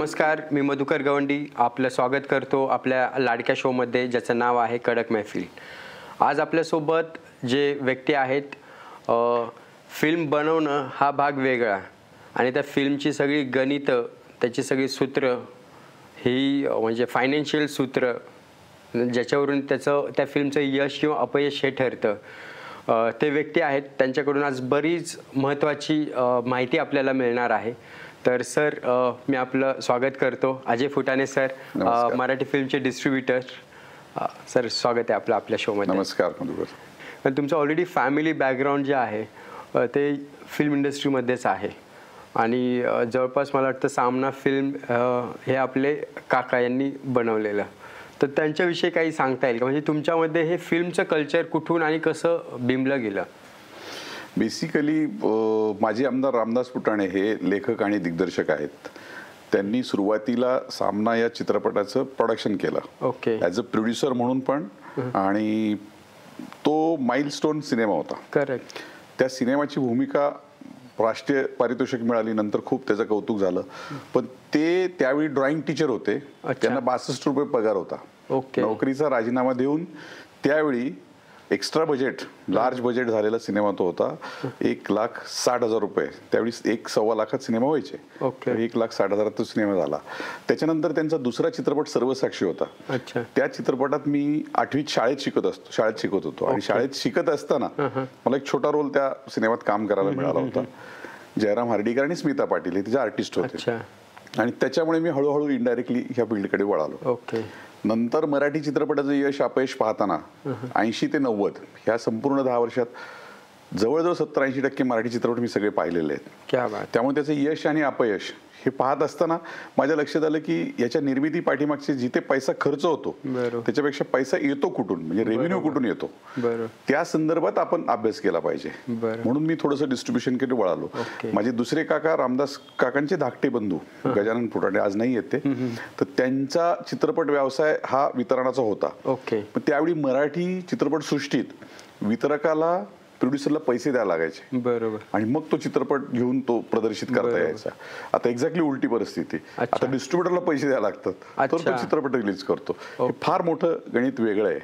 नमस्कार, मी मधुकर गवंडी आपलं स्वागत करतो आपल्या लाडक्या शोमध्ये ज्याचं नाव आहे कडक मैफिल। आज आपल्यासोबत जे व्यक्ती आहेत, फिल्म बनवणं हा भाग वेगळा आणि त्या फिल्मची सगळी गणितं, त्याची सगळी सूत्र ही म्हणजे फायनान्शियल सूत्र ज्याच्यावरून त्या फिल्मचं यश किंवा अपयश हे ठरतं, ते व्यक्ती आहेत। त्यांच्याकडून आज बरीच महत्त्वाची माहिती आपल्याला मिळणार आहे। तर सर, मी आपलं स्वागत करतो अजय फुटाणे सर, मराठी फिल्मचे डिस्ट्रीब्युटर। सर, स्वागत आहे आपलं आपल्या शोमध्ये। नमस्कार मधुकर। तुमचं ऑलरेडी फॅमिली बॅकग्राऊंड जे आहे ते फिल्म इंडस्ट्रीमध्येच आहे आणि जवळपास मला वाटतं सामना फिल्म हे आपले काका यांनी बनवलेलं, तर त्यांच्याविषयी काही सांगता येईल का? म्हणजे तुमच्यामध्ये हे फिल्मचं कल्चर कुठून आणि कसं बिंबलं गेलं? बेसिकली माजी आमदार रामदास फुटाणे हे लेखक आणि दिग्दर्शक आहेत। त्यांनी सुरुवातीला सामना या चित्रपटाचं प्रोडक्शन केलं, ओके, ॲज अ प्रोड्युसर म्हणून पण, आणि तो माइलस्टोन सिनेमा होता। करेक्ट। त्या सिनेमाची भूमिका राष्ट्रीय पारितोषिक मिळाली, नंतर खूप त्याचं कौतुक झालं, पण ते त्यावेळी ड्रॉइंग टीचर होते, त्यांना 62 रुपये पगार होता। ओके। नोकरीचा राजीनामा देऊन त्यावेळी एक्स्ट्रा बजेट, लार्ज बजेट झालेला सिनेमा तो होता। 1,60,000 रुपये, त्यावेळी 1.25 लाखात सिनेमा व्हायचे। ओके। 1,60,000 तो सिनेमा झाला। त्याच्यानंतर त्यांचा दुसरा चित्रपट सर्वसाक्षी होता। अच्छा। त्या चित्रपटात मी 8वीत शाळेत शिकत होतो आणि शाळेत शिकत असताना मला एक छोटा रोल त्या सिनेमात काम करायला मिळाला होता। जयराम हार्डीकर आणि स्मिता पाटील हे तिचे आर्टिस्ट होते आणि त्याच्यामुळे मी हळूहळू इनडायरेक्टली ह्या फील्डकडे वळालो। ओके। नंतर मराठी चित्रपटाचं यश अपयश पाहताना 80 ते 90 ह्या संपूर्ण 10 वर्षात जवळजवळ 70-80% मराठी चित्रपट मी सगळे पाहिलेले आहेत। क्या बात। त्यामुळे त्याचं यश आणि अपयश हे पाहत असताना माझ्या लक्षात आलं की याच्या निर्मिती पाठीमागचे जिथे पैसा खर्च होतो त्याच्यापेक्षा पैसा येतो कुठून, म्हणजे रेव्हेन्यू कुठून येतो, त्या संदर्भात आपण अभ्यास केला पाहिजे। म्हणून मी थोडंसं डिस्ट्रीब्युशनकडे वळालो। माझे दुसरे काका रामदास काकांचे धाकटे बंधू गजानन फुटाणे आज नाही येते, तर त्यांचा चित्रपट व्यवसाय हा वितरणाचा होता। ओके। त्यावेळी मराठी चित्रपट सृष्टीत वितरकाला प्रोड्युसरला पैसे द्यायला लागायचे, बरोबर, आणि मग तो चित्रपट घेऊन तो प्रदर्शित करता यायचा। आता एक्झॅक्टली उलटी परिस्थिती, आता डिस्ट्रीब्युटरला पैसे द्यायला लागतात तर तो चित्रपट रिलीज करतो। हे फार मोठं गणित वेगळं आहे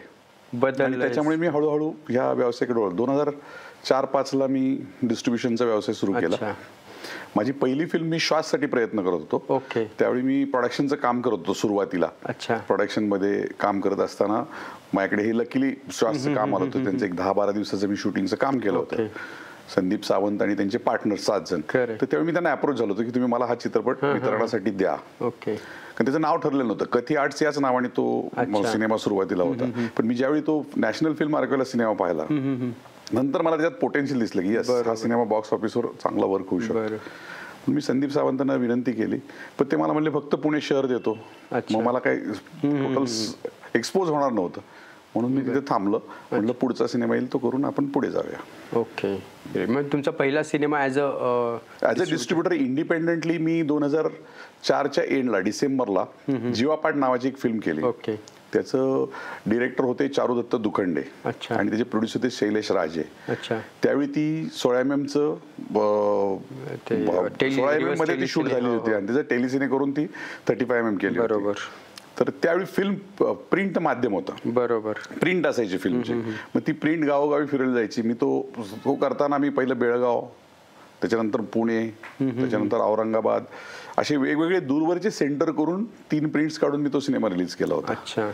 बदल। त्याच्यामुळे मी हळूहळू ह्या व्यवसायाकडे वळलो। 2004-05 ला मी डिस्ट्रीब्युशनचा व्यवसाय सुरू केला। माझी पहिली फिल्म मी श्वाससाठी प्रयत्न करत होतो। ओके। त्यावेळी मी प्रोडक्शनचं काम करत होतो सुरुवातीला। प्रोडक्शन मध्ये काम करत असताना माझ्याकडे हे लकीली श्वासचं काम आलं होतं। त्यांचं एक 10-12 दिवसाचं मी शूटिंगचं काम केलं होतं। संदीप सावंत आणि त्यांचे पार्टनर 7 जण, तर त्यावेळी मी त्यांना अप्रोच झालो होतो की तुम्ही मला हा चित्रपट वितरणासाठी द्या। ओके। कारण त्याचं नाव ठरलेलं नव्हतं, कथी आर्ट्स याच नावाने तो सिनेमा सुरुवातीला होता, पण मी ज्यावेळी तो नॅशनल फिल्म आर्काइव्हला सिनेमा पाहिला नंतर मला त्याच्यात पोटेन्शियल दिसलं की यस, हा सिनेमा बॉक्स ऑफिसवर चांगला वर्क होऊ शकतो। मी संदीप सावंतांना विनंती केली, पण ते मला म्हणले फक्त पुणे शहर देतो। मग मला काही टोटल एक्सपोज होणार नव्हतं, म्हणून मी तिथे थांबलं। म्हटलं पुढचा सिनेमा येईल तो करून आपण पुढे जाऊया। ओके। मग तुमचा पहिला cinema as a distributor independently मी 2004च्या एंडला डिसेंबरला जीवापाड नावाची एक फिल्म केली। ओके। त्याचं डिरेक्टर होते चारुदत्त दुखंडे आणि त्याचे प्रोड्युसर होते शैलेश राजे। त्यावेळी ती 16 mm चं 16 mm मध्ये ती शूट झाली होती आणि त्याचं टेलिसिने करून ती 35 mm केली। बरोबर। तर त्यावेळी फिल्म प्रिंट माध्यम होतं, बरोबर, प्रिंट असायची फिल्मची। मग ती प्रिंट गावोगावी फिरवली जायची। मी तो करताना मी पहिलं बेळगाव, त्याच्यानंतर पुणे, त्याच्यानंतर औरंगाबाद असे वेगवेगळे दूरवरचे सेंटर करून 3 प्रिंट्स काढून मी तो सिनेमा रिलीज केला होता।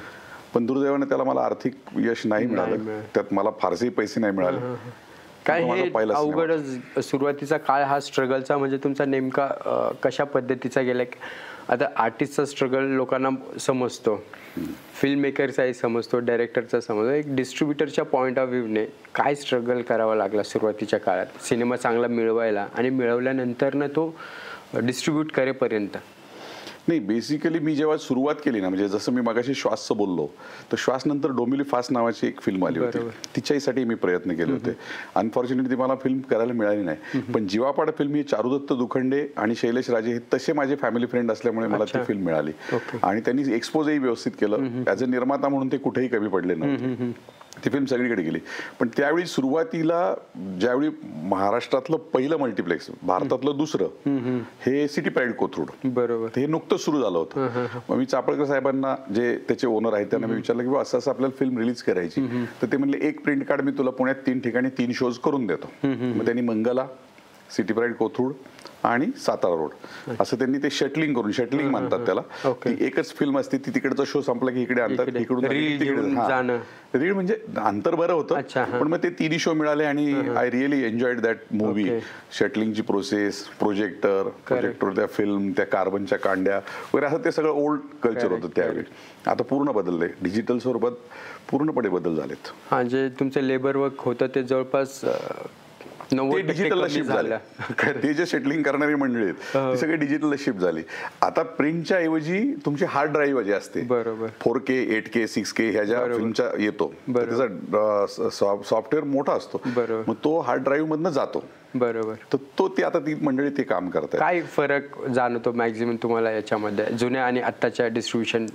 पण दुर्दैवाने त्याला मला आर्थिक यश नाही मिळालं, त्यात मला फारसे पैसे नाही मिळाले। काय हे अवघड सुरुवातीचा काळ हा स्ट्रगलचा म्हणजे तुमचा नेमका कशा पद्धतीचा गेला? आता आर्टिस्टचा स्ट्रगल लोकांना समजतो, फिल्म मेकरचाही समजतो, डायरेक्टरचा समजतो, एक डिस्ट्रीब्युटरच्या पॉईंट ऑफ व्ह्यूने काय स्ट्रगल करावा लागला सुरुवातीच्या काळात सिनेमा चांगला मिळवायला आणि मिळवल्यानंतर ना तो डिस्ट्रीब्यूट करेपर्यंत? नाही, बेसिकली मी जेव्हा सुरुवात केली ना, म्हणजे जसं मी मगाशी श्वासचं बोललो, तर श्वास नंतर डोंबिवली फास्ट नावाची एक फिल्म आली होती, तिच्यासाठी मी प्रयत्न केले होते। अनफॉर्च्युनेटली मला फिल्म करायला मिळाली नाही, पण जीवापाड फिल्म ही चारुदत्त दुखंडे आणि शैलेश राजे हे तसे माझे फॅमिली फ्रेंड असल्यामुळे मला ती फिल्म मिळाली आणि त्यांनी एक्सपोजही व्यवस्थित केलं। ॲज अ निर्माता म्हणून ते कुठेही कमी पडले नव्हते। ती फिल्म सगळीकडे गेली. पण त्यावेळी सुरुवातीला ज्यावेळी महाराष्ट्रातलं पहिलं मल्टिप्लेक्स, भारतातलं दुसरं, हे सिटी प्राईड कोथरूड, बरोबर, हे नुकतं सुरू झालं होतं. मग मी चापळकर साहेबांना, जे त्याचे ओनर आहेत, त्यांना मी विचारलं की असं असं आपल्याला फिल्म रिलीज करायची. तर ते म्हणले एक प्रिंट कार्ड मी तुला पुण्यात 3 ठिकाणी 3 शोज करून देतो. मग त्यांनी मंगला, सिटी प्राईड कोथरूड आणि सातारा रोड असं त्यांनी ते शटलिंग करून, शटलिंग म्हणतात त्याला, ती एकच फिल्म असते, ती तिकडचा शो संपला की इकडे आणतात, इकडून रील म्हणजे अंतर बरं होतं. पण मग ते 3 शो मिळाले आणि I really enjoyed that movie. शटलिंगची प्रोसेस, प्रोजेक्टर त्या फिल्म, त्या कार्बनच्या कांड्या वगैरे, असं ते सगळं ओल्ड कल्चर होतं त्यावेळी. आता पूर्ण बदललंय, डिजिटल स्वरूपात पूर्णपणे बदल झालेत. हा, जे तुमचं लेबर वर्क होतं ते जवळपास डिजिटलला शिफ्ट झालं. ते जे सेटलिंग करणारी मंडळी आहेत ती सगळी डिजिटलला शिफ्ट झाली. आता प्रिंटच्या ऐवजी तुमची हार्ड ड्राईव्ह जे असते, 4K, 8K, 6K ह्या ज्या फिल्मच्या येतो, त्याचा सॉफ्टवेअर मोठा असतो, मग तो हार्ड ड्राईव्ह मधनं जातो. बरोबर. तर ते आता ती मंडळी ते काम करतात. काय फरक जाणवतो मॅक्झिमम तुम्हाला याच्यामध्ये, जुन्या आणि आत्ताच्या डिस्ट्रीब्युशन?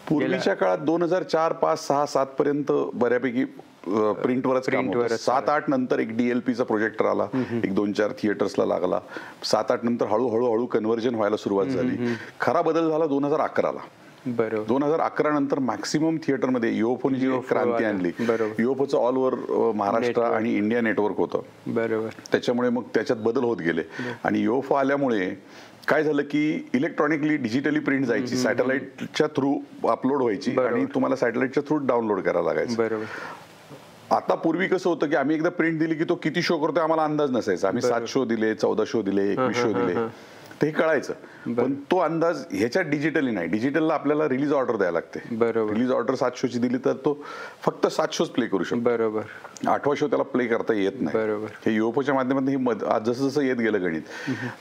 पूर्वीच्या काळात 2004, 5, 6, 7 पर्यंत बऱ्यापैकी प्रिंटवरच काम होतं. 7-8 नंतर एक DLPचा प्रोजेक्टर आला, एक 2-4 थिएटर्सला लागला. 7-8 नंतर हळूहळू कन्व्हर्जन व्हायला सुरुवात झाली. खरा बदल झाला 2011ला. 2011 नंतर मॅक्सिमम थिएटरमध्ये युएफओने जी क्रांती आणली. युएफओचं ऑल ओव्हर महाराष्ट्र आणि इंडिया नेटवर्क होतं. बरोबर. त्याच्यामुळे मग त्याच्यात बदल होत गेले. आणि युएफओ आल्यामुळे काय झालं की इलेक्ट्रॉनिकली, डिजिटली प्रिंट जायची, सॅटेलाइटच्या थ्रू अपलोड व्हायची आणि तुम्हाला सॅटेलाइटच्या थ्रू डाउनलोड करायला लागायचं. आता पूर्वी कसं होतं की आम्ही एकदा प्रिंट दिली की तो किती शो करतोय आम्हाला अंदाज नसायचा. आम्ही 7 शो दिले, 14 शो दिले, 21 शो दिले, ते हे कळायचं. पण तो अंदाज ह्याच्यात डिजिटली नाही. डिजिटलला आपल्याला रिलीज ऑर्डर द्यायला लागते. रिलीज ऑर्डर 7 शोची दिली तर तो फक्त 7 शोज प्ले करू शकतो. बरोबर. 8वा शो त्याला प्ले करता येत नाही. हे युएफओच्या माध्यमातून ही जसं जसं येत गेलं गणित.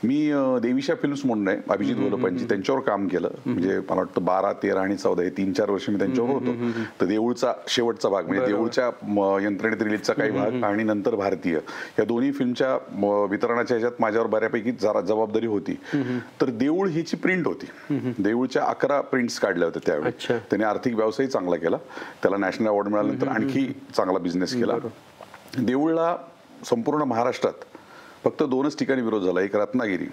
मी देवीशा फिल्म्स म्हणून आहे, अभिजित गोलपांची, त्यांच्यावर काम केलं. म्हणजे मला वाटतं 12, 13 आणि 14 हे 3-4 वर्ष मी त्यांच्यावर होतो. तर देऊळचा शेवटचा भाग, म्हणजे देऊळच्या यंत्रणेत रिलीजचा काही भाग आणि नंतर भारतीय, या दोन्ही फिल्मच्या वितरणाच्या ह्याच्यात माझ्यावर बऱ्यापैकी जबाबदारी होती. तर देऊळ हिची प्रिंट होती. देऊळच्या 11 प्रिंट्स काढल्या होत्या त्यावेळी. त्याने आर्थिक व्यवसायही चांगला केला. त्याला नॅशनल अवॉर्ड मिळाल्यानंतर आणखी चांगला बिझनेस केला. देऊळला संपूर्ण महाराष्ट्रात फक्त 2च ठिकाणी विरोध झाला, एक रत्नागिरी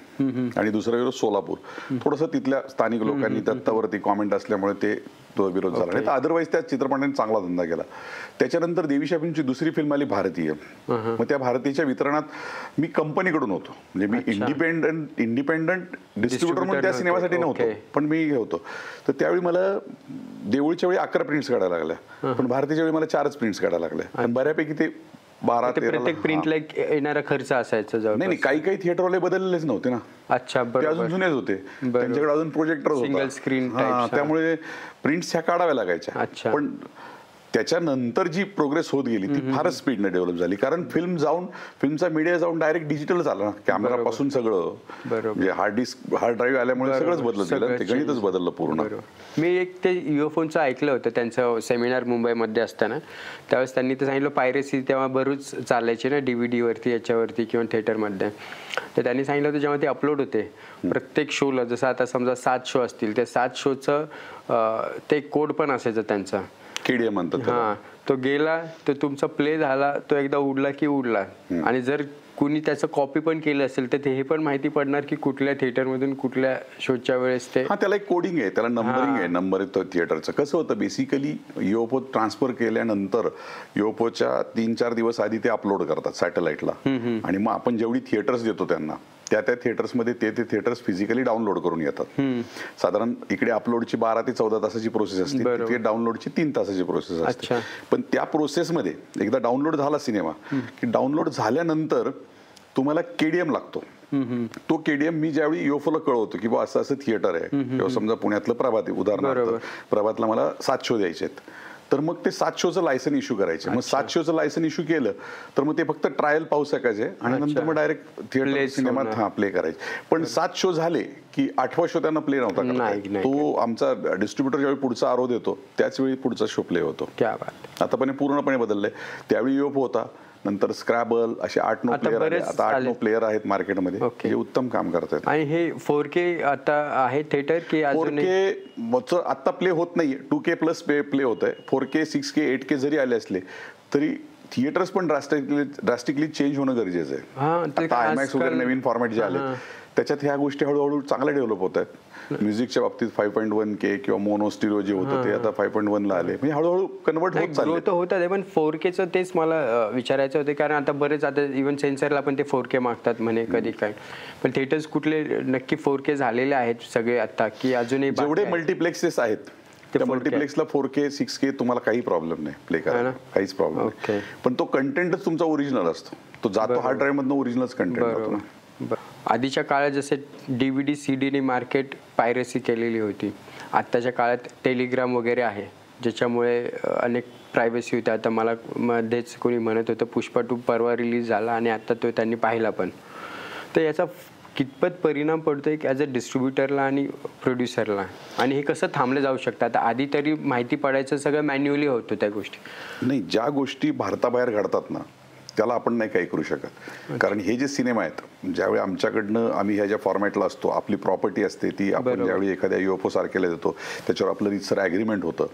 आणि दुसरा विरोध सोलापूर. थोडंसं तिथल्या स्थानिक लोकांनी दत्तावरती कॉमेंट असल्यामुळे ते विरोध झाला. नाही तर अदरवाईज त्या चित्रपटाने चांगला धंदा केला. त्याच्यानंतर देवीशा फिल्मची दुसरी फिल्म आली भारतीय. मग त्या भारतीयच्या वितरणात मी कंपनीकडून होतो. म्हणजे मी इंडिपेंडंट डिस्ट्रीब्युटर म्हणून त्या सिनेमासाठी नव्हतो, पण मी हे होतो. तर त्यावेळी मला देऊळच्या वेळी 11 प्रिंट्स काढायला लागल्या, पण भारतीच्या वेळी मला 4च प्रिंट्स काढायला लागल्या. आणि बऱ्यापैकी ते 12-13 प्रत्येक प्रिंटला येणारा खर्च असायचा. नाही, काही थिएटरवाले बदललेच नव्हते ना. अच्छा, ते अजून जुनेच होते. त्यांच्याकडे अजून प्रोजेक्टर सिंगल स्क्रीन, त्यामुळे प्रिंट्स ह्या काढाव्या लागायच्या. पण त्याच्यानंतर जी प्रोग्रेस होत गेली ती फारच स्पीडने डेव्हलप झाली. कारण फिल्मचा मीडिया जाऊन डायरेक्ट डिजिटलच आला ना, कॅमेरा पासून सगळं. म्हणजे हार्ड ड्राईव्ह आल्यामुळे सगळंच बदलत गेलं, ते गणितच बदललं पूर्ण. मी एक ते युएफओचं ऐकलं होतं, त्यांचं सेमिनार मुंबईमध्ये असताना. त्यावेळेस त्यांनी ते सांगितलं पायरेसी तेव्हा बरूच चालायची ना, DVD वरती, याच्यावरती किंवा थिएटरमध्ये. तर त्यांनी सांगितलं होतं जेव्हा ते अपलोड होते प्रत्येक शोला, जसं आता समजा 7 शो असतील, त्या 7 शोचं ते कोड पण असायचं त्यांचा, KDM म्हणतात. हा, तो गेला तर तुमचा प्ले झाला, तो एकदा उडला की उडला. आणि जर कुणी त्याचं कॉपी पण केलं असेल तर हे पण माहिती पडणार की कुठल्या थिएटरमधून कुठल्या शोच्या वेळेस ते. त्याला एक कोडिंग आहे, त्याला नंबरिंग आहे, नंबर येतो थिएटरचं. कसं होतं बेसिकली, युएफओ ट्रान्सफर केल्यानंतर युएफओच्या 3-4 दिवस आधी ते अपलोड करतात सॅटेलाइटला. आणि मग आपण जेवढी थिएटर्स देतो त्यांना, त्या थिएटर्समध्ये ते थिएटर्स फिजिकली डाउनलोड करून येतात. साधारण इकडे अपलोडची 12 ते 14 तासाची प्रोसेस असते, तिथे डाउनलोडची 3 तासाची प्रोसेस असते. पण त्या प्रोसेसमध्ये एकदा डाउनलोड झाला सिनेमा की डाउनलोड झाल्यानंतर तुम्हाला KDM लागतो. तो KDM मी ज्यावेळी युएफओला कळवतो की बा असं असं थिएटर आहे, किंवा समजा पुण्यातलं प्रभात, उदाहरणार्थ प्रभातला मला 7 शो द्यायचे आहेत, तर मग ते 7 शोचं लायसन इश्यू करायचे. मग 7 शोचं लायसन इश्यू केलं तर मग ते फक्त ट्रायल पाहू शकायचे आणि नंतर मग डायरेक्ट थिएटर सिनेमात प्ले करायचे. पण 7 शो झाले की 8वा शो त्यांना प्ले नव्हता करता. तो आमचा डिस्ट्रीब्युटर ज्यावेळी पुढचा आरो देतो त्याच वेळी पुढचा शो प्ले होतो. आता पण पूर्णपणे बदललंय. त्यावेळी युएफओ होता, नंतर स्क्रॅबल असे 8-9 प्लेयर आले. आता 8-9 प्लेयर आहेत मार्केटमध्ये जे उत्तम काम करतात. आणि हे 4K आता आहे थिएटर की 4K आता प्ले होत नाहीये. 2K प्लस प्ले होत आहे. 4K 6K 8K जरी आले असले तरी थिएटर्स पण ड्रास्टिकली चेंज होणं गरजेचं आहे. आता आयमॅक्स वगैरे नवीन फॉर्मॅट जे आले त्याच्यात ह्या गोष्टी हळूहळू चांगल्या डेव्हलप होत आहेत. म्युझिकच्या बाबतीत 5.1K किंवा मोनो स्टिरिओ जे होतं ते आता 5.1 ला आले. म्हणजे हळूहळू कन्वर्ट होत चालले. होतं पण 4Kचं तेच मला विचारायचं होतं, कारण आता बरेच आता इव्हन सेन्सरला पण ते 4K मागतात म्हणे कधी काय. पण थिएटर्स कुठले नक्की 4K झालेले आहेत सगळे आता की अजूनही जेवढे मल्टिप्लेक्सेस आहेत त्या मल्टिप्लेक्सला 4K 6K तुम्हाला काही प्रॉब्लेम नाही प्ले करायला, काहीच प्रॉब्लेम नाही. पण तो कंटेंटच तुमचा ओरिजिनल असतो. तो जातो हार्ड ड्राईव्ह मधनं ओरिजिनलच कंटेंट जातो. आधीच्या काळात जसे DVD CD मार्केट पायरेसी केलेली होती, आत्ताच्या काळात टेलिग्राम वगैरे आहे ज्याच्यामुळे अनेक प्रायव्हसी होत्या. आता मला मध्येच कोणी म्हणत होतं पुष्पा 2 परवा रिलीज झाला आणि आता तो त्यांनी पाहिला पण. तर याचा कितपत परिणाम पडतोय ॲज अ डिस्ट्रीब्युटरला आणि प्रोड्युसरला, आणि हे कसं थांबलं जाऊ शकतं? आता आधी तरी माहिती पडायचं सगळं मॅन्युअली होतं त्या गोष्टी. नाही, ज्या गोष्टी भारताबाहेर घडतात ना त्याला आपण नाही काही करू शकत. कारण हे जे सिनेमा आहेत ज्यावेळी आमच्याकडनं आम्ही ह्या ज्या फॉर्मॅटला असतो आपली प्रॉपर्टी असते ती आपण ज्यावेळी एखाद्या UFO सारख्याला देतो त्याच्यावर आपलं रितसर ॲग्रीमेंट होतं.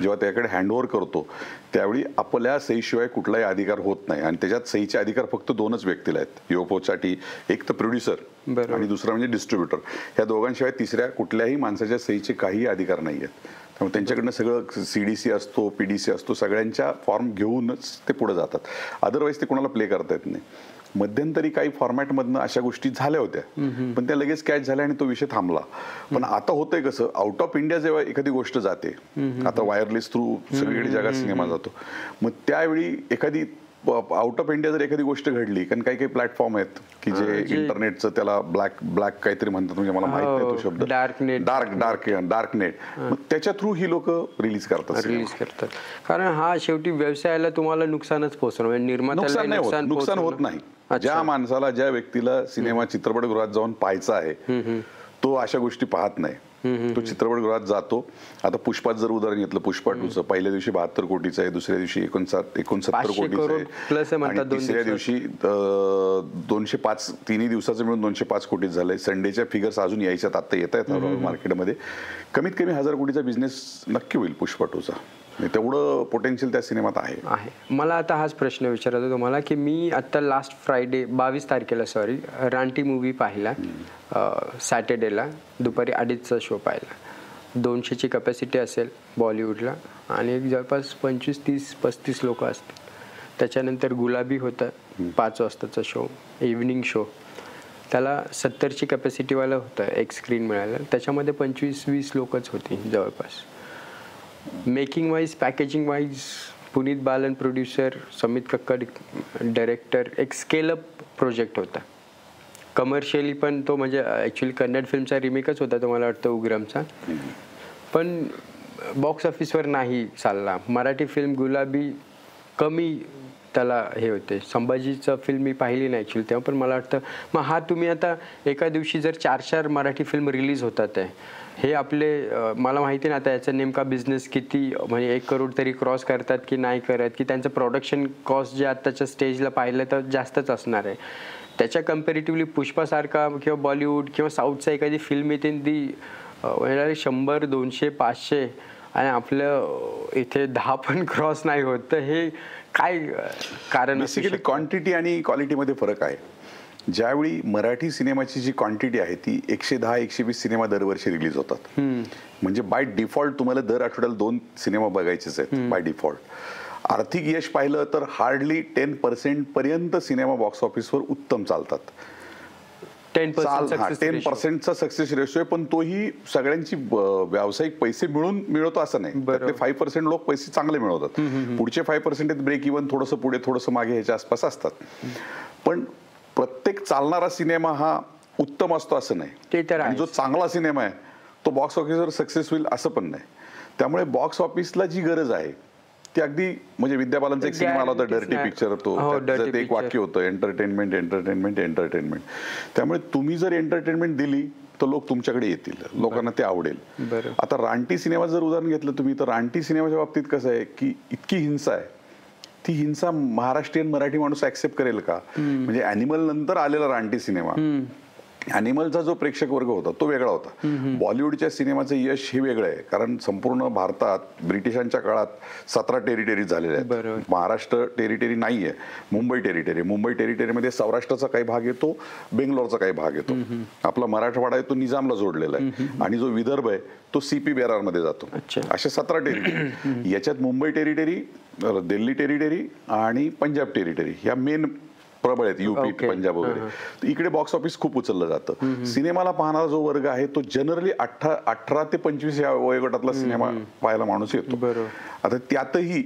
जेव्हा त्याकडे हँडओव्हर करतो त्यावेळी आपल्या सहीशिवाय कुठलाही अधिकार होत नाही. आणि त्याच्यात सहीचे अधिकार फक्त 2च व्यक्तीला आहेत UFOसाठी, एक तर प्रोड्युसर आणि दुसरा म्हणजे डिस्ट्रीब्युटर. ह्या दोघांशिवाय तिसऱ्या कुठल्याही माणसाच्या सहीचे काही अधिकार नाही आहेत. त्यामुळे त्यांच्याकडनं सगळं CDC असतो, PDC असतो, सगळ्यांच्या फॉर्म घेऊनच ते पुढे जातात. अदरवाईज ते कोणाला प्ले करता येत नाही. मध्यंतरी काही फॉर्मॅटमधनं अशा गोष्टी झाल्या होत्या पण त्या लगेच कॅच झाल्या आणि तो विषय थांबला. पण आता होतंय कसं, आउट ऑफ इंडिया जेव्हा एखादी गोष्ट जाते, आता वायरलेस थ्रू सगळीकडे जगात सिनेमा जातो, मग त्यावेळी एखादी आउट ऑफ इंडिया जर एखादी गोष्ट घडली, कारण काही काही प्लॅटफॉर्म आहेत की जे इंटरनेटचं त्याला ब्लॅक काहीतरी म्हणतात, म्हणजे मला माहित नाही तो शब्द, डार्क नेट, मग त्याच्या थ्रू ही लोक रिलीज करतात. कारण हा शेवटी व्यवसायाला तुम्हाला नुकसानच पोहोचणार, निर्मात्याला नुकसान होत नाही. ज्या माणसाला, ज्या व्यक्तीला सिनेमा चित्रपटगृहात जाऊन पाहायचा आहे तो अशा गोष्टी पाहत नाही. तो चित्रपटगृहात जातो. आता पुष्पात जर उदाहरण घेतलं, पुष्पा 2चं पहिल्या दिवशी 72 कोटीचं आहे, दुसऱ्या दिवशी 69 कोटीचं आहे आणि तिसऱ्या दिवशी 205, तिन्ही दिवसाचं मिळून 205 कोटीच झालंय. संडेच्या फिगर्स अजून यायच्यात, आता येत आहेत मार्केटमध्ये. कमीत कमी 1000 कोटीचा बिझनेस नक्की होईल पुष्पा 2चा. तेवढं पोटेन्शियल त्या सिनेमात आहे. मला आता हाच प्रश्न विचारायचा तुम्हाला की मी आता लास्ट फ्रायडे 22 तारखेला रानटी मूवी पाहिला, सॅटर्डेला दुपारी 2:30चा शो पाहिला. 200ची कॅपॅसिटी असेल बॉलिवूडला आणि जवळपास 25-30-35 लोक असतील. त्याच्यानंतर गुलाबी होता 5 वाजताचा शो, इव्हनिंग शो, त्याला 70ची कॅपॅसिटीवाला होता, एक स्क्रीन मिळाला, त्याच्यामध्ये 25-20 लोकच होती जवळपास. Making wise, packaging wise Puneet Balan producer, Samit Kakkad director, एक स्केलअप प्रोजेक्ट होता. कमर्शियली पण तो म्हणजे ॲक्च्युली कन्नड फिल्मचा रिमेकच होता तो, मला वाटतं उग्रमचा, पण बॉक्स ऑफिसवर नाही चालला. मराठी फिल्म गुलाबी कमी त्याला हे होते. संभाजीचं फिल्म मी पाहिली नाही ॲक्च्युली तेव्हा, पण मला वाटतं मग हा तुम्ही आता एका दिवशी जर 4 मराठी फिल्म रिलीज होतात आहे, हे आपले मला माहिती नाही आता याचा नेमका बिझनेस किती, म्हणजे 1 करोड तरी क्रॉस करतात की नाही करत, की त्यांचं प्रोडक्शन कॉस्ट जे आत्ताच्या स्टेजला पाहिलं तर जास्तच असणार आहे. त्याच्या कम्पॅरेटिव्हली पुष्पासारखा किंवा बॉलिवूड किंवा साऊथचा एखादी फिल्म येते ती म्हणजे 100, 200, 500 आणि आपलं इथे 10 पण क्रॉस नाही होत. तर हे काय कारण? बेसिकली क्वांटिटी आणि क्वालिटीमध्ये फरक आहे. ज्यावेळी मराठी सिनेमाची जी क्वांटिटी आहे ती 110-120 सिनेमा दरवर्षी रिलीज होतात, म्हणजे बाय डिफॉल्ट तुम्हाला दर आठवड्याला 2 सिनेमा बघायचेच आहेत बाय डिफॉल्ट. आर्थिक यश पाहिलं तर हार्डली 10% पर्यंत सिनेमा बॉक्स ऑफिसवर उत्तम चालतात. 10%चा सक्सेस रेशो आहे, पण तोही सगळ्यांची व्यावसायिक पैसे मिळवतो असं नाही. त्यातले 5% लोक पैसे चांगले मिळवतात, पुढचे 5% ब्रेक इव्हन, थोडंसं पुढे थोडंसं मागे ह्याच्या आसपास असतात. पण प्रत्येक चालणारा सिनेमा हा उत्तम असतो असं नाही, आणि जो चांगला सिनेमा आहे तो बॉक्स ऑफिसवर सक्सेस होईल असं पण नाही. त्यामुळे बॉक्स ऑफिसला जी गरज आहे ती अगदी, म्हणजे विद्या बालनचा एक सिनेमा आला होता डर्टी पिक्चर, तो त्यात एक वाक्य होतं, एंटरटेनमेंट एंटरटेनमेंट एंटरटेनमेंट. त्यामुळे तुम्ही जर एंटरटेनमेंट दिली तर लोक तुमच्याकडे येतील, लोकांना ते आवडेल. आता रानटी सिनेमा जर उदाहरण घेतलं तुम्ही, तर रानटी सिनेमाच्या बाबतीत कसं आहे की इतकी हिंसा आहे ती हिंसा महाराष्ट्रीयन मराठी माणूस ऍक्सेप्ट करेल का? म्हणजे अॅनिमल नंतर आलेला रानटी सिनेमा, अॅनिमलचा जो प्रेक्षक वर्ग होता तो वेगळा होता. बॉलिवूडच्या सिनेमाचं यश हे वेगळं आहे, कारण संपूर्ण भारतात ब्रिटिशांच्या काळात 17 टेरिटरीज झालेल्या आहेत. महाराष्ट्र टेरिटरी नाहीये, मुंबई टेरिटरी. मुंबई टेरिटरीमध्ये सौराष्ट्राचा काही भाग येतो, बेंगलोरचा काही भाग येतो. आपला मराठवाडा आहे तो निजामला जोडलेला आहे, आणि जो विदर्भ आहे तो CP बेरारमध्ये जातो. अशा 17 टेरिटरी. याच्यात मुंबई टेरिटरी, दिल्ली टेरिटरी आणि पंजाब टेरिटरी ह्या मेन प्रबळ आहेत, UP, पंजाब वगैरे. इकडे बॉक्स ऑफिस खूप उचललं जातं. सिनेमाला पाहणारा जो वर्ग आहे तो जनरली 18 ते 25 या वयोगटातला सिनेमा पाहायला माणूस येतो. आता त्यातही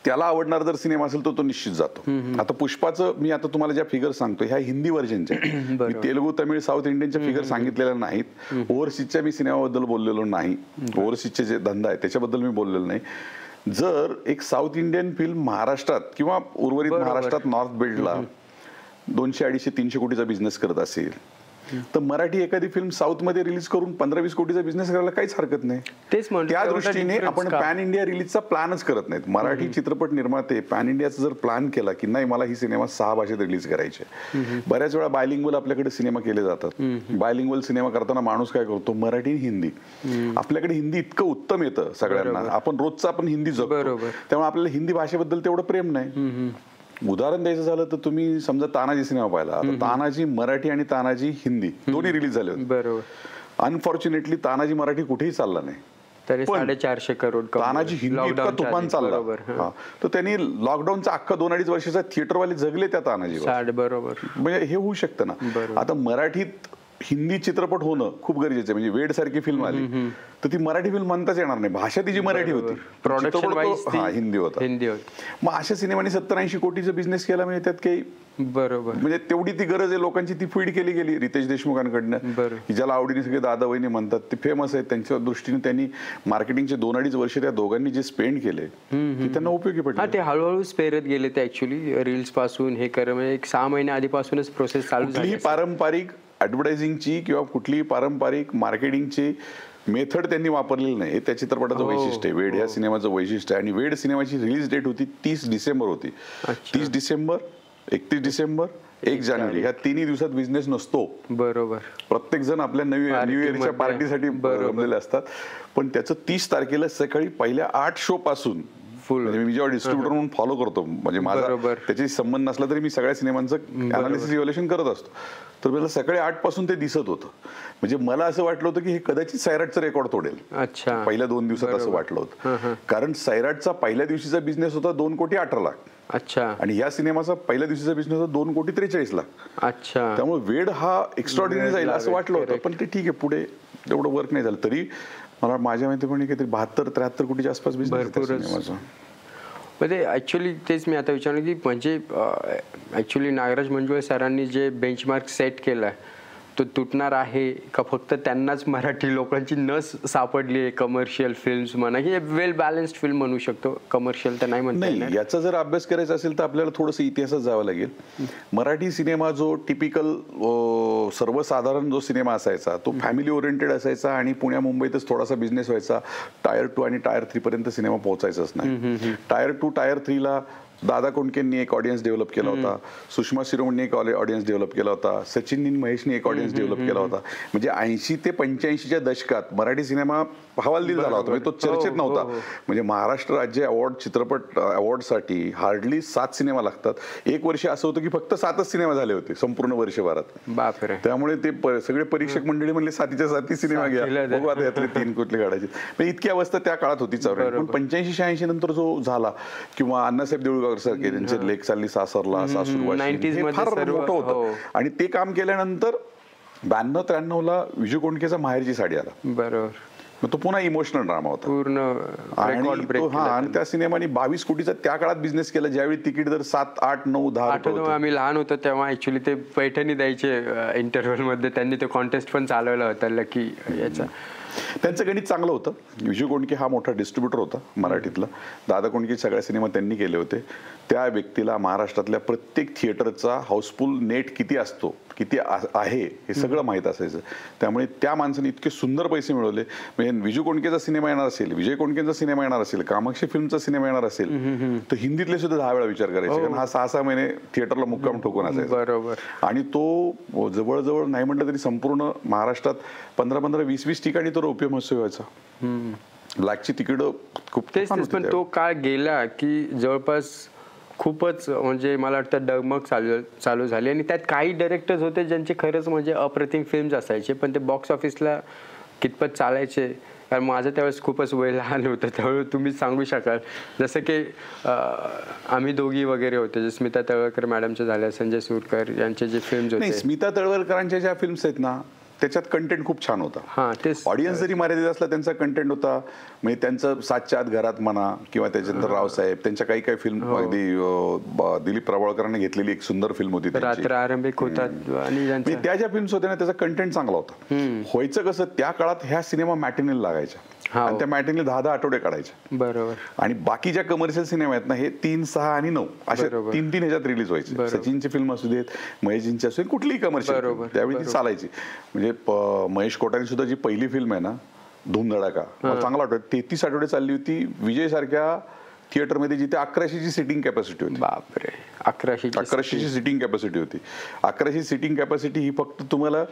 त्याला आवडणार जर सिनेमा असेल तर तो निश्चित जातो. आता पुष्पाचं मी आता तुम्हाला ज्या फिगर सांगतो ह्या हिंदी व्हर्जनच्या, मी तेलुगू, तमिळ, साऊथ इंडियनच्या फिगर सांगितलेल्या नाहीत. ओव्हरसीजच्या मी सिनेमाबद्दल बोललेलो नाही. ओव्हरसीजचे जे धंदा आहे त्याच्याबद्दल मी बोललेलो नाही. जर एक साऊथ इंडियन फिल्म महाराष्ट्रात किंवा उर्वरित महाराष्ट्रात नॉर्थ बेल्टला 200-250-300 कोटीचा बिझनेस करत असेल, तर मराठी एखादी फिल्म साऊथ मध्ये रिलीज करून 15-20 कोटीचा बिझनेस करायला काहीच हरकत नाही. त्या दृष्टीने आपण पॅन इंडिया रिलीजचा प्लॅनच करत नाहीत. मराठी चित्रपट निर्माते पॅन इंडियाचा जर प्लॅन केला की नाही मला ही सिनेमा 6 भाषेत रिलीज करायचे, बऱ्याच वेळा बायलिंग्वल आपल्याकडे सिनेमा केले जातात. बायलिंग्वल सिनेमा करताना माणूस काय करतो, मराठी हिंदी. आपल्याकडे हिंदी इतकं उत्तम येतं सगळ्यांना, आपण रोजचं आपण हिंदी जगतो, त्यामुळे आपल्याला हिंदी भाषेबद्दल तेवढं प्रेम नाही. उदाहरण द्यायचं झालं तर तुम्ही समजा तानाजी सिनेमा पाहिला, तानाजी मराठी आणि तानाजी हिंदी दोन्ही रिलीज झाले होते. अनफॉर्च्युनेटली तानाजी मराठी कुठेही चालला नाही, तरी 450 करोड. तानाजी हिंदी इतका तुफान चालला, तर त्यांनी लॉकडाऊनचा अख्खा 2-2.5 वर्षाचा थिएटरवाले जगले त्या तानाजी. बरोबर, म्हणजे हे होऊ शकतं ना. आता मराठीत हिंदी चित्रपट होणं खूप गरजेचं आहे. म्हणजे वेड सारखी फिल्म आली तर ती मराठी फिल्म म्हणताच येणार नाही, भाषा तिची मराठी होती, प्रोडक्शन वाईज हिंदी होता. मग अशा सिनेमाने 70-80 कोटीचा बिझनेस केला, म्हणजे त्यात काही बरोबर, म्हणजे तेवढी ती गरज आहे लोकांची, ती फीड केली गेली रितेश देशमुखांकडनं, की ज्याला आवडीने सगळे दादा वहिनी म्हणतात, ते फेमस आहेत. त्यांच्या दृष्टीने त्यांनी मार्केटिंगचे 2-2.5 वर्ष त्या दोघांनी जे स्पेंड केले ते त्यांना उपयोगी पडले. ते हळूहळू पेरत गेले ते ऍक्च्युअली रील्स पासून हे कर, म्हणजे 6 महिने आधीपासूनच प्रोसेस चालू झाली. पारंपरिक ऍडव्हर्टायझिंगची किंवा कुठलीही पारंपरिक मार्केटिंगची मेथड त्यांनी वापरलेली नाही. त्या चित्रपटाचं वैशिष्ट्य आहे, वेड ह्या सिनेमाचं वैशिष्ट्य आहे. आणि वेड सिनेमाची रिलीज डेट होती 30 डिसेंबर होती. 30 डिसेंबर, 31 डिसेंबर, 1 जानेवारी ह्या 3 दिवसात बिझनेस नसतो. बरोबर, प्रत्येक जण आपल्या न्यू इयरच्या पार्टीसाठी जमलेले असतात. पण त्याचं 30 तारखेला सकाळी पहिल्या 8 शो पासून, म्हणजे मी जेव्हा डिस्ट्रीब्युटर म्हणून फॉलो करतो, म्हणजे माझा त्याच्याशी संबंध नसला तरी मी सगळ्या सिनेमांचं अनालिसिस इव्हॅल्युएशन करत असतो, तर मला सकाळी 8 पासून ते दिसत होतं. म्हणजे मला असं वाटलं होतं की हे कदाचित सैराटचं रेकॉर्ड तोडेल. पहिल्या 2 दिवसात असं वाटलं होतं, कारण सैराटचा पहिल्या दिवशीचा बिझनेस होता 2,18,00,000. आणि या सिनेमाचा पहिल्या दिवशीचा बिझनेस होता 2,43,00,000. त्यामुळे वेड हा एक्स्ट्रॉर्डिनरी जाईल असं वाटलं होतं, पण ते ठीक आहे, पुढे तेवढं वर्क नाही झालं. तरी मला माझ्या माहितीपणे काहीतरी 72-73 कोटीच्या आसपास बिझनेस. म्हणजे ऍक्च्युअली तेच मी आता विचारलं की म्हणजे ऍक्च्युअली नागराज मंजुळे सरांनी जे बेंचमार्क सेट केलाय तो तुटणार आहे का फक्त त्यांनाच मराठी लोकांची नस सापडली आहे कमर्शियल फिल्म्स म्हणा, की वेल बॅलन्स्ड फिल्म म्हणू शकतो, कमर्शियल तर नाही म्हणता येणार. याचा जर अभ्यास करायचा असेल तर आपल्याला थोडंसं इतिहासात जावं लागेल. मराठी सिनेमा जो टिपिकल सर्वसाधारण जो सिनेमा असायचा तो फॅमिली ओरिएंटेड असायचा आणि पुण्या मुंबईतच थोडासा बिझनेस व्हायचा. टायर 2 आणि टायर 3 पर्यंत सिनेमा पोहोचायचाच नाही. टायर 2 टायर 3 ला दादा कोंडकेंनी एक ऑडियन्स डेव्हलप केला होता, सुषमा शिरोमणीने एक ऑडियन्स डेव्हलप केला होता, सचिन महेशने एक ऑडियन्स डेव्हलप केला होता. म्हणजे 80 ते 85च्या दशकात मराठी सिनेमा हवालदिल झाला होता, म्हणजे तो चर्चेत नव्हता. म्हणजे महाराष्ट्र राज्य अवॉर्ड चित्रपट अवॉर्डसाठी हार्डली 7 सिनेमा लागतात. एक वर्ष असं होतं की फक्त 7च सिनेमा झाले होते संपूर्ण वर्षभरात. बापरे. त्यामुळे ते सगळे परीक्षक मंडळी म्हणले 7च्या 7 सिनेमा घ्या, बघू आता यातले 3 कुठले काढायचे. म्हणजे इतकी अवस्था त्या काळात होती चालू. पण 85-86 नंतर जो झाला, किंवा अण्णासाहेब देऊळगावकर सारखे त्यांचे लेख चालली सासरला, सासूरवाशी, फार मोठं होतं. आणि ते काम केल्यानंतर 92-93 ला विजय कोंडकेचा माहेरची साडी आला. बरोबर. तो पुन्हा इमोशनल ड्रामा होता पूर्ण. आणि त्या सिनेमाने 22 कोटीचा त्या काळात बिझनेस केला, ज्यावेळी तिकीट दर 7, 8, 9, 10. आम्ही लहान होतो तेव्हा ऍक्च्युली ते पैठणी द्यायचे इंटरव्हल मध्ये, त्यांनी ते कॉन्टेस्ट पण चालवला होता लकी याचा. त्यांचं गणित चांगलं होतं. विजय कोंडके हा मोठा डिस्ट्रीब्युटर होता मराठीतला. दादा कोंडके सगळ्या सिनेमा त्यांनी केले होते. त्या व्यक्तीला महाराष्ट्रातल्या प्रत्येक थिएटरचा हाऊसफुल नेट किती असतो, किती आहे हे सगळं माहीत असायचं. त्यामुळे त्या माणसाने इतके सुंदर पैसे मिळवले. म्हणजे विजू कोंडकेचा सिनेमा येणार असेल, विजय कोंडकेंचा सिनेमा येणार असेल, कामाक्षी फिल्मचा सिनेमा येणार असेल तर हिंदीतले सुद्धा 10 वेळा विचार करायचे, कारण हा 6-6 महिने थिएटरला मुक्काम ठोकून असायचा. बरोबर. आणि तो जवळजवळ नाही म्हटलं तरी संपूर्ण महाराष्ट्रात 15-15, 20-20 ठिकाणी तो रौप्य महोत्सव व्हायचा. लाखची तिकीटं खूप. तेच पण तो काळ गेला की जवळपास खूपच म्हणजे मला वाटतं डगमग चालू झाली. आणि त्यात काही डायरेक्टर्स होते ज्यांचे खरंच म्हणजे अप्रतिम फिल्म्स असायचे, पण ते बॉक्स ऑफिसला कितपत चालायचे. कारण माझं त्यावेळेस खूपच वय लहान होतं, त्यावेळी तुम्ही सांगू शकाल. जसं की आम्ही दोघी वगैरे होते, जे स्मिता तळवळकर मॅडमचे झाल्या, संजय सुरकर यांचे जे फिल्म्स होते. स्मिता तळवळकरांच्या ज्या फिल्म्स आहेत ना त्याच्यात कंटेंट खूप छान होता. हां, तेच. ऑडियन्स जरी मर्यादित असला त्यांचा कंटेंट होता. म्हणजे त्यांचं 7च्या आत घरात म्हणा किंवा त्याच्यानंतर रावसाहेब, त्यांच्या काही काही फिल्म, अगदी दिलीप प्रभावळकरांनी घेतलेली एक सुंदर फिल्म होती रात्र आरंभिक होतात. आणि त्या ज्या फिल्म्स होत्या ना त्याचा कंटेंट चांगला होता. व्हायचं कसं, त्या काळात ह्या सिनेमा मॅटिनीला लागायच्या आणि त्या मॅटिनीला 10-10 आठवडे काढायचे. बरोबर. आणि बाकी ज्या कमर्शियल सिनेमा आहेत ना हे 3, 6 आणि 9 असे 3-3 ह्याच्यात रिलीज व्हायचे. सचिनची फिल्म असू देत, महेशजींची असू देत, कुठलीही कमर्शियल त्यावेळी ती चालायची. म्हणजे महेश कोठारी सुद्धा जी पहिली फिल्म आहे ना धूम धडाका, मला चांगला वाटतं, 33 आठवडे चालली होती विजय सारख्या थिएटरमध्ये, जिथे 1100ची सिटिंग कॅपॅसिटी होती. बापरे. 1100ची सिटिंग कॅपॅसिटी होती. 1100 सिटिंग कॅपॅसिटी ही फक्त तुम्हाला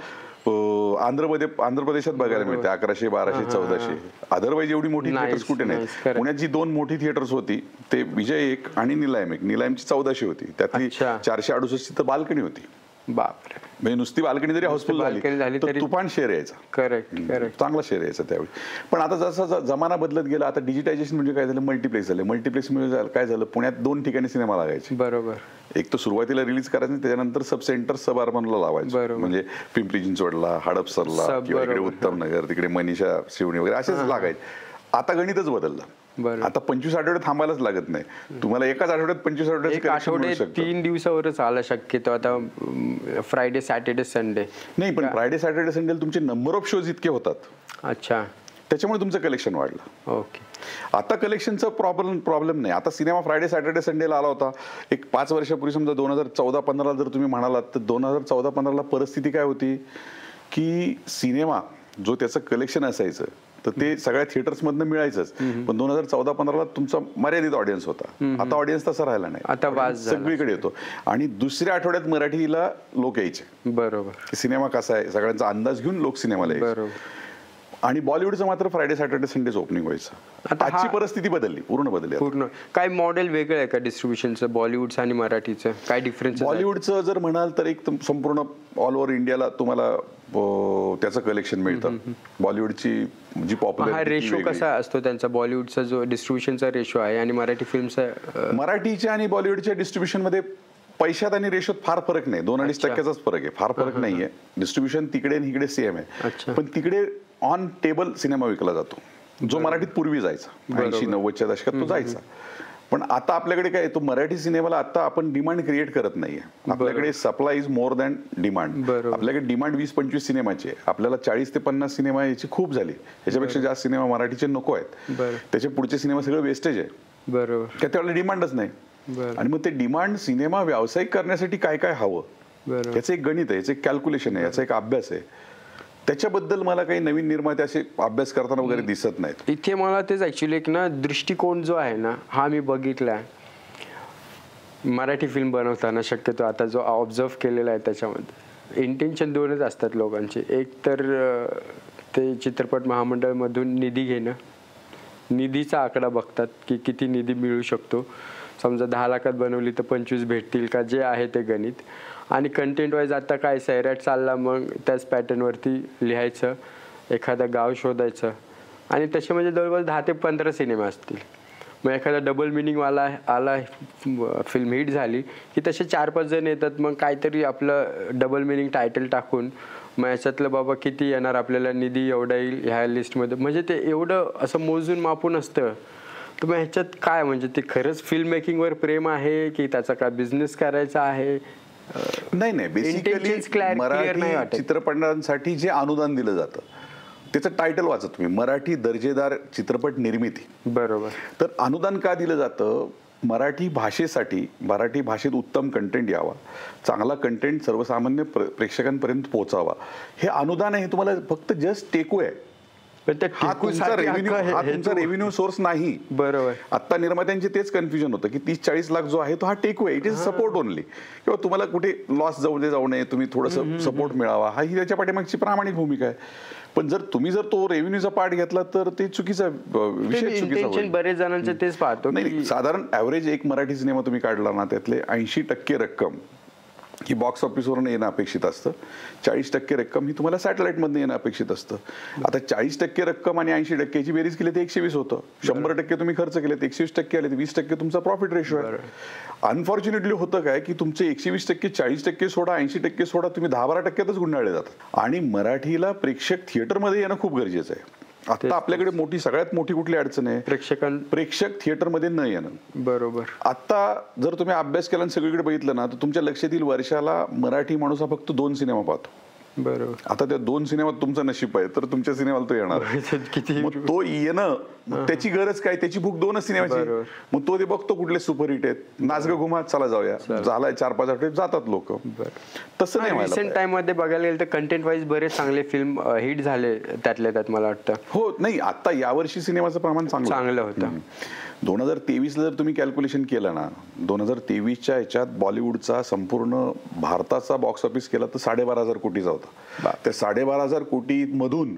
आंध्र प्रदेशात बघायला मिळते. 1100, 1200, 1400. अदरवाईज एवढी मोठी थिएटर्स कुठे नाही. पुण्यात जी 2 मोठी थिएटर्स होती ते विजय 1 आणि निलायम 1. निलायमची 1400 होती, त्यातली 468 तर बाल्कनी होती. बापरे. म्हणजे नुसती बाल्कनी जरी हाऊसफुल झाली तर तुफान शेअर यायचा. करेक्ट. चांगला शेअर यायचा त्यावेळी. पण आता जसा जमाना बदलत गेला, आता डिजिटायझेशन म्हणजे काय झालं, मल्टिप्लेक्स झाले. मल्टिप्लेक्स म्हणजे काय झालं, पुण्यात 2 ठिकाणी सिनेमा लागायचे. बरोबर. एक तर सुरुवातीला रिलीज करायचं, त्याच्यानंतर सब सेंटर सब अर्बनला लावायचं. म्हणजे पिंपरी चिंचवडला, हडपसरला किंवा इकडे उत्तम नगर, तिकडे मनीषा शिवणी वगैरे असेच लागायचे. आता गणितच बदललं. आता 25 आठवडे थांबायलाच लागत नाही. तुम्हाला एकाच आठवड्यात 25 आठवडे 3 दिवसावरच आला शक्यतो. आता फ्रायडे, सॅटर्डे, संडे नाही, पण फ्रायडे, सॅटर्डे, संडेला तुमचे नंबर ऑफ शोज इतके होतात. अच्छा. त्याच्यामुळे तुमचं कलेक्शन वाढलं. ओके. आता कलेक्शनचा प्रॉब्लेम नाही. आता सिनेमा फ्रायडे, सॅटर्डे, संडेला आला होता. एक 5 वर्षापूर्वी समजा 2014-15 जर तुम्ही म्हणालात तर 2014-15 परिस्थिती काय होती की सिनेमा जो त्याचं कलेक्शन असायचं तर ते सगळ्या थिएटर्समधनं मिळायचंच. पण 2014-15 तुमचा मर्यादित ऑडियन्स होता. आता ऑडियन्स तसा राहिला नाही. आता सगळीकडे येतो. आणि दुसऱ्या आठवड्यात मराठीला लोक यायचे. बरोबर. सिनेमा कसा आहे सगळ्यांचा अंदाज घेऊन लोक सिनेमाला यायचे. आणि बॉलिवूडचं मात्र फ्रायडे, सॅटर्डे, संडेच ओपनिंग व्हायचं. आजची परिस्थिती बदलली, पूर्ण बदलली. काय मॉडेल वेगळं आहे का डिस्ट्रीब्युशनचं बॉलिवूडचं आणि मराठीचं? काय डिफरन्स? बॉलिवूडचं जर म्हणाल तर एक संपूर्ण ऑल ओव्हर इंडियाला तुम्हाला त्याचं कलेक्शन मिळतं. बॉलिवूडची जी पॉप्युलर रेशो कसा असतो त्यांचा, बॉलिवूडचा जो डिस्ट्रीब्युशनचा रेशो आहे आणि मराठी फिल्मचा? मराठीच्या आणि बॉलिवूडच्या डिस्ट्रीब्युशन मध्ये पैशात आणि रेशोत फार फरक नाही. 2-2.5%च फरक आहे. फार फरक नाहीये. डिस्ट्रीब्युशन तिकडे आणि इकडे सेम आहे. पण तिकडे ऑन टेबल सिनेमा विकला जातो, जो मराठीत पूर्वी जायचा 80-90च्या दशकात तो जायचा. पण आता आपल्याकडे काय, तो मराठी सिनेमाला आता आपण डिमांड क्रिएट करत नाहीये. आपल्याकडे supply is more than demand. आपल्याकडे डिमांड 20-25 सिनेमाची आहे. आपल्याला 40 ते 50 सिनेमा याची खूप झाली. याच्यापेक्षा जास्त सिनेमा मराठीचे नको आहेत. त्याचे पुढचे सिनेमा सगळं वेस्टेज आहे. बरोबर. त्यावेळेला डिमांडच नाही. आणि मग ते डिमांड सिनेमा व्यावसायिक करण्यासाठी काय काय हवं याचं एक गणित आहे, याचं एक कॅल्क्युलेशन आहे, याचा एक अभ्यास आहे. त्याच्याबद्दल मला काही नवीन निर्माते असे अभ्यास करताना वगैरे दिसत नाहीत. इथे मला तेच ऍक्च्युली एक ना दृष्टिकोन जो आहे ना हा मी बघितला मराठी फिल्म बनवताना. शक्यतो आता जो ऑब्झर्व केलेला आहे त्याच्यामध्ये इंटेन्शन 2च असतात लोकांचे. एक तर ते चित्रपट महामंडळमधून निधी घेणं, निधीचा आकडा बघतात की किती निधी मिळू शकतो. समजा 10 लाखात बनवली तर 25 भेटतील का, जे आहे ते गणित. आणि कंटेंट वाईज आता काय सैराट चालला मग त्याच पॅटर्नवरती लिहायचं, एखादं गाव शोधायचं आणि तसे म्हणजे जवळपास 10 ते 15 सिनेमा असतील. मग एखादा डबल मिनिंगवाला आला फिल्म हिट झाली की तसे 4-5 जण येतात. मग काहीतरी आपलं डबल मिनिंग टायटल टाकून मग याच्यातलं बाबा किती येणार आपल्याला निधी एवढा येईल ह्या लिस्टमध्ये. म्हणजे ते एवढं असं मोजून मापून असतं. तर मग ह्याच्यात काय म्हणजे ते खरंच फिल्म मेकिंगवर प्रेम आहे की त्याचा काय बिझनेस करायचा आहे? नाही, बेसिकली मराठी चित्रपटांसाठी जे अनुदान दिलं जातं त्याचं टायटल वाचा तुम्ही, मराठी दर्जेदार चित्रपट निर्मिती. बरोबर. तर अनुदान का दिलं जातं मराठी भाषेसाठी, मराठी भाषेत उत्तम कंटेंट यावा, चांगला कंटेंट सर्वसामान्य प्रेक्षकांपर्यंत पोहोचावा, हे अनुदान आहे, हे तुम्हाला फक्त जस्ट टेको आहे. हा तुमचा रेव्हेन्यू सोर्स नाही. बरोबर. आता निर्मात्यांचे तेच कन्फ्युजन होतं की 30-40 लाख जो आहे तो हा टेको आहे, इट इज सपोर्ट ओनली. किंवा तुम्हाला कुठे लॉस जाऊ नये, तुम्ही थोडंसं सपोर्ट मिळावा, हा ही त्याच्या पाठीमागची प्रामाणिक भूमिका आहे. पण जर तुम्ही तो रेव्हेन्यूचा पार्ट घेतला तर ते चुकीचा विषय, चुकीचा होईल. बरेच जणांचे तेच पाहतो. नाही, साधारण ॲव्हरेज एक मराठी सिनेमा तुम्ही काढला ना, त्यातले 80% रक्कम ही बॉक्स ऑफिसवरून येणं अपेक्षित असतं, 40% रक्कम ही तुम्हाला सॅटेलाइटमधून येणं अपेक्षित असतं. आता 40% रक्कम आणि 80%ची बेरीज केली तर 120 होतं. 100% तुम्ही खर्च केले तर 120% आले, तर 20% तुमचा प्रॉफिट रेशो आहे. अनफॉर्च्युनेटली होतं काय की तुमचे 120%, 40% सोडा, 80% सोडा, तुम्ही 10-12%च गुंडाळले जातात. आणि मराठीला प्रेक्षक थिएटरमध्ये येणं खूप गरजेचं आहे. आता आपल्याकडे सगळ्यात मोठी कुठली अडचण आहे? प्रेक्षक थिएटरमध्ये न येणं. बरोबर. आता जर तुम्ही अभ्यास केला आणि सगळीकडे बघितलं ना, तर तुमच्या लक्षात येईल वर्षाला मराठी माणूस हा फक्त 2 सिनेमा पाहतो. बरोबर. आता त्या 2 सिनेमात तुमचं नशीब आहे तर तुमच्या सिनेमाला तो येणार. मग तो येणं, त्याची गरज काय? त्याची भूक 2च सिनेमाची. मग तो ते बघतो कुठले सुपरहिट आहेत, नाच ग घुमा, चला जाऊया, झालाय 4-5 आठवडे जातात लोक. तसं नाही. रिसेंट टाइम मध्ये बघायला गेलं तर कंटेंट वाईज बरेच चांगले फिल्म हिट झाले त्यातल्या त्यात मला वाटतं. हो, नाही आता यावर्षी सिनेमाचं प्रमाण चांगलं होतं. 2023 जर तुम्ही कॅल्क्युलेशन केलं ना, 2023च्या ह्याच्यात बॉलिवूडचा संपूर्ण भारताचा बॉक्स ऑफिस केला तर 12,500 कोटीचा होता. त्या 12,500 कोटीमधून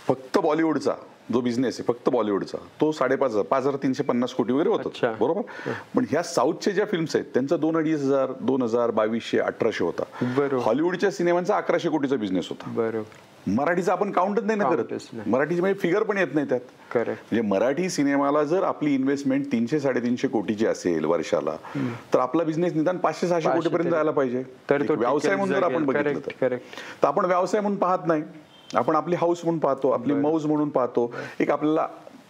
फक्त बॉलिवूडचा जो बिझनेस आहे, फक्त बॉलिवूडचा, तो 5,350 कोटी वगैरे होता. बरोबर. पण ह्या साऊथच्या ज्या फिल्म्स आहेत त्यांचा 2,500, 2,000, 2,200, 1,800 होता. हॉलिवूडच्या सिनेमांचा 1,100 कोटीचा बिझनेस होता. बरोबर. मराठीचा आपण काउंटच नाही ना करत. मराठीची म्हणजे फिगर पण येत नाही त्यात. म्हणजे मराठी सिनेमाला जर आपली इन्व्हेस्टमेंट 300-350 कोटीची असेल वर्षाला, तर आपला बिझनेस निदान 500-600 कोटीपर्यंत जायला पाहिजे. तर व्यवसाय म्हणून जर आपण बघितलं तर आपण व्यवसाय म्हणून पाहत नाही, आपण आपली हाऊस म्हणून पाहतो, आपली मौज म्हणून पाहतो, एक आपल्याला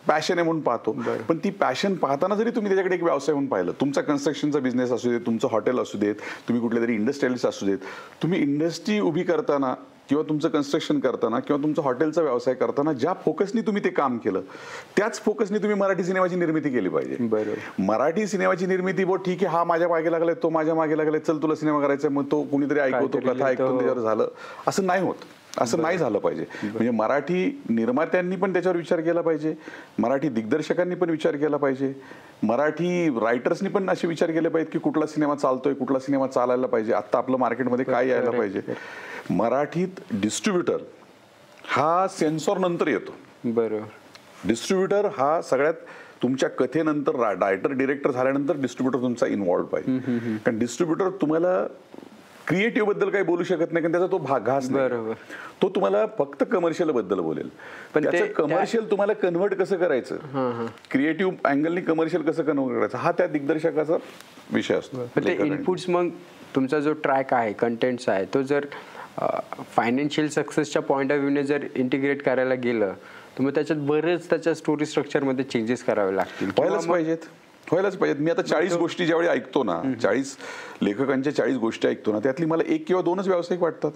पॅशन आहे म्हणून पाहतो. पण ती पॅशन पाहताना जरी तुम्ही त्याच्याकडे एक व्यवसाय म्हणून पाहिलं, तुमचा कन्स्ट्रक्शनचा बिझनेस असू देत, तुमचं हॉटेल असू देत, तुम्ही कुठले तरी इंडस्ट्रियलिस्ट असू देत, तुम्ही इंडस्ट्री उभी करताना किंवा तुमचं कन्स्ट्रक्शन करताना किंवा तुमचा हॉटेलचा व्यवसाय करताना ज्या फोकसनी तुम्ही ते काम केलं, त्याच फोकसनी तुम्ही मराठी सिनेमाची निर्मिती केली पाहिजे. मराठी सिनेमाची निर्मिती, ठीक आहे, हा माझ्या मागे लागलाय, तो माझ्या मागे लागलाय, चल तुला सिनेमा करायचा, मग तो कुणीतरी ऐकवतो, कथा ऐकतो, त्याच्यावर झालं, असं नाही होत. असं नाही झालं पाहिजे. म्हणजे मराठी निर्मात्यांनी पण त्याच्यावर विचार केला पाहिजे, मराठी दिग्दर्शकांनी पण विचार केला पाहिजे, मराठी रायटर्सनी पण असे विचार केले पाहिजेत की कुठला सिनेमा चालतोय, कुठला सिनेमा चालायला पाहिजे, आता आपलं मार्केटमध्ये काय यायला पाहिजे. मराठीत डिस्ट्रीब्युटर हा सेन्सॉर नंतर येतो. बरोबर. डिस्ट्रीब्युटर हा सगळ्यात तुमच्या कथेनंतर, रायटर डिरेक्टर झाल्यानंतर डिस्ट्रीब्युटर तुमचा इन्व्हॉल्व पाहिजे. कारण डिस्ट्रीब्युटर तुम्हाला क्रिएटिव्ह बद्दल काही बोलू शकत नाही, कारण त्याचा तो घास नाही. तो तुम्हाला फक्त कमर्शियल बद्दल बोलेल. पण त्याचं कमर्शियल तुम्हाला कन्व्हर्ट कसं करायचं, क्रिएटिव्ह अँगलनी कमर्शियल कसं कन्व्हर्ट करायचं, हा त्या दिग्दर्शकाचा विषय असतो. ते इनपुट्स, मग तुमचा जो ट्रॅक आहे, कंटेंट्स आहे, तो जर फायनान्शियल सक्सेसच्या पॉईंट ऑफ व्ह्यूने जर इंटिग्रेट करायला गेलं तर मग त्याच्यात बरेच त्याच्या स्टोरी स्ट्रक्चरमध्ये चेंजेस करावे लागतील. व्हायलाच पाहिजेत. मी आता 40 गोष्टी ज्यावेळी ऐकतो ना, 40 लेखकांच्या 40 गोष्टी ऐकतो ना, त्यातली मला 1 किंवा 2च व्यावसायिक वाटतात.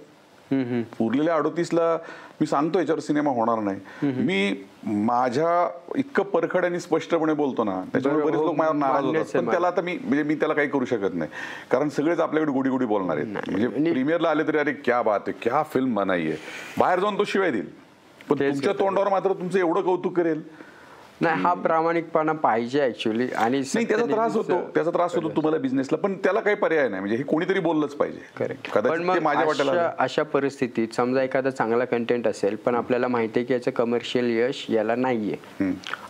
उरलेल्या 38ला मी सांगतो याच्यावर सिनेमा होणार नाही. मी माझ्या इतकं परखड आणि स्पष्टपणे बोलतो ना, त्याच्यामुळे बरेच लोक माझ्यावर नाराज होतात. पण त्याला आता मी त्याला काही करू शकत नाही, कारण सगळेच आपल्याकडे गुडी गुडी बोलणार आहेत. म्हणजे प्रीमियरला आले तरी अरे क्या बात आहे, क्या फिल्म बनाई आहे, बाहेर जाऊन तो शिवाय देईल, पण तुमच्या तोंडावर मात्र तुमचं एवढं कौतुक करेल. नाही, हा प्रामाणिकपणा पाहिजे ऍक्च्युअली. आणि त्याचा त्रास होतो तुम्हाला बिझनेसला, पण त्याला काही पर्याय नाही. म्हणजे हे कोणीतरी बोललंच पाहिजे. करेक्ट. पण मग अशा परिस्थितीत समजा एखादा चांगला कंटेंट असेल, पण आपल्याला माहिती आहे की याचं कमर्शियल यश याला नाहीये,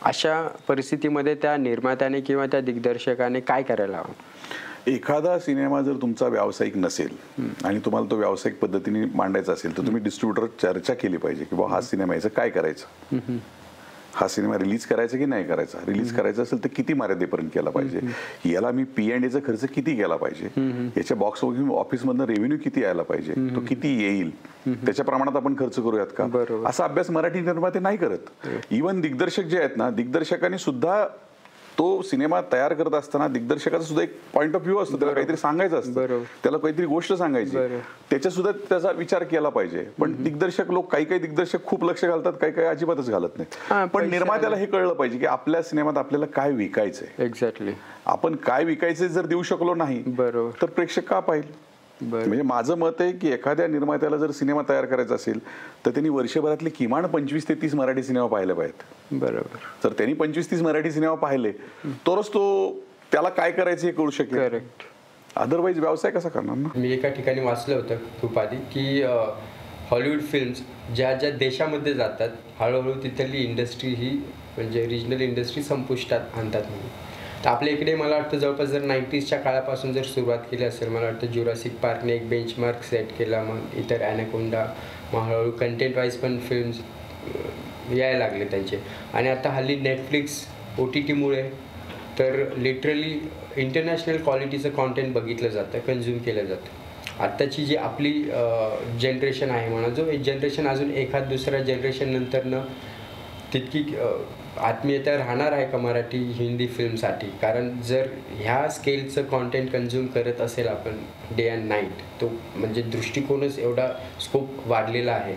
अशा परिस्थितीमध्ये त्या निर्मात्याने किंवा त्या दिग्दर्शकाने काय करायला हवं? एखादा सिनेमा जर तुमचा व्यावसायिक नसेल आणि तुम्हाला तो व्यावसायिक पद्धतीने मांडायचा असेल, तर तुम्ही डिस्ट्रीब्युटर चर्चा केली पाहिजे की बाबा हा सिनेमा याचं काय करायचं, हा सिनेमा रिलीज करायचा की नाही करायचा, रिलीज करायचा असेल तर किती मर्यादेपर्यंत केला पाहिजे, याला मी P&Aचा खर्च किती केला पाहिजे, याच्या बॉक्स ऑफिसमधनं रेव्हेन्यू किती यायला पाहिजे, तो किती येईल, त्याच्या प्रमाणात आपण खर्च करूयात का, असा अभ्यास मराठी निर्माते नाही करत. इव्हन दिग्दर्शक जे आहेत ना, दिग्दर्शकांनी सुद्धा तो सिनेमा तयार करत असताना दिग्दर्शकाचा सुद्धा एक पॉईंट ऑफ व्ह्यू असतो, त्याला काहीतरी सांगायचं असतं, त्याला काहीतरी गोष्ट सांगायची, त्याच्या सुद्धा त्याचा विचार केला पाहिजे. पण दिग्दर्शक लोक, काही काही दिग्दर्शक खूप लक्ष घालतात, काही काही अजिबातच घालत नाही. पण निर्मात्याला हे कळलं पाहिजे की आपल्या सिनेमात आपल्याला काय विकायचंय. एक्झॅक्टली. आपण काय विकायचे जर देऊ शकलो नाही तर प्रेक्षक का पाहिजे. म्हणजे माझं मत आहे की एखाद्या निर्मात्याला जर सिनेमा तयार करायचा असेल तर त्यांनी वर्षभरातले किमान 25 ते 30 मराठी सिनेमा पाहायला पाहिजेत. बरोबर. जर त्यांनी 25-30 मराठी सिनेमा पाहिले तरच तो त्याला काय करायचं हे कळू शकेल. करेक्ट. अदरवाईज व्यवसाय कसा करणार ना. मी एका ठिकाणी वाचलं होतं खूप आधी की हॉलिवूड फिल्म्स ज्या ज्या देशामध्ये जातात हळूहळू तिथली इंडस्ट्री ही म्हणजे रिजनल इंडस्ट्री संपुष्टात आणतात म्हणून. तर आपल्या इकडे मला वाटतं जवळपास जर 90sच्या काळापासून जर सुरुवात केली असेल, मला वाटतं जुरासिक पार्कने एक बेंचमार्क सेट केला, मग इतर ॲनाकोंडा, मग हळूहळू कंटेंट वाईज पण फिल्म्स यायला लागले त्यांचे. आणि आता हल्ली नेटफ्लिक्स OTTमुळे तर लिटरली इंटरनॅशनल क्वालिटीचं कॉन्टेंट बघितलं जातं, कन्झ्युम केलं जातं. आत्ताची जी आपली जनरेशन आहे म्हणा, जो एक जनरेशन अजून एखाद दुसऱ्या जनरेशन नंतरनं तितकी आत्मीयता राहणार आहे का मराठी हिंदी फिल्मसाठी. कारण जर ह्या स्केलचं कॉन्टेंट कन्झ्युम करत असेल आपण डे अँड नाईट, तो म्हणजे दृष्टिकोनच एवढा स्कोप वाढलेला आहे.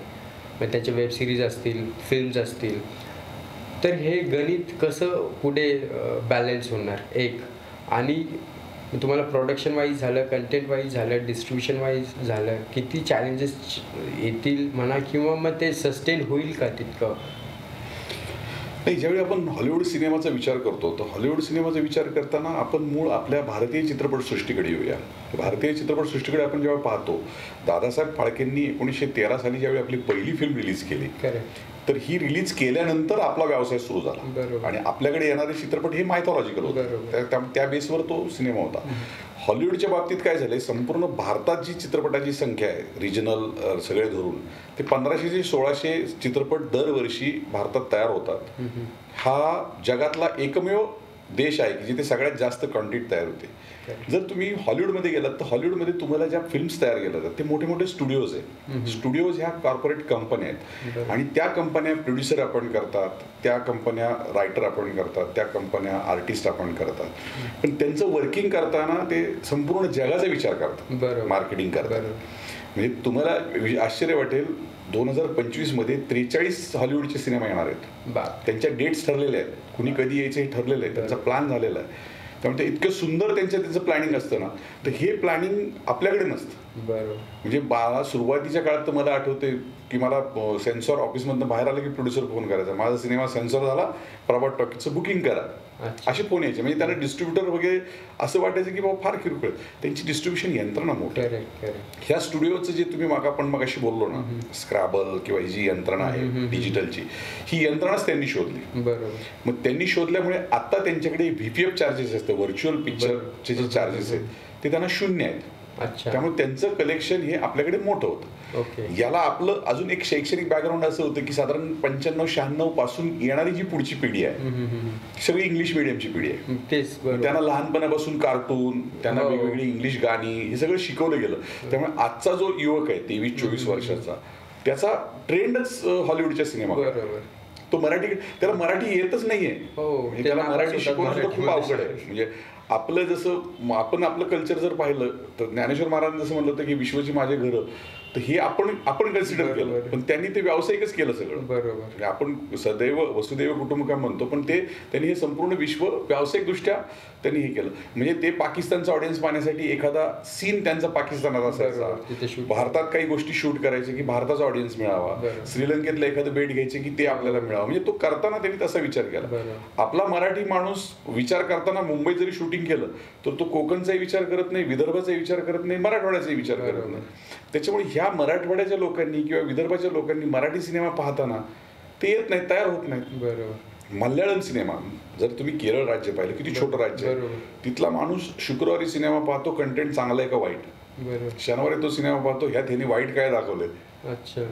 मग त्याचे वेब सिरीज असतील, फिल्म्स असतील, तर हे गणित कसं पुढे बॅलन्स होणार एक. आणि तुम्हाला प्रोडक्शन वाईज झालं, कंटेंट वाईज झालं, डिस्ट्रीब्युशन वाईज झालं, किती चॅलेंजेस येतील म्हणा, किंवा मग ते सस्टेन होईल का तितकं. नाही, ज्यावेळी आपण हॉलिवूड सिनेमाचा विचार करतो तर हॉलिवूड सिनेमाचा विचार करताना आपण मूळ आपल्या भारतीय चित्रपटसृष्टीकडे येऊया. भारतीय चित्रपटसृष्टीकडे आपण जेव्हा पाहतो, दादासाहेब फाळकेंनी 1913 साली ज्यावेळी आपली पहिली फिल्म रिलीज केली, तर ही रिलीज केल्यानंतर आपला व्यवसाय सुरू झाला. आणि आपल्याकडे येणारे चित्रपट हे मायथॉलॉजिकल होते, त्या बेसवर तो सिनेमा होता. हॉलिवूडच्या बाबतीत काय झालंय, संपूर्ण भारतात जी चित्रपटाची संख्या आहे रिजनल सगळे धरून, ते 1500 ते 1600 चित्रपट दरवर्षी भारतात तयार होतात. हा जगातला एकमेव देश आहे की जिथे सगळ्यात जास्त कॉन्टेंट तयार होते. जर तुम्ही हॉलिवूडमध्ये गेलात तर हॉलिवूडमध्ये तुम्हाला ज्या फिल्म्स तयार केल्या जातात ते मोठे मोठे स्टुडिओज आहेत. स्टुडिओज ह्या कॉर्पोरेट कंपन्या आहेत आणि त्या कंपन्या प्रोड्युसर अपॉइंट करतात, त्या कंपन्या रायटर अपॉइंट करतात, त्या कंपन्या आर्टिस्ट अपॉइंट करतात. पण त्यांचं वर्किंग करताना ते संपूर्ण जगाचा विचार करतात, मार्केटिंग करतात. म्हणजे तुम्हाला आश्चर्य वाटेल, 2025 मध्ये 43 हॉलिवूडचे सिनेमा येणार आहेत. त्यांच्या डेट्स ठरलेल्या आहेत, कुणी कधी यायचे हे ठरलेलं आहे, त्यांचा प्लॅन झालेला आहे. त्यामुळे इतकं सुंदर त्यांचं प्लॅनिंग असतं ना, तर हे प्लॅनिंग आपल्याकडे नसतं. म्हणजे सुरुवातीच्या काळात तर मला आठवते की मला सेन्सॉर ऑफिसमधनं बाहेर आलं की प्रोड्युसर फोन करायचा, माझा सिनेमा सेन्सॉर झाला, प्रभात टॉकीजचं बुकिंग करा, असे फोन यायचे. म्हणजे त्यांना डिस्ट्रीब्युटर वगैरे असं वाटायचं की बाबा फार किरकोळ. त्यांची डिस्ट्रीब्युशन यंत्रणा मोठी. ह्या स्टुडिओचं जे तुम्ही आपण मगाशी बोललो ना, स्क्रॅबल किंवा ही जी यंत्रणा आहे डिजिटलची, ही यंत्रणाच त्यांनी शोधली. मग त्यांनी शोधल्यामुळे आता त्यांच्याकडे VPF चार्जेस असते, व्हर्च्युअल पिक्चरचे जे चार्जेस आहेत ते त्यांना 0 आहेत. त्यामुळे त्यांचं कलेक्शन हे आपल्याकडे मोठं होतं. याला आपलं अजून एक शैक्षणिक बॅकग्राऊंड असं होतं की साधारण 95-96 पासून येणारी जी पुढची पिढी आहे सगळी इंग्लिश मिडियमची पिढी आहे. त्यांना लहानपणापासून कार्टून, त्यांना वेगवेगळी इंग्लिश गाणी हे सगळं शिकवलं गेलं. त्यामुळे आजचा जो युवक आहे 23-24 वर्षाचा, त्याचा ट्रेंडच हॉलिवूडच्या सिनेमा. तो त्याला मराठी येतच नाहीये, त्याला मराठी शिकवणं सुद्धा खूप अवघड आहे. म्हणजे आपलं जसं आपण आपलं कल्चर जर पाहिलं तर ज्ञानेश्वर महाराजांनी जसं म्हणलं होतं की विश्वची माझे घरं, तर हे आपण कन्सिडर केलं, पण त्यांनी ते व्यावसायिकच केलं सगळं. बरोबर. आपण सदैव वसुदैव कुटुंबकम म्हणतो, पण त्यांनी हे संपूर्ण विश्व व्यावसायिक दृष्ट्या त्यांनी हे केलं. म्हणजे ते पाकिस्तानचा ऑडियन्स पाहण्यासाठी एखादा सीन त्यांचा पाकिस्तानात असायचा, भारतात काही गोष्टी शूट करायचे की भारताचा ऑडियन्स मिळावा, श्रीलंकेतलं एखादं बेट घ्यायचे की ते आपल्याला मिळावं. म्हणजे तो करताना त्यांनी तसा विचार केला. आपला मराठी माणूस विचार करताना मुंबईत जरी शूटिंग केलं तर तो कोकणचाही विचार करत नाही, विदर्भाचाही विचार करत नाही, मराठवाड्याचाही विचार करत नाही. त्याच्यामुळे ह्या मराठवाड्याच्या लोकांनी किंवा विदर्भाच्या लोकांनी मराठी सिनेमा पाहताना ते येत नाही, तयार होत नाहीत. बरोबर. मल्याळम सिनेमा, जर तुम्ही केरळ राज्य पाहिलं, किती छोटं राज्य आहे, तिथला माणूस शुक्रवारी सिनेमा पाहतो कंटेंट चांगलं आहे का वाईट, शनिवारी तो सिनेमा पाहतो ह्यात ह्याने वाईट काय दाखवलंय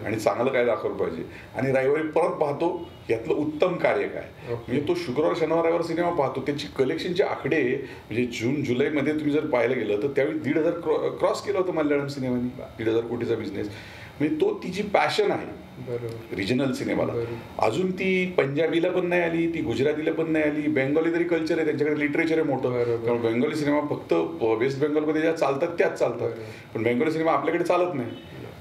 आणि चांगलं काय दाखवलं पाहिजे, आणि रविवारी परत पाहतो यातलं उत्तम कार्य काय. म्हणजे तो शुक्रवार शनिवार रविवार सिनेमा पाहतो. त्याची कलेक्शनचे आकडे म्हणजे जून जुलैमध्ये तुम्ही जर पाहायला गेलं तर त्यावेळी 1,500 क्रॉस केलं होतं मल्याळम सिनेमाने, 1,500 कोटीचा बिझनेस. म्हणजे तो तिची पॅशन आहे रिजनल सिनेमाला. अजून ती पंजाबीला पण नाही आली, ती गुजरातीला पण नाही आली. बेंगॉली तरी कल्चर आहे, त्यांच्याकडे लिटरेचर आहे मोठं. कारण बेंगॉली सिनेमा फक्त वेस्ट बेंगॉलमध्ये ज्या चालतात त्याच चालतात, पण बेंगॉली सिनेमा आपल्याकडे चालत नाही.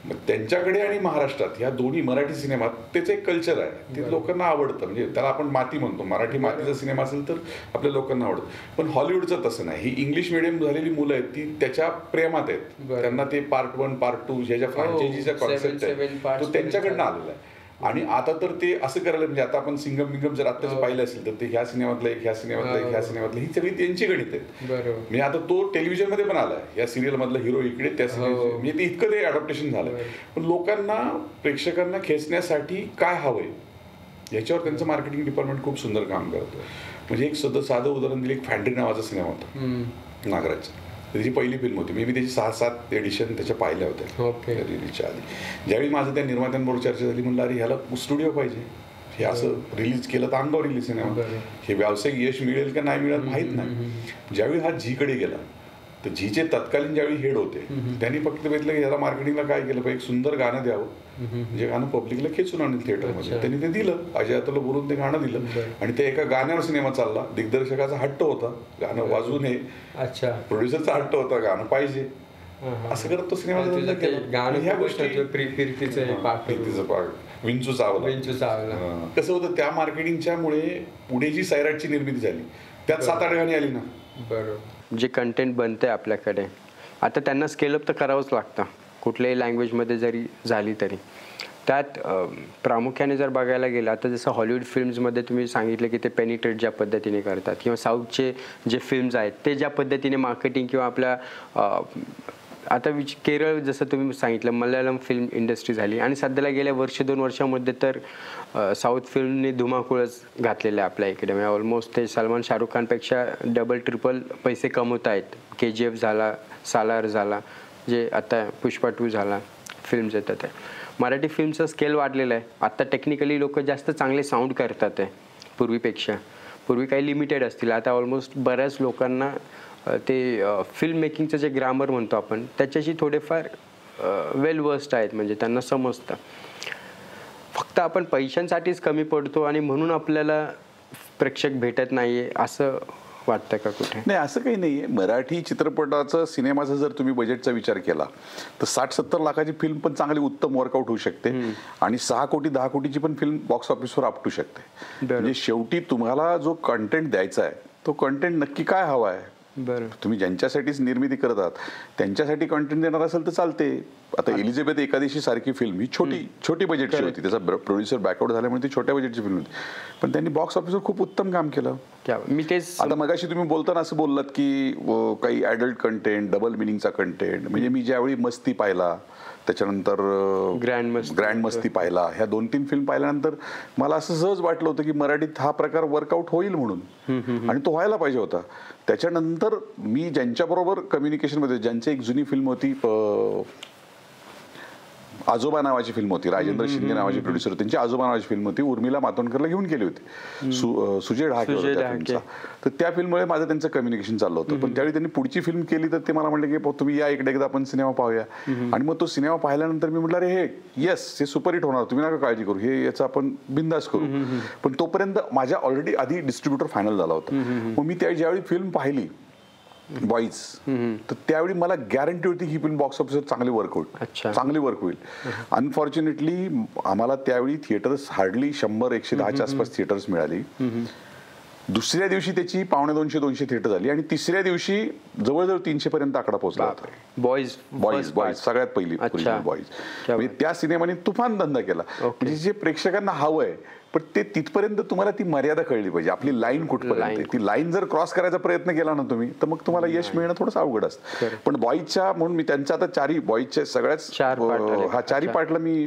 मग त्यांच्याकडे आणि महाराष्ट्रात ह्या दोन्ही मराठी सिनेमात त्याचं एक कल्चर आहे, ते लोकांना आवडतं. म्हणजे त्याला आपण माती म्हणतो, मराठी मातीचा सिनेमा असेल तर आपल्या लोकांना आवडतं. पण हॉलिवूडचं तसं नाही. ही इंग्लिश मिडियम झालेली मुलं आहेत, ती त्याच्या प्रेमात आहेत. त्यांना ते पार्ट 1 पार्ट 2 ह्या ज्या फ्रँचायझीचा कॉन्सेप्ट आहे तो त्यांच्याकडनं आलेला आहे. आणि आता तर ते असं करायला, म्हणजे आता आपण सिंगम जर आत्ताच पाहिलं असेल तर ते ह्या सिनेमातलं एक, ह्या सिनेमातलं एक, ह्या सिनेमातलं, ही सगळी त्यांची गणित आहेत. म्हणजे आता तो टेलिव्हिजन मध्ये पण आलाय, या सिरियल मधला हिरो इकडे, त्या सिरियल, म्हणजे ते इतकं ते अडॉप्टेशन झालं. पण लोकांना, प्रेक्षकांना खेचण्यासाठी काय हवंय याच्यावर त्यांचं मार्केटिंग डिपार्टमेंट खूप सुंदर काम करतं. म्हणजे एक साधं उदाहरण दिलं, एक फॅन्ड्री नावाचा सिनेमा होता नागराजचा. त्याची पहिली फिल्म होती. मी त्याची 6-7 एडिशन त्याच्या पाहिल्या होत्या रिलीजच्या आधी. ज्यावेळी माझं त्या निर्मात्यांबरोबर चर्चा झाली, म्हणलं अरे ह्याला स्टुडिओ पाहिजे, हे असं रिलीज केलं तर अंगावर रिलीज सिनेमा, हे व्यावसायिक यश मिळेल का नाही मिळेल माहीत नाही. ज्यावेळी हा झीकडे गेला तर झीचे तत्कालीन ज्यावेळी हेड होते त्यांनी फक्त बघितलं की ह्याला मार्केटिंगला काय केलं पाहिजे, एक सुंदर गाणं द्यावं, जे गाणं पब्लिकला खेचून आणेल थिएटरमध्ये. त्यांनी ते दिलं, अजय अतुलला बोलून ते गाणं दिलं आणि ते एका गाण्यावर सिनेमा चालला. दिग्दर्शकाचा हट्ट होता गाणं वाजवू नये, प्रोड्युसरचा हट्ट होता गाणं पाहिजे, असं करत तो सिनेमा ह्या गोष्टी विंचू चावला. कसं होतं, त्या मार्केटिंगच्या मुळे पुढे जी सैराटची निर्मिती झाली त्यात 7-8 गाणी आली ना. बरोबर. जे कंटेंट बनतंय आपल्याकडे आता त्यांना स्केलअप तर करावंच लागतं, कुठल्याही लँग्वेजमध्ये जरी झाली तरी. त्यात प्रामुख्याने जर बघायला गेलं, आता जसं हॉलिवूड फिल्म्समध्ये तुम्ही सांगितलं की ते पेनिट्रेट ज्या पद्धतीने करतात, किंवा साऊथचे जे फिल्म्स आहेत ते ज्या पद्धतीने मार्केटिंग, किंवा आपल्या आता केरळ जसं तुम्ही सांगितलं, मल्याळम फिल्म इंडस्ट्री झाली, आणि सध्याला गेल्या 1-2 वर्षामध्ये तर साऊथ फिल्मने धुमाकूळच घातलेलं आहे आपल्या इकडे. म्हणजे ऑलमोस्ट ते सलमान शाहरुख खानपेक्षा डबल ट्रिपल पैसे कमवत आहेत. KGF झाला, सालार झाला, जे आता पुष्पा 2 झाला, फिल्म्स येतात आहे. मराठी फिल्मचा स्केल वाढलेला आहे. आत्ता टेक्निकली लोक जास्त चांगले साऊंड करतात आहे पूर्वीपेक्षा. पूर्वी काही लिमिटेड असतील, आता ऑलमोस्ट बऱ्याच लोकांना ते फिल्म मेकिंगचं जे ग्रामर म्हणतो आपण त्याच्याशी थोडेफार वेल वर्स्ड आहेत, म्हणजे त्यांना समजतं. फक्त आपण पैशांसाठीच कमी पडतो आणि म्हणून आपल्याला प्रेक्षक भेटत नाहीये असं वाटतं का कुठे? नाही, असं काही नाहीये. मराठी चित्रपटाचं, सिनेमाचा जर तुम्ही बजेटचा विचार केला तर 60-70 लाखाची फिल्म पण चांगली उत्तम वर्कआउट होऊ शकते, आणि 6 कोटी 10 कोटीची पण फिल्म बॉक्स ऑफिसवर आपटू शकते. म्हणजे शेवटी तुम्हाला जो कंटेंट द्यायचा आहे तो कंटेंट नक्की काय हवा आहे. बरं, तुम्ही ज्यांच्यासाठीच निर्मिती करत आहात त्यांच्यासाठी कंटेंट देणार असेल तर चालते. आता एलिझाबेथ एकादशी सारखी फिल्म ही छोटी बजेटची होती, त्याचा प्रोड्युसर बॅकआउट झाल्यामुळे ती छोट्या बजेटची फिल्म होती, पण त्यांनी बॉक्स ऑफिसवर खूप उत्तम काम केलं. मी तेच आता मगाशी तुम्ही बोलताना असं बोललात की काही ॲडल्ट कंटेंट, डबल मिनिंगचा कंटेंट. म्हणजे मी ज्यावेळी मस्ती पाहिला, त्याच्यानंतर ग्रँड मस्ती पाहिला, ह्या 2-3 फिल्म पाहिल्यानंतर मला असं सहज वाटलं होतं की मराठीत हा प्रकार वर्कआउट होईल म्हणून, आणि तो व्हायला पाहिजे होता. त्याच्यानंतर मी ज्यांच्याबरोबर कम्युनिकेशनमध्ये, ज्यांची एक जुनी फिल्म होती आजोबा नावाची फिल्म होती, राजेंद्र शिंदे नावाचे प्रोड्युसर, त्यांची आजोबा नावाची फिल्म होती, उर्मिला मातोंडकरला घेऊन गेली होती, सुजय ढाके होता त्या फिल्मचा. तर त्या फिल्ममुळे माझं त्यांचं कम्युनिकेशन चाललं होतं. पण त्यावेळी त्यांनी पुढची फिल्म केली तर ते मला म्हटलं की तुम्ही या इकडे एकदा आपण सिनेमा पाहूया. आणि मग तो सिनेमा पाहिल्यानंतर मी म्हटलं अरे हे येस, हे सुपरहिट होणार, तुम्ही नका काळजी करू, हे याचं आपण बिंदास करू. पण तोपर्यंत माझ्या ऑलरेडी आधी डिस्ट्रीब्युटर फायनल झाला होता. मग मी ज्यावेळी फिल्म पाहिली बॉईज, तर त्यावेळी मला गॅरंटी होती ही फिल्म बॉक्स ऑफिसवर चांगली वर्क होईल. अनफॉर्च्युनेटली आम्हाला त्यावेळी थिएटर्स हार्डली 100-110च्या आसपास थिएटर्स मिळाली. दुसऱ्या दिवशी त्याची 250-200 थिएटर झाली, आणि तिसऱ्या दिवशी जवळजवळ 300 पर्यंत आकडा पोहोचला होता. बॉईज सगळ्यात पहिली बॉईज. म्हणजे त्या सिनेमाने तुफान धंदा केला. म्हणजे जे प्रेक्षकांना हवंय, पण ते तिथपर्यंत तुम्हाला ती मर्यादा कळली पाहिजे, आपली लाईन कुठपर्यंत. ती लाईन जर क्रॉस करायचा प्रयत्न केला ना तुम्ही, तर मग तुम्हाला यश मिळणं थोडंसं अवघड असतं. पण बॉईजच्या, म्हणून मी त्यांच्या आता 4 बॉईजच्या सगळ्याच 4 पार्टला मी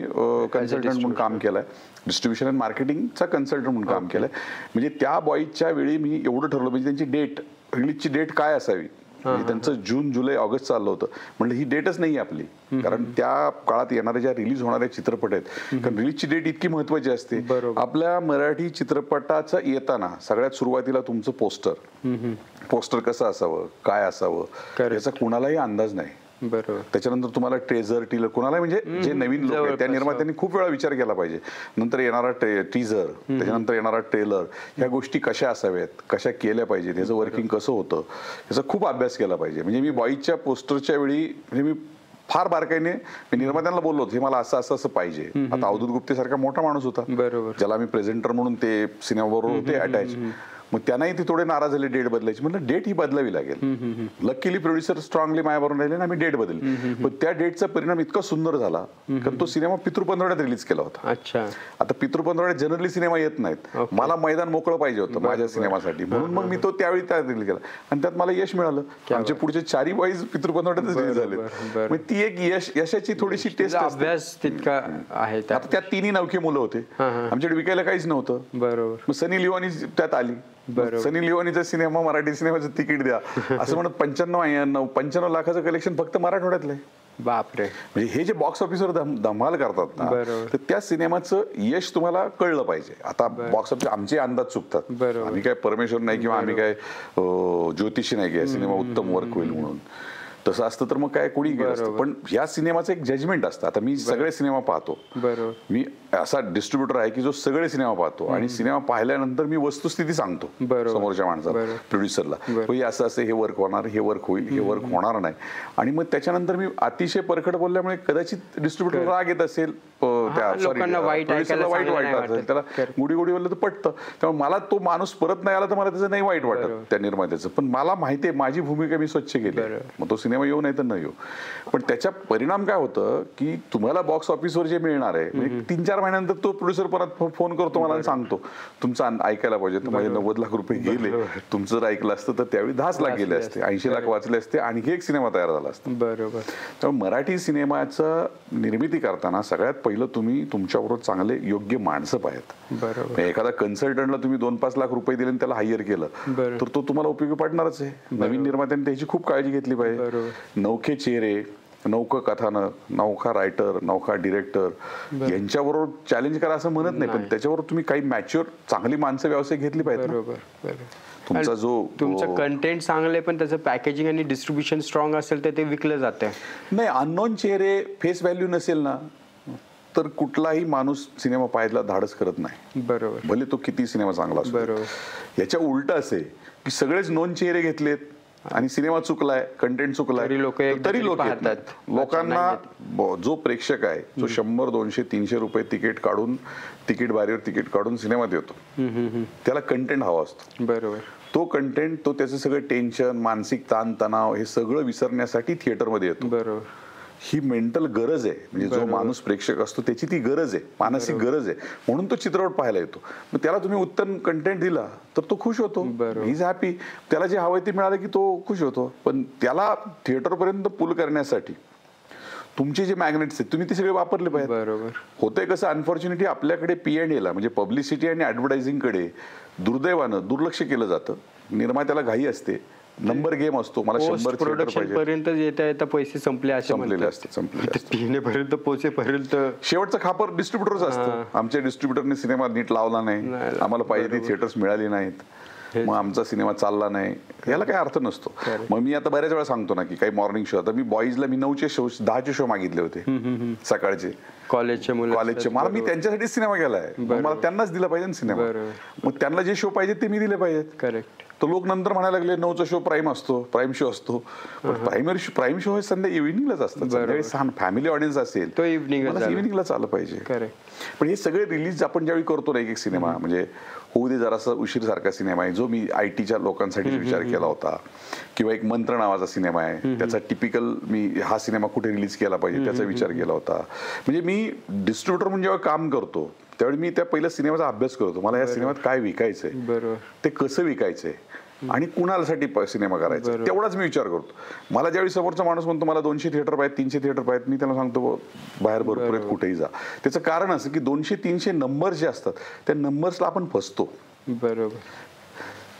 कन्सल्टंट म्हणून काम केलंय, डिस्ट्रीब्युशन अँड मार्केटिंगचा कन्सल्टंट म्हणून काम केलंय. म्हणजे त्या बॉईजच्या वेळी मी एवढं ठरवलं, म्हणजे त्यांची रिलीजची डेट काय असावी. त्यांचं जून, जुलै, ऑगस्ट चाललं होतं. म्हणलं ही डेटच नाही आपली, कारण त्या काळात येणाऱ्या ज्या रिलीज होणाऱ्या चित्रपट आहेत, कारण रिलीजची डेट इतकी महत्वाची असते. आपल्या मराठी चित्रपटाचं येताना सगळ्यात सुरुवातीला तुमचं पोस्टर कसं असावं, काय असावं, याचा कुणालाही अंदाज नाही. बरोबर. त्याच्यानंतर तुम्हाला ट्रेझर टीलर कोणाला म्हणजे जे नवीन लोक आहेत त्या निर्मात्यांनी खूप वेळा विचार केला पाहिजे. नंतर येणारा टीझर, त्याच्यानंतर येणारा ट्रेलर, ह्या गोष्टी कशा असाव्यात, कशा केल्या पाहिजेत, याचं वर्किंग कसं होतं, याचा खूप अभ्यास केला पाहिजे. म्हणजे मी बॉईजच्या पोस्टरच्या वेळी म्हणजे मी फार बारकाईने निर्मात्यांना बोललो होतो, हे मला असं असं असं पाहिजे. आता अवधूत गुप्ते सारखा मोठा माणूस होता, ज्याला मी प्रेझेंटर म्हणून ते सिनेमाबरोबर होते अटॅच. मग त्यांनाही ते थोडे नाराज झाले डेट बदलायची. म्हटलं डेट ही बदलावी लागेल. लकीली प्रोड्युसर स्ट्रॉंगली माझ्याबरोबर राहिले आणि आम्ही डेट बदलली. पण त्या डेटचा परिणाम इतका सुंदर झाला कारण तो सिनेमा पितृपंधरवड्यात रिलीज केला होता. अच्छा. आता पितृपंधरवड्यात जनरली सिनेमा येत नाहीत. मला मैदान मोकळं पाहिजे होतं माझ्या सिनेमासाठी, म्हणून मग मी तो त्यावेळी त्या रिलीज केला आणि त्यात मला यश मिळालं. आमचे पुढचे 4 बॉईज पितृपंधरवड्यातच रिलीज झाले. मग ती एक यशाची थोडीशी टेस्ट अभ्यास तितका आहे. आता त्यात 3 नवखे मुलं होते, आमच्याकडे विकायला काहीच नव्हतं. बरोबर. मग सनी लिओनी त्यात आली. सनी लिओनीचा सिनेमा मराठी सिनेमाचं तिकीट द्या असं म्हणत 95 लाखाचं कलेक्शन फक्त मराठवाड्यातलं आहे. बापरे. म्हणजे हे जे बॉक्स ऑफिसवर धमाल करतात ना, तर त्या सिनेमाचं यश तुम्हाला कळलं पाहिजे. आता बॉक्स ऑफिस आमचे अंदाज चुकतात. आम्ही काय परमेश्वर नाही किंवा आम्ही काय ज्योतिषी नाही की सिनेमा उत्तम वर्क होईल म्हणून. तसं असतं तर मग काय कोणी गेलं असतं. पण या सिनेमाचं एक जजमेंट असतं. आता मी सगळे सिनेमा पाहतो. मी असा डिस्ट्रीब्युटर आहे की जो सगळे सिनेमा पाहतो आणि सिनेमा पाहिल्यानंतर मी वस्तुस्थिती सांगतो समोरच्या माणसाला, प्रोड्युसरला, असं असं हे वर्क होणार, हे वर्क होईल, हे वर्क होणार नाही. आणि मग त्याच्यानंतर मी अतिशय परखड बोलल्यामुळे कदाचित डिस्ट्रीब्युटर राग येत असेल, लोकांना वाईट वाटत असेल, त्याला गुडी गुडी बोललं तर पटतं. त्यामुळे मला तो माणूस परत नाही आला तर मला त्याचं नाही वाईट वाटत त्या निर्मात्याचं. पण मला माहिती आहे माझी भूमिका मी स्वच्छ केली. मग तो सिनेमा येऊ नाही तर न येऊ. पण त्याचा परिणाम काय होतं की तुम्हाला बॉक्स ऑफिसवर जे मिळणार आहे 3-4 महिन्यानंतर तो प्रोड्युसर परत फोन करतो मला आणि सांगतो तुमचं ऐकायला पाहिजे, माझे 90 लाख रुपये गेले, तुमचं जर ऐकलं असतं तर त्यावेळी 10 लाख गेले असते, 80 लाख वाचले असते, आणखी एक सिनेमा तयार झाला असता. बरोबर. त्यामुळे मराठी सिनेमाचं निर्मिती करताना सगळ्यात पहिलं तुम्ही तुमच्याबरोबर चांगले योग्य माणसं पाहिजेत. बरोबर. एखादा कन्सल्टंटला तुम्ही 2-5 लाख रुपये दिले आणि त्याला हायर केलं तर तो तुम्हाला उपयोगी पडणारच आहे. नवीन निर्मात्याने त्याची खूप काळजी घेतली पाहिजे. नौखे चेहरे, नौका कथानक, नौका रायटर, नौका डिरेक्टर यांच्याबरोबर चॅलेंज करा असं म्हणत नाही, पण त्याच्याबरोबर तुम्ही काही मॅच्युअर चांगली माणसं व्यावसायिक घेतली पाहिजे. तुमचा जो तुमचं कंटेंट चांगलं आहे पण त्याचं पॅकेजिंग आणि डिस्ट्रीब्युशन स्ट्रॉंग असेल तर ते विकलं जाते. नाही, अननोन चेहरे, फेस व्हॅल्यू नसेल ना तर कुठलाही माणूस सिनेमा पाहायला धाडस करत नाही. बरोबर. भले तो किती सिनेमा चांगला असतो. बरोबर. याच्या उलट असे की सगळेच नोन चेहरे घेतलेत आणि सिनेमा चुकलाय, कंटेंट चुकलाय तरी लोक येतात. लोकांना जो प्रेक्षक आहे जो 100, 200, 300 रुपये तिकीट बारीवर तिकीट काढून सिनेमात येतो त्याला कंटेंट हवा असतो. बरोबर. तो कंटेंट तो त्याचं सगळं टेन्शन, मानसिक ताण तणाव हे सगळं विसरण्यासाठी थिएटरमध्ये येतो. बरोबर. ही मेंटल गरज आहे. म्हणजे जो माणूस प्रेक्षक असतो त्याची ती गरज आहे, मानसिक गरज आहे, म्हणून तो चित्रपट पाहायला येतो. मग त्याला तुम्ही उत्तम कंटेंट दिला तर तो खुश होतो, ही इज हॅपी. त्याला जे हवंय ते मिळालं की तो खुश होतो. पण त्याला थिएटरपर्यंत पुल करण्यासाठी तुमचे जे मॅग्नेट्स आहेत तुम्ही ते सगळे वापरले पाहिजे. बरोबर. होतंय कसं, अनफॉर्च्युनेटली आपल्याकडे P&A ला म्हणजे पब्लिसिटी आणि ऍडव्हर्टायझिंगकडे दुर्दैवानं दुर्लक्ष केलं जातं. निर्मात्याला घाई असते, नंबर गेम असतो, मला 100 प्रोडक्शन पर्यंत येता पैसे संपलेले असते पर्यंत पोहोचेपर्यंत शेवटचं खापर डिस्ट्रीब्युटरच असतं. आमच्या डिस्ट्रीब्युटरने सिनेमा नीट लावला नाही, आम्हाला पाहिजे ती थिएटर्स मिळाली नाहीत, मग आमचा सिनेमा चालला नाही, याला काही अर्थ नसतो. मग मी आता बऱ्याच वेळा सांगतो ना की काही मॉर्निंग शो, आता मी बॉईजला 9चे शो 10चे शो मागितले होते सकाळचे कॉलेजचे. मला मी त्यांच्यासाठी सिनेमा केलाय, मला त्यांनाच दिला पाहिजे ना सिनेमा. मग त्यांना जे शो पाहिजे ते मी दिले पाहिजेत. करेक्ट. तर लोक नंतर म्हणायला लागले 9चा शो प्राईम असतो, प्राईम शो हे संध्या इव्हिनिंगलाच असतात. फॅमिली ऑडियन्स असेल तो इव्हिनिंगला चाललं पाहिजे. पण हे सगळे रिलीज आपण ज्यावेळी करतो ना एक सिनेमा, म्हणजे होऊ दे जरासा उशीर सारखा सिनेमा आहे जो मी IT च्या लोकांसाठी विचार केला होता, किंवा एक मंत्र नावाचा सिनेमा आहे त्याचा टिपिकल मी हा सिनेमा कुठे रिलीज केला पाहिजे त्याचा विचार केला होता. म्हणजे मी डिस्ट्रीब्युटर म्हणून जेव्हा काम करतो त्यावेळी मी त्या पहिल्या सिनेमाचा अभ्यास करतो. मला या सिनेमात काय विकायचंय, ते कसं विकायचंय आणि कुणासाठी सिनेमा करायचा, तेवढाच मी विचार करतो. मला ज्यावेळी समोरचा माणूस म्हणतो मला 200 थिएटर पाहिजे, 300 थिएटर पाहिजे, मी त्याला सांगतो बाहेर भरपूर आहेत, कुठेही जा. त्याचं कारण असं की 200-300 नंबर जे असतात त्या नंबर्सला आपण फसतो. बरोबर.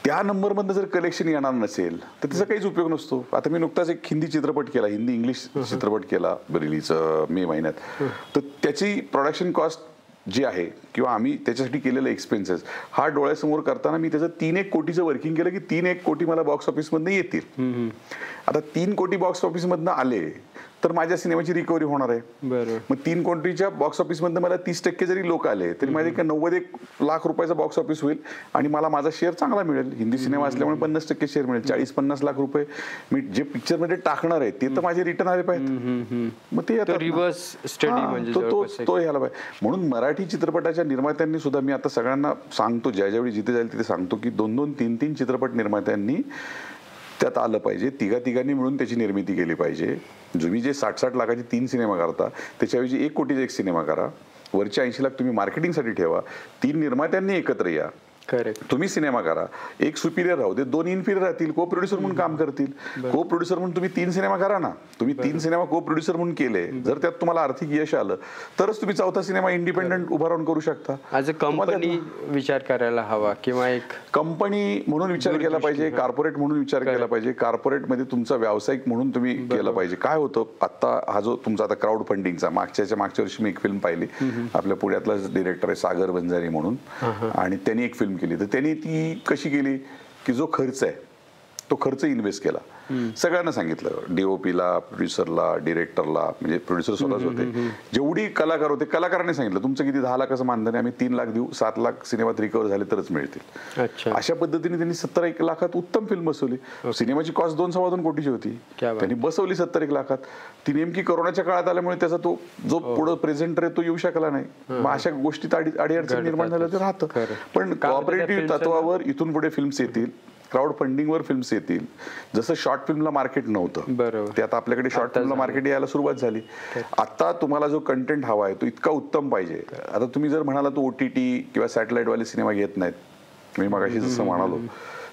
त्या नंबरमधनं जर कलेक्शन येणार नसेल तर त्याचा काहीच उपयोग नसतो. आता मी नुकताच एक हिंदी चित्रपट केला, हिंदी इंग्लिश चित्रपट केला रिलीज मे महिन्यात. तर त्याची प्रोडक्शन कॉस्ट जी आहे किंवा आम्ही त्याच्यासाठी केलेले एक्सपेन्सेस हा डोळ्यासमोर करताना मी त्याचं 3-1 कोटीचं वर्किंग केलं की 3-1 कोटी मला बॉक्स ऑफिसमधनं येतील. आता 3 कोटी बॉक्स ऑफिस मधनं आले तर माझ्या सिनेमाची रिकव्हरी होणार आहे. बरोबर. मग 3 कोटीच्या बॉक्स ऑफिस मधनं मला 30% जरी लोक आले तरी माझे 91 लाख रुपयाचा बॉक्स ऑफिस होईल आणि मला माझा शेअर चांगला मिळेल. हिंदी सिनेमा असल्यामुळे 50% शेअर मिळेल. 40-50 लाख रुपये मी जे पिक्चर मध्ये टाकणार आहे ते तर माझे रिटर्न आले पाहिजे. मग ते आता रिव्हर्स स्टडी म्हणजे तो यायला पाहिजे. म्हणून मराठी चित्रपटाच्या निर्मात्यांनी सुद्धा मी आता सगळ्यांना सांगतो, ज्यावेळी जिथे जाईल तिथे सांगतो की 2-2, 3-3 चित्रपट निर्मात्यांनी त्यात आलं पाहिजे. तिघांनी मिळून त्याची निर्मिती केली पाहिजे. तुम्ही जे 60-60 लाखाचे 3 सिनेमा करता त्याच्याऐवजी 1 कोटीचा 1 सिनेमा करा. वरचे 80 लाख तुम्ही मार्केटिंगसाठी ठेवा. 3 निर्मात्यांनी एकत्र या. तुम्ही सिनेमा करा. 1 सुपिरियर राहू दे, 2 इन्फिरियर राहतील, को प्रोड्युसर म्हणून काम करतील. को प्रोड्युसर म्हणून तुम्ही 3 सिनेमा करा ना. तुम्ही 3 सिनेमा को प्रोड्युसर म्हणून केले, जर त्यात तुम्हाला आर्थिक यश आलं तरच तुम्ही 4था सिनेमा इंडिपेंडंट उभा राहून करू शकता. ॲज अ कंपनी विचार करायला हवा किंवा एक कंपनी म्हणून विचार केला पाहिजे, कॉर्पोरेट म्हणून विचार केला पाहिजे. कॉर्पोरेटमध्ये तुमचा व्यावसायिक म्हणून तुम्ही केलं पाहिजे. काय होतं आता हा जो तुमचा आता क्राऊड फंडिंगचा मागच्या वर्षी मी एक फिल्म पाहिली. आपल्या पुण्यातला डिरेक्टर आहे सागर बंजारी म्हणून, आणि त्यांनी एक फिल्म केली. तर त्यांनी ती कशी केली की जो खर्च आहे तो खर्च इन्व्हेस्ट केला. सगळ्यांना सांगितलं, डीओपीला, प्रोड्युसरला, डिरेक्टरला, म्हणजे प्रोड्युसर स्वतःच होते, जेवढी कलाकार होते कलाकारांनी सांगितलं तुमचं किती 10 लाखाचं मानधन आहे, आम्ही 3 लाख देऊ, 7 लाख सिनेमात रिकव्हर झाले तरच मिळतील. अशा पद्धतीने त्यांनी 70-1 लाखात उत्तम फिल्म बसवली. सिनेमाची कॉस्ट 2-2.25 कोटीची होती, त्यांनी बसवली 70-1 लाखात. ती नेमकी कोरोनाच्या काळात आल्यामुळे त्याचा तो जो पुढे प्रेझेंटर आहे तो येऊ शकला नाही. मग अशा गोष्टीत अडीअडचण निर्माण झाल्या तर राहतं. पण कोऑपरेटिव्ह तत्वावर इथून पुढे फिल्म्स येतील, क्राऊड फंडिंगवर फिल्म्स येतील. जसं शॉर्ट फिल्मला मार्केट नव्हतं ते आता आपल्याकडे शॉर्ट फिल्मला मार्केट यायला सुरुवात झाली. आता तुम्हाला जो कंटेंट हवा आहे तो इतका उत्तम पाहिजे. आता तुम्ही जर म्हणाला तो OTT किंवा सॅटेलाइट वाले सिनेमा घेत नाहीत, मी मगाशी जसं म्हणालो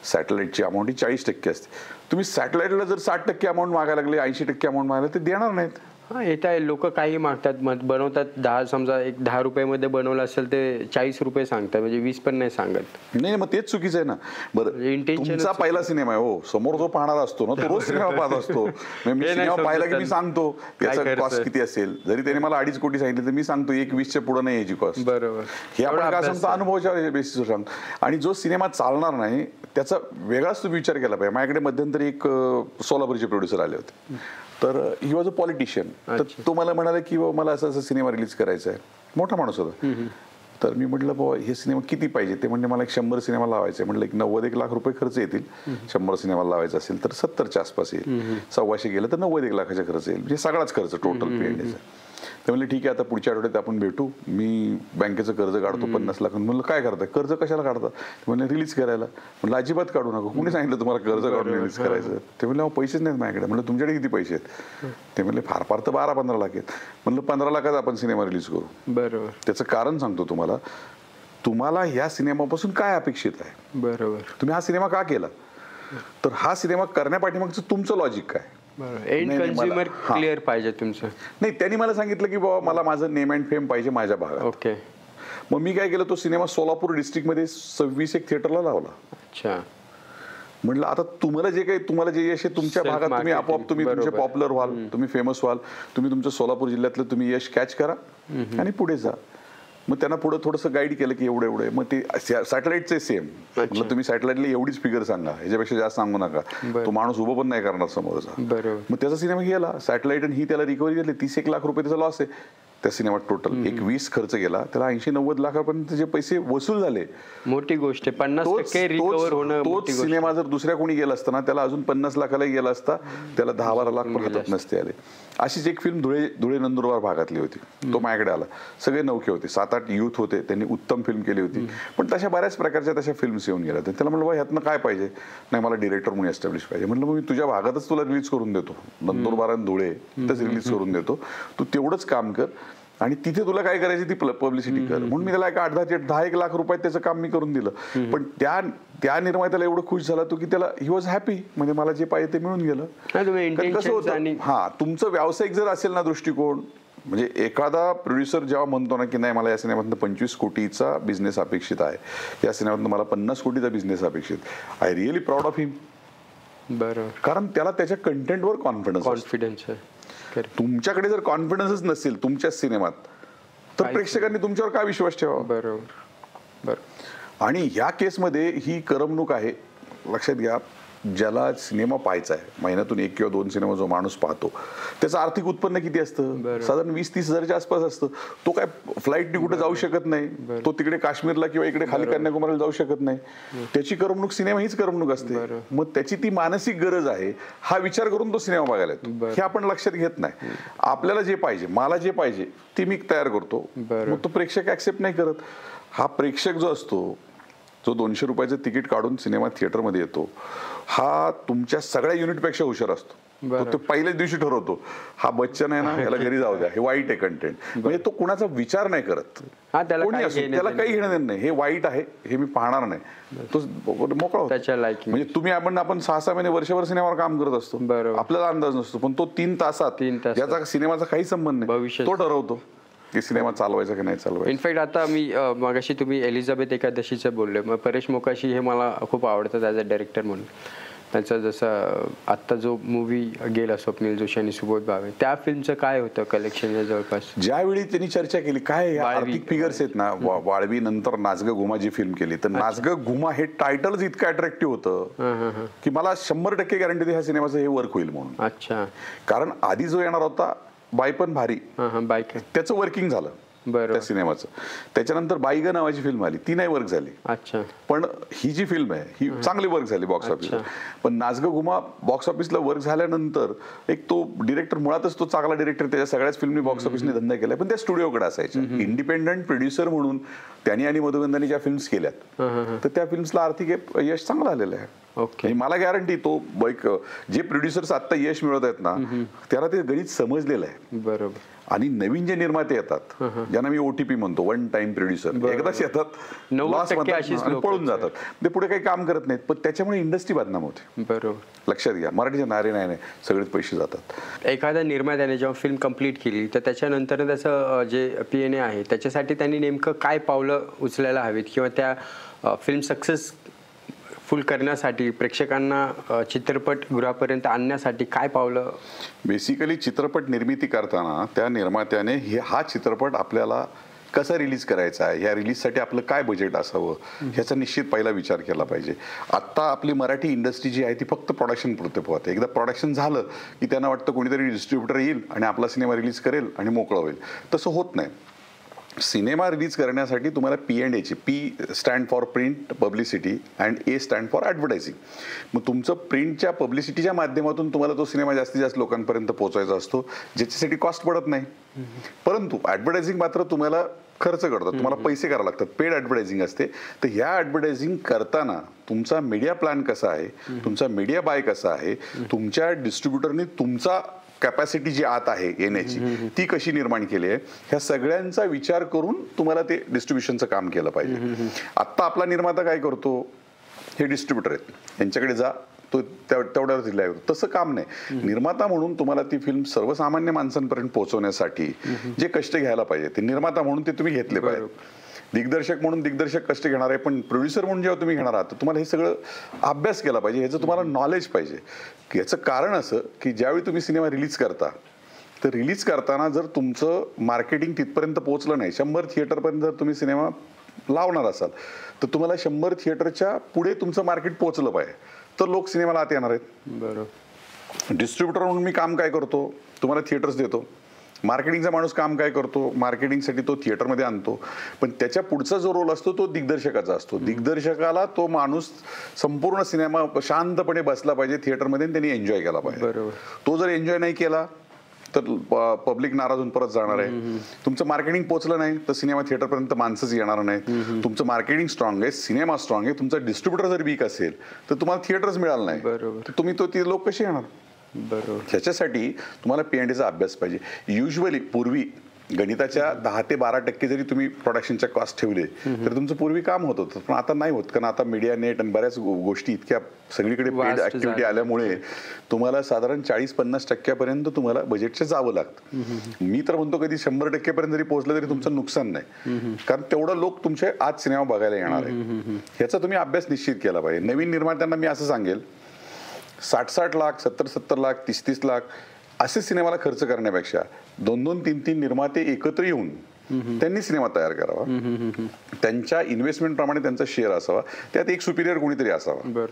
सॅटेलाइटची अमाऊंट ही 40% असते. तुम्ही सॅटेलाइटला जर 60% अमाऊंट मागायला लागले, 80% अमाऊंट मागायला, ते देणार नाहीत. येत आहे. लोक काही मागतात, बनवतात 10, समजा एक 10 रुपयामध्ये बनवलं असेल ते 40 रुपये सांगतात, म्हणजे 20 पण नाही सांगत. नाही, मग तेच चुकीचं आहे ना. बरं, तुमचा पहिला सिनेमा आहे, हो, समोर जो पाहणार असतो ना तो रोज सिनेमा पाहत असतो. मी सिनेमा पाहिला की मी सांगतो याचा कॉस्ट किती असेल. जरी त्याने मला 2.5 कोटी सांगितले तर मी सांगतो 1.20च्या पुढे नाही याची कॉस्ट. बरोबर. हे आपण काय सांगतो, अनुभवाच्या बेसिसवर सांगतो. आणि जो सिनेमा चालणार नाही त्याचा वेगळाच तुम्ही विचार केला पाहिजे. माझ्याकडे मध्यंतरी एक सोलापूरचे प्रोड्युसर आले होते. तर ही वॉज अ पॉलिटिशियन. तर तो मला म्हणाला की मला असं असं सिनेमा रिलीज करायचा आहे. मोठा माणूस होता. तर मी म्हटलं बाबा हे सिनेमा किती पाहिजे. ते म्हणजे मला एक 100 सिनेमा लावायचा आहे. म्हटलं एक 90-1 लाख रुपये खर्च येतील. 100 सिनेमा लावायचा असेल तर 70च्या आसपास येईल. 125 गेलं तर 90-1 लाखाचा खर्च येईल. म्हणजे सगळाच खर्च टोटल पीएनडीचा. ते म्हणले ठीक आहे, आता पुढच्या आठवड्यात आपण भेटू, मी बँकेचं कर्ज काढतो 50 लाख. म्हणलं काय करताय, कर्ज कशाला काढता. ते म्हणले रिलीज करायला. म्हणलं अजिबात काढू नका, कुणी सांगितलं तुम्हाला कर्ज काढून रिलीज करायचं. ते म्हणले पैसेच नाहीत माझ्याकडे. म्हणलं तुमच्याकडे किती पैसे आहेत. ते म्हणले फार फार तर 12-15 लाख आहेत. म्हणलं 15 लाखात आपण सिनेमा रिलीज करू. बरोबर. त्याचं कारण सांगतो तुम्हाला. तुम्हाला ह्या सिनेमापासून काय अपेक्षित आहे. बरोबर. तुम्ही हा सिनेमा का केला, तर हा सिनेमा करण्यापाठीमागचं तुमचं लॉजिक काय. एंड कन्झ्युमर क्लिअर पाहिजे तुमचं. नाही, त्यांनी मला सांगितलं की बाबा मला माझं नेम अँड फेम पाहिजे माझ्या भागात. ओके. मग मी काय केलं, तो सिनेमा सोलापूर डिस्ट्रिक्टमध्ये 26 थिएटरला लावला. अच्छा. म्हटलं आता तुम्हाला जे काही तुम्हाला जे यश आहे तुमच्या भागात तुम्ही आपोआप तुम्ही तुमचे पॉप्युलर व्हाल, तुम्ही फेमस व्हाल, तुम्ही तुमच्या सोलापूर जिल्ह्यातलं तुम्ही यश कॅच करा आणि पुढे जा. मग त्यांना पुढे थोडंसं गाईड केलं की एवढं एवढं. मग ते सॅटेलाइटचे सेम. म्हटलं तुम्ही सॅटेलाइटला एवढीच फिगर सांगा, ह्याच्यापेक्षा जास्त सांगू नका. तो माणूस उभं पण नाही करणार समोरचा. मग त्याचा सिनेमा गेला सॅटेलाइट, आणि ही त्याला रिकव्हरी घेतली. 30-1 लाख रुपये त्याचा लॉस आहे त्या सिनेमात. टोटल 20 खर्च गेला, त्याला 80-90 लाखापर्यंत जे पैसे वसूल झाले. मोठी गोष्ट आहे. 50% रिकव्हर होणं. तोच सिनेमा जर दुसऱ्या कोणी गेला असताना त्याला अजून 50 लाखाला गेला असता, त्याला 10-12 लाख पण हातात नसते आले. अशीच एक फिल्म धुळे नंदुरबार भागातली होती. तो माझ्याकडे आला. सगळे नौके होते, 7-8 युथ होते. त्यांनी उत्तम फिल्म केली होती. पण तशा बऱ्याच प्रकारच्या तशा फिल्म्स येऊन गेल्या. त्याला म्हणलं ह्यातनं काय पाहिजे. नाही, मला डिरेक्टर म्हणून एस्टॅब्लिश पाहिजे. म्हटलं मग मी तुझ्या भागातच तुला रिलीज करून देतो, नंदुरबार आणि धुळे तिथंच रिलीज करून देतो. तू तेवढंच काम कर आणि तिथे तुला काय करायची ती पब्लिसिटी कर. म्हणून मी त्याला 8-10-10-1 लाख रुपयात त्याचं काम मी करून दिलं. पण त्या निर्मात्याला एवढं खुश झाला तो की त्याला ही वॉज हॅपी. म्हणजे मला जे पाहिजे ते मिळून गेलं. कसं होतं, हा तुमचं व्यावसायिक जर असेल ना दृष्टिकोन, म्हणजे एखादा प्रोड्युसर जेव्हा म्हणतो ना की नाही मला या सिनेमातनं 25 कोटीचा बिझनेस अपेक्षित आहे, या सिनेमातनं मला 50 कोटीचा बिझनेस अपेक्षित, आय रिअली प्राऊड ऑफ हिम. बरोबर. कारण त्याला त्याच्या कंटेंटवर कॉन्फिडन्स आहे. तुमच्याकडे जर कॉन्फिडन्सच नसेल तुमच्या सिनेमात तर प्रेक्षकांनी तुमच्यावर काय विश्वास ठेवावा. बरोबर. आणि या केसमध्ये ही करमणूक आहे, लक्षात घ्या. ज्याला सिनेमा पाहायचा आहे, महिन्यातून 1 किंवा 2 सिनेमा जो माणूस पाहतो, त्याचं आर्थिक उत्पन्न किती असतं? साधारण 20-30 हजाराच्या आसपास असतं. तो काय फ्लाईटने कुठे जाऊ शकत नाही, तो तिकडे काश्मीरला किंवा इकडे खाली कन्याकुमारीला जाऊ शकत नाही. त्याची करमणूक सिनेमा हीच करमणूक असते. मग त्याची ती मानसिक गरज आहे हा विचार करून तो सिनेमा बघायला येतो. हे आपण लक्षात घेत नाही. आपल्याला जे पाहिजे, मला जे पाहिजे ते मी तयार करतो, मग तो प्रेक्षक ऍक्सेप्ट नाही करत. हा प्रेक्षक जो असतो, जो 200 रुपयाचं तिकीट काढून सिनेमा थिएटरमध्ये येतो, हा तुमच्या सगळ्या युनिटपेक्षा हुशार असतो. तो पहिल्याच दिवशी ठरवतो, हा बच्चन आहे ना, याला घरी जाऊ द्या, हे वाईट आहे कंटेंट. म्हणजे तो कुणाचा विचार नाही करत. कोणी असो, त्याला काही घेणं देणं नाही, हे वाईट आहे हे मी पाहणार नाही, तो मोकळा होतो. म्हणजे तुम्ही आपण 6-6 महिने वर्षभर सिनेमावर काम करत असतो, आपल्याला अंदाज नसतो, पण तो 3 तासात ज्याचा सिनेमाचा काही संबंध नाही तो ठरवतो की सिनेमा चालवायचा की नाही चालवायचा. इनफॅक्ट आता मी मगाशी तुम्ही एलिझाबेथ एकादशीचं बोलले, मग परेश मोकाशी हे मला खूप आवडतात ॲज अ डायरेक्टर म्हणून. त्यांचा जसं आत्ता जो मूवी गेला स्वप्नील जोशी आणि सुबोध भावे, त्या फिल्मचं काय होतं कलेक्शन जवळपास? ज्यावेळी त्यांनी चर्चा केली काय आर्थिक फिगर्स आहेत ना, वाळवी नंतर नाचगं घुमा जी फिल्म केली, तर नाचगं घुमा हे टायटलच इतकं अट्रॅक्टिव्ह होतं की मला 100% गॅरंटी ह्या सिनेमाचं हे वर्क होईल म्हणून. अच्छा. कारण आधी जो येणार होता बाई पण भारी, बाईक, त्याचं वर्किंग झालं त्या सिनेमाचं. त्याच्यानंतर बाईगा नावाची फिल्म आली, ती नाही वर्क झाली. अच्छा. पण ही जी फिल्म आहे ही चांगली वर्क झाली बॉक्स ऑफिसला. पण नाचगं घुमा बॉक्स ऑफिसला वर्क झाल्यानंतर एक तो डिरेक्टर, मुळातच तो चांगला डिरेक्टर, त्याच्या सगळ्याच फिल्मनी बॉक्स ऑफिसने धंदा केलाय, पण त्या स्टुडिओकडे असायच्या. इंडिपेंडंट प्रोड्युसर म्हणून त्यांनी आणि मधुगंधानी ज्या फिल्म्स केल्यात, तर त्या फिल्म्सला आर्थिक यश चांगलं आलेलं आहे. ओके. मला गॅरंटी तो जे प्रोड्युसर्स आता यश मिळवत आहेत ना, त्याला ते गणित समजलेलं आहे. बरोबर. आणि नवीन जे निर्माते येतात, ज्यांना मी OTP म्हणतो, वन टाइम प्रोड्युसर, एकदाच येतात, पळून जातात, ते पुढे काही काम करत नाहीत, पण त्याच्यामुळे इंडस्ट्री बदनाम होते. बरोबर. लक्षात घ्या, मराठीच्या नारे नाही सगळेच पैसे जातात. एखाद्या निर्मात्याने जेव्हा फिल्म कंप्लीट केली तर त्याच्यानंतर त्याचं जे P&A आहे त्याच्यासाठी त्यांनी नेमकं काय पावलं उचलायला हवीत, किंवा त्या फिल्म सक्सेस फुल करण्यासाठी, प्रेक्षकांना चित्रपटगृहापर्यंत आणण्यासाठी काय पावलं? बेसिकली चित्रपट निर्मिती करताना त्या निर्मात्याने हा चित्रपट आपल्याला कसा रिलीज करायचा आहे, ह्या रिलीजसाठी आपलं काय बजेट असावं ह्याचा निश्चित पहिला विचार केला पाहिजे. आत्ता आपली मराठी इंडस्ट्री जी आहे ती फक्त प्रोडक्शन पुरते पोहते. एकदा प्रोडक्शन झालं की त्यांना वाटतं कोणीतरी डिस्ट्रीब्युटर येईल आणि आपला सिनेमा रिलीज करेल आणि मोकळं होईल. तसं होत नाही. सिनेमा रिलीज करण्यासाठी तुम्हाला P&A ची, P stand for print publicity and A stand for advertising. मग तुमचं प्रिंटच्या पब्लिसिटीच्या माध्यमातून तुम्हाला तो सिनेमा जास्तीत जास्त लोकांपर्यंत पोहोचायचा असतो, ज्याच्यासाठी कॉस्ट पडत नाही. परंतु ॲडव्हर्टायझिंग मात्र तुम्हाला खर्च करतात, तुम्हाला पैसे करावे लागतात, पेड ॲडव्हर्टायझिंग असते. तर ह्या ॲडव्हर्टायझिंग करताना तुमचा मीडिया प्लॅन कसा आहे, तुमचा मीडिया बाय कसा आहे, तुमच्या डिस्ट्रीब्युटरनी तुमचा कॅपॅसिटी जी आत आहे येण्याची ती कशी निर्माण केली आहे, ह्या सगळ्यांचा विचार करून तुम्हाला ते डिस्ट्रीब्युशनचं काम केलं पाहिजे. आत्ता आपला निर्माता काय करतो, हे डिस्ट्रीब्युटर आहेत, यांच्याकडे जा, तो तेवढ्यावर दिला आहे. तसं काम नाही. निर्माता म्हणून तुम्हाला ती फिल्म सर्वसामान्य माणसांपर्यंत पोहोचवण्यासाठी जे कष्ट घ्यायला पाहिजे ते निर्माता म्हणून ते तुम्ही घेतले पाहिजे. दिग्दर्शक म्हणून दिग्दर्शक कष्ट घेणार आहे, पण प्रोड्युसर म्हणून जेव्हा तुम्ही घेणार आहात तर तुम्हाला हे सगळं अभ्यास केला पाहिजे, ह्याचं तुम्हाला नॉलेज पाहिजे. याचं कारण असं की ज्यावेळी तुम्ही सिनेमा रिलीज करता, तर रिलीज करताना जर तुमचं मार्केटिंग तिथपर्यंत पोहोचलं नाही, 100 थिएटरपर्यंत जर तुम्ही सिनेमा लावणार असाल तर तुम्हाला 100 थिएटरच्या पुढे तुमचं मार्केट पोहोचलं पाहिजे, तर लोक सिनेमाला आत येणार आहेत. बरोबर. डिस्ट्रीब्युटर म्हणून मी काम काय करतो, तुम्हाला थिएटर्स देतो. मार्केटिंगचा माणूस काम काय करतो, मार्केटिंगसाठी तो थिएटरमध्ये आणतो. पण त्याच्या पुढचा जो रोल असतो तो दिग्दर्शकाचा असतो. दिग्दर्शकाला तो माणूस संपूर्ण सिनेमा शांतपणे बसला पाहिजे थिएटरमध्ये, त्यांनी एन्जॉय केला पाहिजे. तो जर एन्जॉय नाही केला तर पब्लिक नाराज होऊन परत जाणार आहे. तुमचं मार्केटिंग पोहोचलं नाही तर सिनेमा थिएटरपर्यंत माणसंच येणार नाही. तुमचं मार्केटिंग स्ट्रॉंग आहे, सिनेमा स्ट्रॉंग आहे, तुमचा डिस्ट्रीब्युटर जर वीक असेल तर तुम्हाला थिएटर्स मिळालं नाही, तर तुम्ही ती लोक कशी येणार? बरोबर. ह्याच्यासाठी तुम्हाला P&Aचा अभ्यास पाहिजे. युजली पूर्वी गणिताच्या 10 ते 12% जरी तुम्ही प्रोडक्शनच्या कॉस्ट ठेवले तर तुमचं पूर्वी काम होत होतं, पण आता नाही होत. कारण आता मीडिया नेट आणि बऱ्याच गोष्टी इतक्या सगळीकडे पेड ऍक्टिव्हिटी आल्यामुळे तुम्हाला साधारण 40-50% तुम्हाला बजेटचे जावं लागतं. मी तर म्हणतो कधी 100% जरी पोहोचलं तरी तुमचं नुकसान नाही, कारण तेवढं लोक तुमचे आज सिनेमा बघायला येणार आहे. ह्याचा तुम्ही अभ्यास निश्चित केला पाहिजे. नवीन निर्मात्यांना मी असं सांगेल, 60-60 लाख, 70-70 लाख, 30-30 लाख असे सिनेमाला खर्च करण्यापेक्षा 2-2, 3-3 निर्माते एकत्र येऊन त्यांनी सिनेमा तयार करावा, त्यांच्या इन्व्हेस्टमेंट प्रमाणे त्यांचा शेअर असावा, त्यात एक सुपिरियर कोणीतरी असावा.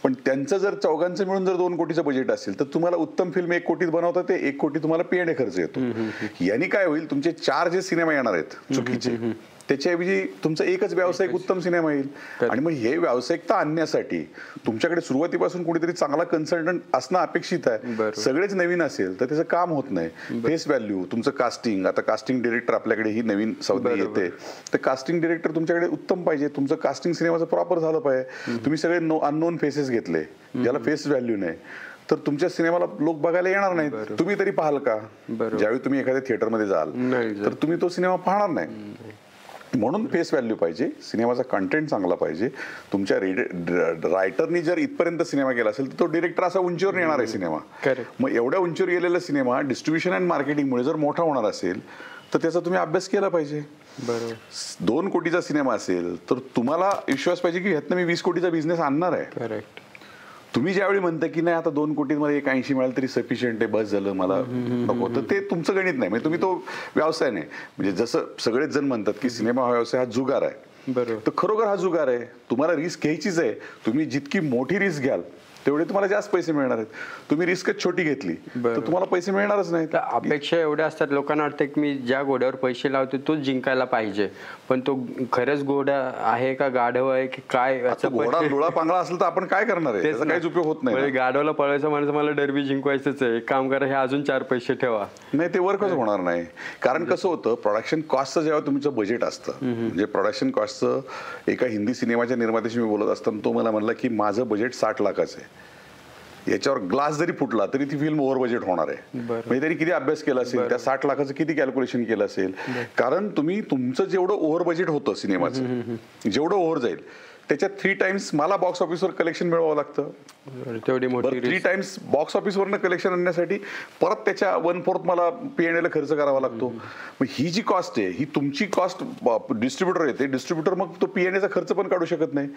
पण त्यांचं जर चौघांचं मिळून जर 2 कोटीचं बजेट असेल तर तुम्हाला उत्तम फिल्म 1 कोटीत बनवता, ते 1 कोटी तुम्हाला P&A खर्च येतो. यांनी काय होईल, तुमचे 4 जे सिनेमा येणार आहेत चुकीचे, त्याच्याऐवजी तुमचा एकच व्यावसायिक उत्तम सिनेमा येईल. आणि मग हे व्यावसायिकता आणण्यासाठी तुमच्याकडे सुरुवातीपासून कोणीतरी चांगला कन्सल्टंट असणं अपेक्षित आहे. सगळेच नवीन असेल तर त्याचं काम होत नाही. फेस व्हॅल्यू, तुमचं कास्टिंग, आता कास्टिंग डिरेक्टर आपल्याकडे ही नवीन संज्ञा येते, तर कास्टिंग डिरेक्टर तुमच्याकडे उत्तम पाहिजे. तुमचं कास्टिंग सिनेमाचं प्रॉपर झालं पाहिजे. तुम्ही सगळे अननोन फेसेस घेतले ज्याला फेस व्हॅल्यू नाही, तर तुमच्या सिनेमाला लोक बघायला येणार नाहीत. तुम्ही तरी पाहाल का? ज्यावेळी तुम्ही एखाद्या थिएटरमध्ये जाल तर तुम्ही तो सिनेमा पाहणार नाही. म्हणून फेस व्हॅल्यू पाहिजे, सिनेमाचा कंटेंट चांगला पाहिजे. तुमच्या रायटरनी जर इथपर्यंत सिनेमा केला असेल तर तो डिरेक्टर असा उंचीवर येणार आहे सिनेमा. मग एवढ्या उंचीवर गेलेला सिनेमा डिस्ट्रीब्युशन अँड मार्केटिंगमुळे जर मोठा होणार असेल तर त्याचा तुम्ही अभ्यास केला पाहिजे. 2 कोटीचा सिनेमा असेल तर तुम्हाला विश्वास पाहिजे की ह्यातनं मी 20 कोटीचा बिझनेस आणणार आहे. तुम्ही ज्यावेळी म्हणता की नाही आता 2 कोटीमध्ये 180 मिळालं तरी सफिशियंट आहे, बस झालं, मला नको, तर ते तुमचं गणित नाही. म्हणजे तुम्ही तो व्यवसाय नाही. म्हणजे जसं सगळेच जण म्हणतात की सिनेमा हा व्यवसाय हा जुगार आहे, तर खरोखर हा जुगार आहे. तुम्हाला रिस्क घ्यायचीच आहे. तुम्ही जितकी मोठी रिस्क घ्याल तेवढे तुम्हाला जास्त पैसे मिळणार आहेत. तुम्ही रिस्कच छोटी घेतली तर तुम्हाला पैसे मिळणारच नाही. अपेक्षा एवढ्या असतात, लोकांना वाटतं की मी ज्या घोड्यावर पैसे लावतो तोच जिंकायला पाहिजे, पण तो खरंच घोडा आहे का गाढव आहे की काय? घोडा लुळा पांगळा असेल तर आपण काय करणार आहे, त्याचा काहीच उपयोग होत नाही. गाढवला पळायचं म्हणजे मला डरबी जिंकवायचंच आहे, एक काम करा, हे अजून 4 पैसे ठेवा. नाही, ते वर्कच होणार नाही. कारण कसं होतं, प्रोडक्शन कॉस्टचं जेव्हा तुमचं बजेट असतं, म्हणजे प्रोडक्शन कॉस्टचं, एका हिंदी सिनेमाच्या निर्मात्याशी मी बोलत असताना तो मला म्हणला की माझं बजेट 60 लाखाचं आहे, याच्यावर ग्लास जरी फुटला तरी ती फिल्म ओव्हर बजेट होणार आहे. म्हणजे तरी किती अभ्यास केला असेल, त्या 60 लाखाचं किती कॅल्क्युलेशन केलं असेल. कारण तुम्ही तुमचं जेवढं ओव्हर बजेट होतं सिनेमाचं, जेवढं ओव्हर जाईल त्याच्यात 3 टाइम्स मला बॉक्स ऑफिसवर कलेक्शन मिळवावं लागतं. 3 टाइम्स बॉक्स ऑफिसवरनं कलेक्शन आणण्यासाठी परत त्याच्या 1/4 मला P&A खर्च करावा लागतो. मग ही जी कॉस्ट आहे ही तुमची कॉस्ट डिस्ट्रीब्युटर येते. डिस्ट्रीब्युटर मग तो P&A खर्च पण काढू शकत नाही.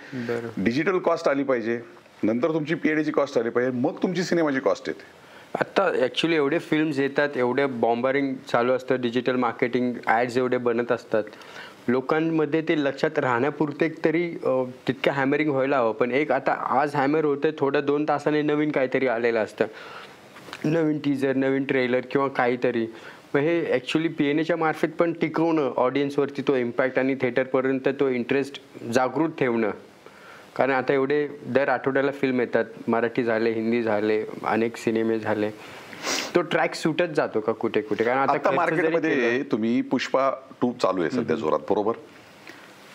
डिजिटल कॉस्ट आली पाहिजे, नंतर तुमची P&A कॉस्ट आली पाहिजे, मग तुमची सिनेमाची कॉस्ट येते. आता ॲक्च्युली एवढे फिल्म्स येतात, एवढे बॉम्बारिंग चालू असतं, डिजिटल मार्केटिंग ॲड्स एवढे बनत असतात, लोकांमध्ये ते लक्षात राहण्यापुरते तरी तितकं हॅमरिंग व्हायला हवं. पण एक आता आज हॅमर होतं, थोडं 2 तासाने नवीन काहीतरी आलेलं असतं, नवीन टीजर, नवीन ट्रेलर किंवा काहीतरी. मग हे ॲक्च्युली P&Aच्या मार्फत पण टिकवणं, ऑडियन्सवरती तो इम्पॅक्ट आणि थिएटरपर्यंत तो इंटरेस्ट जागृत ठेवणं. कारण आता एवढे दर आठवड्याला फिल्म येतात, मराठी झाले, हिंदी झाले, अनेक सिनेमे झाले, तो ट्रॅक सुटत जातो का कुठे कुठे? कारण आता मार्केटमध्ये तुम्ही पुष्पा 2 चालू आहे सध्या जोरात, बरोबर?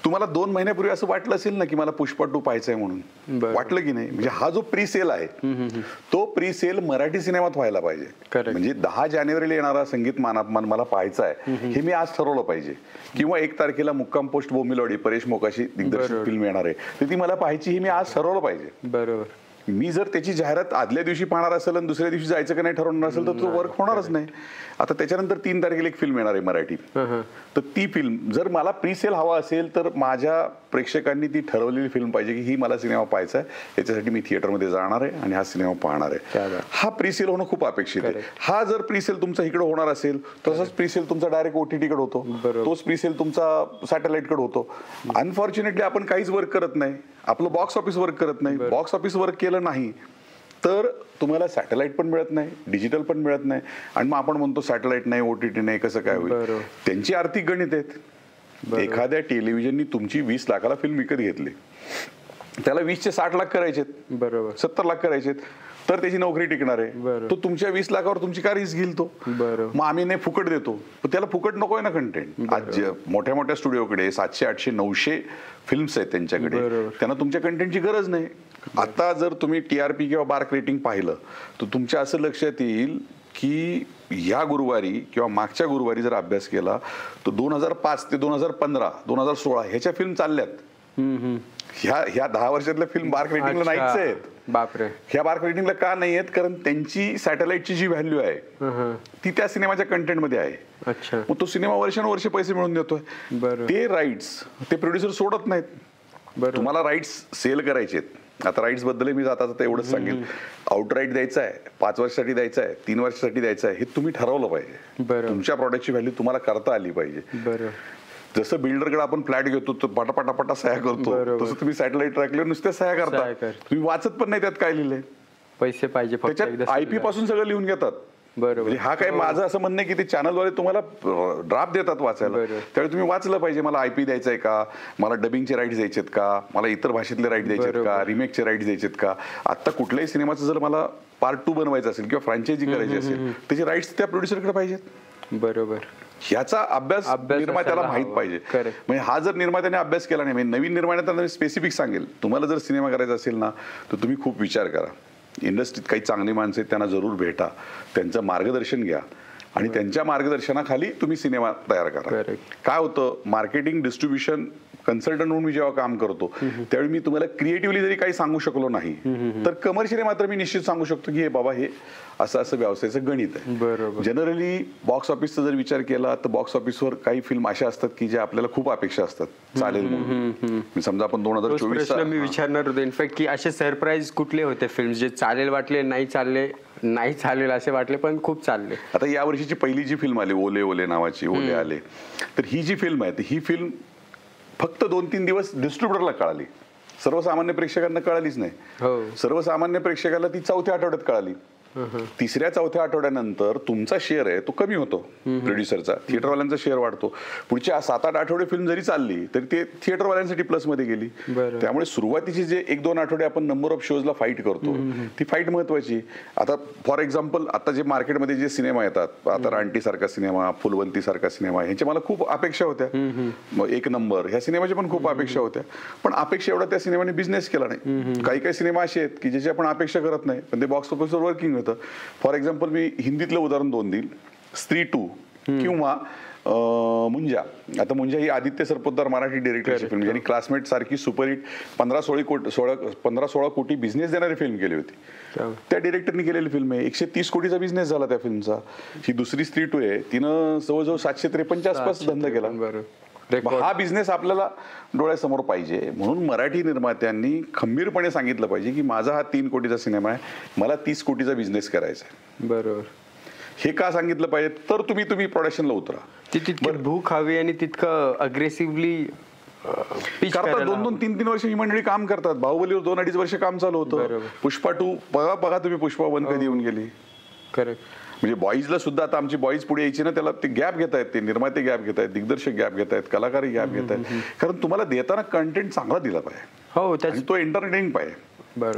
तुम्हाला 2 महिन्यापूर्वी असं वाटलं असेल ना की मला पुष्पा 2 पाहायचंय म्हणून, वाटलं की नाही? म्हणजे हा जो प्री सेल आहे तो प्री सेल मराठी सिनेमात व्हायला पाहिजे. म्हणजे 10 जानेवारीला येणारा संगीत मानापमान मला पाहायचा आहे हे मी आज ठरवलं पाहिजे. किंवा 1 तारखेला मुक्काम पोस्ट बोमिलवाडी परेश मोकाशी दिग्दर्शित फिल्म येणार आहे, तर ती मला पाहायची हे मी आज ठरवलं पाहिजे. बरोबर. मी जर त्याची जाहिरात आदल्या दिवशी पाहणार असेल आणि दुसऱ्या दिवशी जायचं का नाही ठरवणार असेल तर तो वर्क होणारच नाही. आता त्याच्यानंतर 3 तारखेला एक फिल्म येणार आहे मराठी, तर ती फिल्म जर मला प्रीसेल हवा असेल तर माझ्या प्रेक्षकांनी ती ठरवलेली फिल्म पाहिजे की ही मला सिनेमा पाहायचा आहे, याच्यासाठी मी थिएटरमध्ये जाणार आहे आणि हा सिनेमा पाहणार आहे. हा प्रीसेल होणं खूप अपेक्षित आहे. हा जर प्रीसेल तुमचा इकडे होणार असेल, तसंच प्रीसेल तुमचा डायरेक्ट OTT कडे होतो, तोच प्रीसेल तुमचा सॅटेलाइट कडे होतो. अनफॉर्च्युनेटली आपण काहीच वर्क करत नाही, आपलं बॉक्स ऑफिस वर्क करत नाही. बॉक्स ऑफिस वर्क केलं नाही तर तुम्हाला सॅटेलाइट पण मिळत नाही, डिजिटल पण मिळत नाही, आणि मग आपण म्हणतो सॅटेलाइट नाही, OTT नाही, कसं काय होईल? त्यांची आर्थिक गणित आहेत. एखाद्या टेलिव्हिजननी तुमची 20 लाखाला फिल्म विकत घेतली, त्याला 20 चे 60 लाख करायचे, बरोबर, 70 लाख करायचे, तर त्याची नोकरी टिकणार आहे. तो तुमच्या 20 लाखावर तुमची का रिस्क घेईल तो? मग आम्ही नाही फुकट देतो, पण त्याला फुकट नकोय ना कंटेंट. आज मोठ्या मोठ्या स्टुडिओकडे 700, 800, 900 फिल्म्स आहेत त्यांच्याकडे, त्यांना तुमच्या कंटेंटची गरज नाही. आता जर तुम्ही TRP किंवा बार्क रेटिंग पाहिलं तर तुमच्या असं लक्षात येईल की या गुरुवारी किंवा मागच्या गुरुवारी जर अभ्यास केला तर 2005 ते 2015, 2016 ह्याच्या फिल्म चालल्यात. ह्या 10 वर्षातल्या फिल्म बार्क रेटिंगला नाहीच आहेत. बापरे. ह्या बार्क रेटिंगला का नाही आहेत? कारण त्यांची सॅटेलाइटची जी व्हॅल्यू आहे ती त्या सिनेमाच्या कंटेंट मध्ये आहे. मग तो सिनेमा वर्षानुवर्ष पैसे मिळवून देतोय. ते राईट्स ते प्रोड्युसर सोडत नाहीत. तुम्हाला राईट्स सेल करायचे. आता राईट्स बद्दल मी जाता एवढंच सांगेल, आउटराईट द्यायचा आहे, 5 वर्षासाठी द्यायचा आहे, 3 वर्षासाठी द्यायचा आहे, हे तुम्ही ठरवलं पाहिजे. तुमच्या प्रॉडक्टची व्हॅल्यू तुम्हाला करता आली पाहिजे. जसं बिल्डरकडे आपण फ्लॅट घेतो तर पटापटा सह्या करतो, तसं तुम्ही सॅटेलाइट ट्रॅकला नुसत्या सह्या करता, तुम्ही वाचत पण नाही त्यात काय लिहिलंय. पैसे पाहिजे त्याच्यात IP पासून सगळं लिहून घेतात. बरोबर. हा काय माझं असं म्हणणं आहे की ते चॅनलद्वारे तुम्हाला ड्राफ्ट देतात वाचायला, त्यावेळी तुम्ही वाचलं पाहिजे. मला IP द्यायचा आहे का, मला डबिंगचे राईट्स द्यायचेत का, मला इतर भाषेतले राईट द्यायचेत का, रिमेकचे राईट्स द्यायचेत का. आता कुठल्याही सिनेमाचं जर मला पार्ट 2 बनवायचं असेल किंवा फ्रँचायझी करायची असेल त्याचे राईट्स त्या प्रोड्युसरकडे पाहिजेत. बरोबर. ह्याचा अभ्यास निर्मात्याला माहित पाहिजे. म्हणजे हा जर निर्मात्याने अभ्यास केला नाही, नवीन निर्मात्याला मी स्पेसिफिक सांगेल, तुम्हाला जर सिनेमा करायचा असेल ना तर तुम्ही खूप विचार करा. इंडस्ट्रीत काही चांगली माणसं आहेत, त्यांना जरूर भेटा, त्यांचं मार्गदर्शन घ्या आणि त्यांच्या मार्गदर्शनाखाली तुम्ही सिनेमा तयार करा. काय होतं, मार्केटिंग डिस्ट्रीब्युशन कन्सल्टंट म्हणून मी जेव्हा काम करतो त्यावेळी मी तुम्हाला क्रिएटिव्हली जरी काही सांगू शकलो नाही तर कमर्शियली मात्र मी निश्चित सांगू शकतो की हे बाबा हे असं असं व्यवसायाचं गणित आहे. जनरली बॉक्स ऑफिसचा जर विचार केला तर बॉक्स ऑफिसवर काही फिल्म अशा असतात की ज्या आपल्याला खूप अपेक्षा असतात, चालेल म्हणून. समजा आपण 2024 मी विचारणार होतो इनफॅक्ट की असे सरप्राईज कुठले होते फिल्म जे चालेल वाटले, नाही चालेल असे वाटले पण खूप चालले. आता या वर्षीची पहिली जी फिल्म आली ओले ओले नावाची, ओले आले, तर ही जी फिल्म आहे ही फिल्म फक्त 2-3 दिवस डिस्ट्रीब्युटरला कळाली, सर्वसामान्य प्रेक्षकांना कळालीच नाही. सर्वसामान्य प्रेक्षकाला ती 4थ्या आठवड्यात कळाली. 3ऱ्या-4थ्या आठवड्यानंतर तुमचा शेअर आहे तो कमी होतो, प्रोड्युसरचा, थिएटरवाल्यांचा शेअर वाढतो. पुढच्या 7-8 आठवडे फिल्म जरी चालली तरी ते थिएटरवाल्यांसाठी प्लसमध्ये गेली. त्यामुळे सुरुवातीचे जे 1-2 आठवडे आपण नंबर ऑफ शोजला फाईट करतो ती फाईट महत्वाची. आता फॉर एक्झाम्पल आता जे मार्केटमध्ये जे सिनेमा येतात, आता रानटी सारखा सिनेमा, फुलवंती सारखा सिनेमा, ह्याच्या मला खूप अपेक्षा होत्या. मग 1 नंबर ह्या सिनेमाच्या पण खूप अपेक्षा होत्या, पण अपेक्षा एवढा त्या सिनेमाने बिझनेस केला नाही. काही सिनेमा असे आहेत की ज्याची आपण अपेक्षा करत नाही पण ते बॉक्स ऑफिसवर वर्किंग होतं. फॉर एक्झाम्पल मी हिंदीतलं उदाहरण 2 देईल, स्त्री 2 किंवा मुंजा. आता मुंजा ही आदित्य सरपोतदार मराठी डिरेक्टरची फिल्म, ज्यांनी क्लासमेट सारखी सुपरहिट 15-16 कोटी बिझनेस देणारी फिल्म केली होती, त्या डिरेक्टरनी केलेली फिल्म आहे. 130 कोटीचा बिझनेस झाला त्या फिल्मचा. ही दुसरी स्त्री 2 आहे, तिनं जवळजवळ 753 आसपास धंदा केला. हा बिझनेस आपल्याला डोळ्यासमोर पाहिजे. म्हणून मराठी निर्मात्यांनी खंबीरपणे सांगितलं पाहिजे की माझा हा 3 कोटीचा सिनेमा आहे, मला 30 कोटीचा बिझनेस करायचा आहे. बरोबर. हे का सांगितलं पाहिजे, तर तुम्ही प्रोडक्शनला उतरा. तितकी भूक हवी आणि तितकं अग्रेसिव्हली करतात. 2-3 वर्ष ही मंडळी काम करतात. बाहुबलीवर 2-2.5 वर्ष काम चालू होतं. पुष्पा 2 बघा तुम्ही, पुष्पा 1 कधी येऊन गेली. करेक्ट. म्हणजे बॉईजला सुद्धा आता आमची बॉईज पुढे यायची ना, त्याला ते गॅप घेत आहेत, ते निर्माते गॅप घेत आहेत, दिग्दर्शक गॅप घेत आहेत, कलाकारही गॅप घेत आहेत. कारण तुम्हाला देताना कंटेंट चांगला दिला पाहिजे, आणि तो एंटरटेनिंग पाहिजे,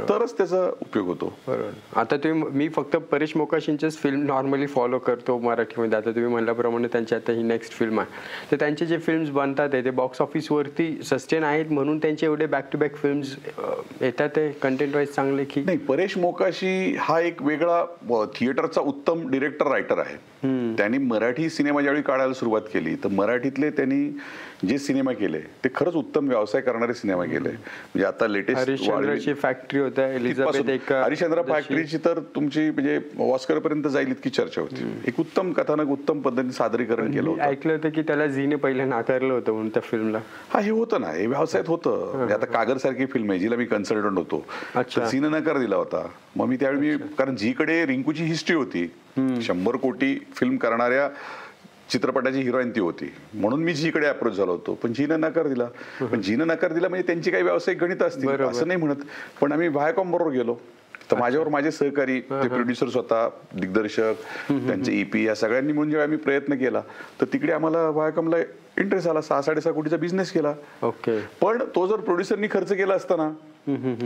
तरच त्याचा उपयोग होतो. बरोबर. आता मी फक्त परेश मोकाशींच्याच फिल्म नॉर्मली फॉलो करतो मराठीमध्ये. आता तुम्ही म्हणल्याप्रमाणे त्यांची आता ही नेक्स्ट फिल्म आहे, तर त्यांचे जे फिल्म्स बनतात ते बॉक्स ऑफिसवरती सस्टेन आहेत म्हणून त्यांचे एवढे बॅक टू बॅक फिल्म्स येतात, ते कंटेंट वाईज चांगले की नाही. परेश मोकाशी हा एक वेगळा थिएटरचा उत्तम डिरेक्टर रायटर आहे. त्यांनी मराठी सिनेमा ज्यावेळी काढायला सुरुवात केली तर मराठीतले त्यांनी जे सिनेमा केले ते खरंच उत्तम व्यवसाय करणारे सिनेमा केले. म्हणजे आता लेटेस्ट फॅक्टरी होता, हरिश्चंद्र फॅक्टरीची तर तुमची म्हणजे ऑस्कर पर्यंत जाईल इतकी चर्चा होती. एक उत्तम कथानक उत्तम पद्धतीने सादरीकरण केलं होतं. ऐकलं होतं की त्याला झीने पहिले नाकारलं होतं म्हणून त्या फिल्मला. हा, हे होतं ना, हे व्यवसायात होतं. म्हणजे आता कागर सारखी फिल्म आहे जिला मी कन्सल्टंट होतो, झीने नकार दिला होता. मग मी त्यावेळी कारण झीकडे रिंकूची हिस्ट्री होती, 100 कोटी फिल्म करणाऱ्या चित्रपटाची हिरोईन ती होती, म्हणून मी झीकडे अप्रोच झालो होतो. पण झीनं नकार दिला. पण झीनं नकार दिला म्हणजे त्यांची काही व्यावसायिक गणित असतील असं नाही म्हणत, पण आम्ही व्हायकॉम बरोबर गेलो. तर माझ्यावर माझे सहकारी, ते प्रोड्युसर स्वतः, दिग्दर्शक, त्यांचे EP या सगळ्यांनी मिळून जेव्हा आम्ही प्रयत्न केला तर तिकडे आम्हाला व्हायकॉमला इंटरेस्ट आला. 6-6.5 कोटीचा बिझनेस केला. पण तो जर प्रोड्युसरनी खर्च केला असता ना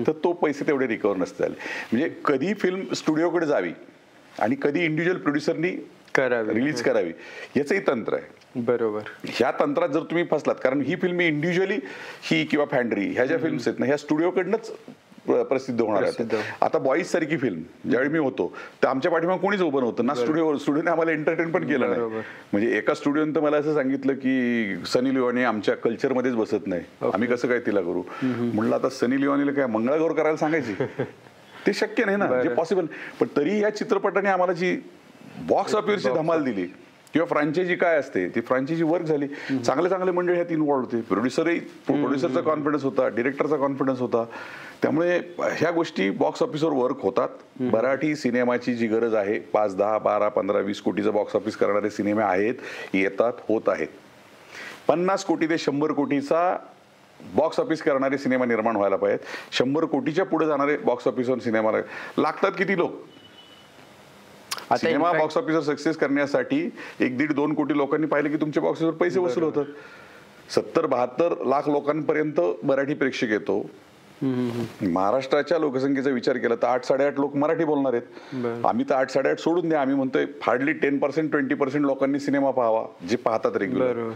तर तो पैसे तेवढे रिकव्हर नसते झाले. म्हणजे कधी फिल्म स्टुडिओकडे जावी आणि कधी इंडिव्हिज्युअल प्रोड्युसरनी रिलीज करावी याचंही तंत्र आहे. बरोबर. ह्या तंत्रात जर तुम्ही फसलात, कारण ही फिल्म इंडिव्हिज्युअली ही किंवा फॅन्ड्री ह्या ज्या फिल्म्स आहेत ना ह्या स्टुडिओकडनंच प्रसिद्ध होणार आहेत. आता बॉईज सारखी फिल्म ज्यावेळी मी होतो तर आमच्या पाठीमागे कोणीच उभं नव्हतं ना, स्टुडिओने आम्हाला एंटरटेन पण केलं नाही. म्हणजे एका स्टुडिओने तर मला असं सांगितलं की सनी लिओनी आमच्या कल्चरमध्येच बसत नाही, आम्ही कसं काय तिला करू. म्हणलं आता सनी लिओनीला काय मंगळागौर करायला सांगायची, ते शक्य नाही ना, जे पॉसिबल. पण तरी या चित्रपटाने आम्हाला जी बॉक्स ऑफिसची धमाल दिली किंवा फ्रँचायझी काय असते ती फ्रँचायझी वर्क झाली. चांगले मंडळी ह्यात इन्व्हॉल्व होते. प्रोड्युसरचा कॉन्फिडन्स होता, डिरेक्टरचा कॉन्फिडन्स होता. त्यामुळे ह्या गोष्टी बॉक्स ऑफिसवर वर्क होतात. मराठी सिनेमाची जी गरज आहे, 5, 10, 12, 15, 20 कोटीचं बॉक्स ऑफिस करणारे सिनेमे आहेत, येतात, होत आहेत. 50 कोटी ते 100 कोटीचा बॉक्स ऑफिस करणारे सिनेमा निर्माण व्हायला पाहिजेत. 100 कोटीच्या पुढे जाणारे बॉक्स ऑफिसवर सिनेमा लागतात. किती लोक? सिनेमा बॉक्स ऑफिसवर सक्सेस करण्यासाठी 1-1.5-2 कोटी लोकांनी पाहिलं की तुमच्या बॉक्स ऑफिसवर पैसे वसूल होतात. 70-72 लाख लोकांपर्यंत मराठी प्रेक्षक येतो. महाराष्ट्राच्या लोकसंख्येचा विचार केला तर 8-8.5 लोक मराठी बोलणार आहेत. आम्ही तर 8-8.5 सोडून द्या, आम्ही म्हणतोय हार्डली 10%-20% लोकांनी सिनेमा पाहावा जे पाहतात रेग्युलर.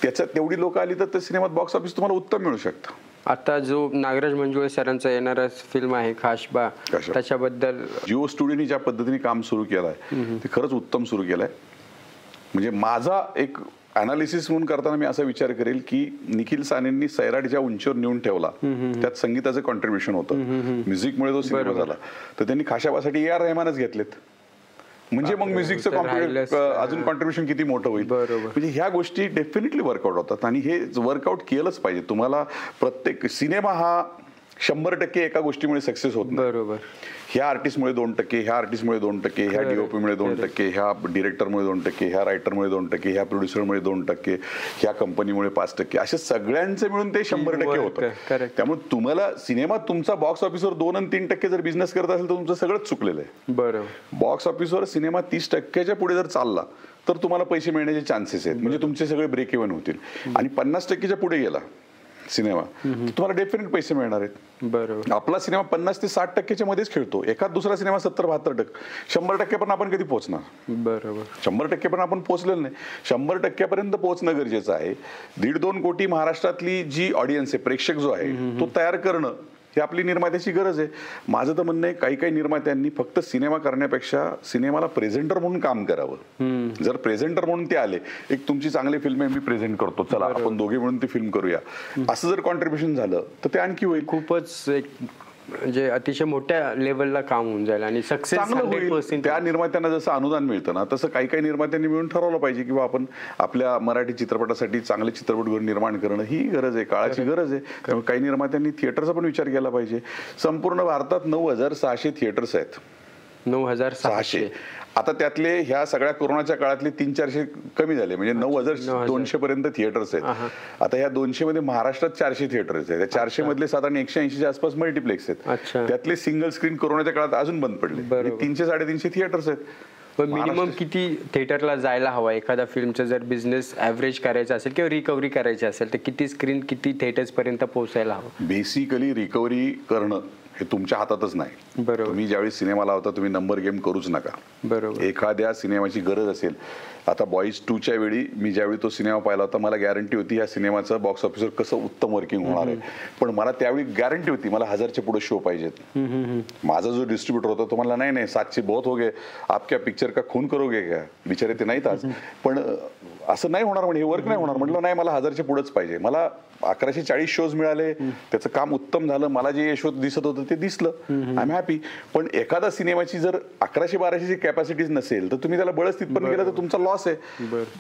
त्याच्यात तेवढी लोक आली तर सिनेमात बॉक्स ऑफिस तुम्हाला उत्तम मिळू शकतं. आता जो नागराज मंजुळे सरांचा येणारा फिल्म आहे खाशबा, त्याच्याबद्दल जिओ स्टुडिओनी ज्या पद्धतीने काम सुरू केलं आहे ते खरंच उत्तम सुरू केलं आहे. म्हणजे माझा एक अनालिसिस म्हणून करताना मी असा विचार करेल की निखिल सानेंनी सैराट ज्या उंचीवर नेऊन ठेवला त्यात संगीताचं कॉन्ट्रीब्युशन होतं. म्युझिकमुळे जो सिनेमा झाला तर त्यांनी खाशाबासाठी AR रहमानच घेतलेत. म्हणजे मग म्युझिकचं अजून कॉन्ट्रीब्युशन किती मोठं होईल. म्हणजे ह्या गोष्टी डेफिनेटली वर्कआउट होतात आणि हे वर्कआउट केलंच पाहिजे. तुम्हाला प्रत्येक सिनेमा हा 100% एका गोष्टीमुळे सक्सेस होत नाही. बरोबर. ह्या आर्टिस्टमुळे 2%, ह्या आर्टिस्टमुळे 2%, ह्या DOPमुळे 2%, ह्या डिरेक्टरमुळे 2%, ह्या रायटरमुळे 2%, ह्या प्रोड्युसरमुळे 2%, ह्या कंपनीमुळे 5%, असे सगळ्यांचे मिळून ते 100% होतं. त्यामुळे तुम्हाला सिनेमा तुमचा बॉक्स ऑफिसवर 2 आणि 3% जर बिझनेस करत असेल तर तुमचं सगळंच चुकलेलं आहे. बरोबर. बॉक्स ऑफिसवर सिनेमा 30%च्या पुढे जर चालला तर तुम्हाला पैसे मिळण्याचे चान्सेस आहेत. म्हणजे तुमचे सगळे ब्रेक इव्हन होतील. आणि 50%च्या पुढे गेला सिनेमा तुम्हाला डेफिनेट पैसे मिळणार आहेत. बरोबर. आपला सिनेमा 50 ते 60%च्या मध्येच खेळतो. एखाद दुसरा सिनेमा 70-72%. 100% पण आपण कधी पोहोचणार? बरोबर. 100% पण आपण पोहोचलेलो नाही. 100%पर्यंत पोहोचणं गरजेचं आहे. 1.5-2 कोटी महाराष्ट्रातली जी ऑडियन्स आहे, प्रेक्षक जो आहे तो तयार करणं ही आपली निर्मात्याची गरज आहे. माझं तर म्हणणं आहे काही निर्मात्यांनी फक्त सिनेमा करण्यापेक्षा सिनेमाला प्रेझेंटर म्हणून काम करावं. जर प्रेझेंटर म्हणून ते आले, एक तुमची चांगली फिल्म आहे मी प्रेझेंट करतो, चला आपण दोघे म्हणून ती फिल्म करूया, असं जर कॉन्ट्रीब्युशन झालं तर ते आणखी होईल. खूपच एक म्हणजे अतिशय मोठ्या लेवलला काम होऊन जाईल आणि सक्सेस 100%. त्या निर्मात्यांना जसं अनुदान मिळतं ना तसं काही निर्मात्यांनी मिळून ठरवलं पाहिजे की आपण आपल्या मराठी चित्रपटासाठी चांगले चित्रपटगृह निर्माण करणं ही गरज आहे, काळाची गरज आहे. त्यामुळे काही निर्मात्यांनी थिएटरचा पण विचार केला पाहिजे. संपूर्ण भारतात 9,600 थिएटर्स आहेत. 9,600. आता त्यातले ह्या सगळ्या कोरोनाच्या काळातले 300-400 कमी झाले, म्हणजे 9,200 पर्यंत थिएटर्स आहेत. आता ह्या 200 मध्ये महाराष्ट्रात 400 थिएटर्स आहेत. त्या 400 मधले साधारण 180च्या आसपास मल्टिप्लेक्स आहेत. त्यातले सिंगल स्क्रीन कोरोनाच्या काळात अजून बंद पडले. 300-350 थिएटर्स आहेत. पण मिनिमम किती थिएटरला जायला हवा एखाद्या फिल्मचा जर बिझनेस ॲव्हरेज करायचा असेल किंवा रिकव्हरी करायची असेल तर किती स्क्रीन किती थिएटर्स पर्यंत पोहोचायला हवं? बेसिकली रिकव्हरी करणं हे तुमच्या हातातच नाही. बरोबर. तुम्ही ज्यावेळी सिनेमा लावता तुम्ही नंबर गेम करूच नका. बरोबर. एखाद्या सिनेमाची गरज असेल, आता बॉईज 2च्या वेळी मी ज्यावेळी तो सिनेमा पाहिला होता मला गॅरंटी होती या सिनेमाचं बॉक्स ऑफिसवर कसं उत्तम वर्किंग होणार आहे. पण मला त्यावेळी गॅरंटी होती मला 1000च्या पुढे शो पाहिजेत. माझा जो डिस्ट्रीब्युटर होता तो मला नाही 700 बहुत हो गए, आप क्या पिक्चर का खून करोगे क्या, बिचारे ते नाहीत आज, पण असं नाही होणार म्हणजे हे वर्क नाही होणार. म्हटलं नाही मला 1000च्या पुढेच पाहिजे. मला 1140 शोज मिळाले, त्याचं काम उत्तम झालं, मला जे यश दिसत होतं ते दिसलं, आय एम हॅपी. पण एखादा सिनेमाची जर 1100-1200ची कॅपॅसिटीज नसेल तर तुम्ही त्याला बळच तिथपर्यंत गेला तर तुमचा लॉस आहे.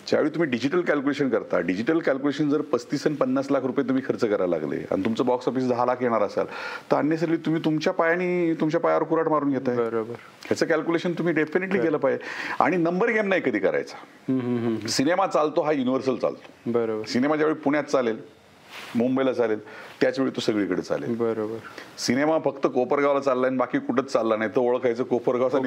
ज्यावेळी तुम्ही डिजिटल कॅल्क्युलेशन करता, डिजिटल कॅल्क्युलेशन जर 35 आणि 50 लाख रुपये तुम्ही खर्च करायला लागले आणि तुमचं बॉक्स ऑफिस 10 लाख येणार असाल तर अननेसरली तुम्ही तुमच्या पायावर कुऱ्हाड मारून घेताय. ह्याचं कॅल्क्युलेशन तुम्ही डेफिनेटली केलं पाहिजे. आणि नंबर गेम नाही कधी करायचा. सिनेमा चालतो हा युनिव्हर्सल चालतो. बरोबर. सिनेमा ज्यावेळी पुण्यात चालेल, मुंबईला चालेल, त्याच वेळी तो सगळीकडे चालेल. बरोबर. सिनेमा फक्त कोपरगावला चाललाय आणि बाकी कुठंच चालला नाही तर ओळखायचं कोपरगावचा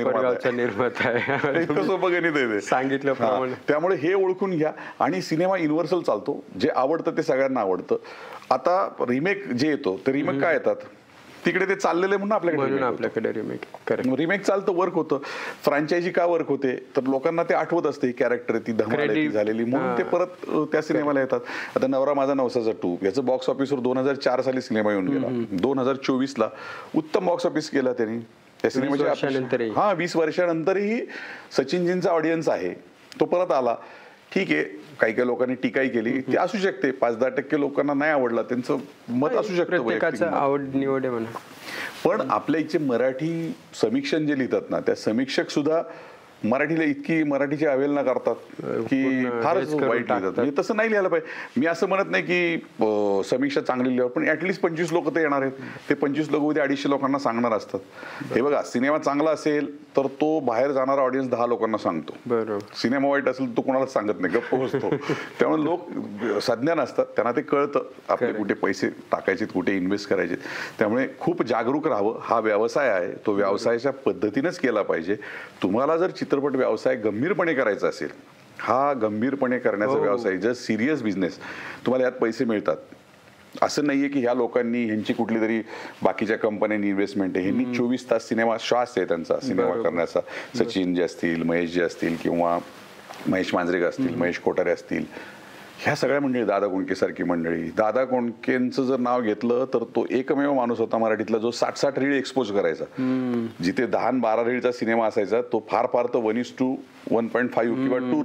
निर्माता आहे. इतकं सोपं गणित आहे ते, सांगितलं. त्यामुळे हे ओळखून घ्या. आणि सिनेमा युनिव्हर्सल चालतो, जे आवडतं ते सगळ्यांना आवडतं. आता रिमेक जे येतो ते रिमेक काय येतात तिकडे ते चाललेले म्हणून आपल्याकडे रिमेक चालतं, वर्क होतं. फ्रँचायझी का वर्क होते तर लोकांना ते आठवत असते कॅरेक्टर ती धमाल झालेली म्हणून ते परत त्या सिनेमाला येतात. आता नवरा माझा नवसाचा 2 याचं बॉक्स ऑफिसवर 2004 साली सिनेमा येऊन गेला. 2024ला उत्तम बॉक्स ऑफिस केला त्यांनी त्या सिनेमाच्या. 20 वर्षानंतरही सचिनजींचा ऑडियन्स आहे तो परत आला. ठीक आहे, काही लोकांनी टीकाही केली, ती असू शकते. 5-10% लोकांना नाही आवडला, त्यांचं मत असू शकतं, आवड निवड आहे म्हणा. पण आपल्या इथे मराठी समीक्षण जे लिहितात ना त्या समीक्षक सुद्धा मराठीला इतकी मराठीची अवहेलना करतात की फारच वाईट लिहितात. म्हणजे तसं नाही लिहायला पाहिजे. मी असं म्हणत नाही की समीक्षा चांगली लिहावं, पण ऍटलीस्ट 25 लोक तर येणार आहेत. ते 25 लोक उद्या 250 लोकांना सांगणार असतात. हे बघा, सिनेमा चांगला असेल तर तो बाहेर जाणारा ऑडियन्स 10 लोकांना सांगतो. बरोबर. सिनेमा वाईट असेल तो कोणाला सांगत नाही, गप्प बसतो. त्यामुळे लोक सज्ञान असतात, त्यांना ते कळतं आपले कुठे पैसे टाकायचे, कुठे इन्व्हेस्ट करायचे. त्यामुळे खूप जागरूक राहावं. हा व्यवसाय आहे, तो व्यवसायाच्या पद्धतीनेच केला पाहिजे. तुम्हाला जर चित्रपट व्यवसाय गंभीरपणे करायचा असेल, हा गंभीरपणे करण्याचा व्यवसाय, जर सिरियस बिझनेस, तुम्हाला यात पैसे मिळतात. असं नाहीये की ह्या लोकांनी ह्यांची कुठली तरी बाकीच्या कंपन्यांनी इन्व्हेस्टमेंट आहे. ह्यांनी 24 तास सिनेमा श्वास आहे त्यांचा सिनेमा करण्याचा. सचिन जे असतील, महेश जे असतील, किंवा महेश मांजरेकर असतील, महेश कोठारे असतील, ह्या सगळ्या मंडळी, दादा कोंडके मंडळी. दादा कोंडकेंचं जर नाव घेतलं तर तो एकमेव माणूस होता मराठीतला जो 60-60 रील एक्सपोज करायचा. जिथे 10-12 रीलचा सिनेमा असायचा, तो फार तर 1:1.5 किंवा 2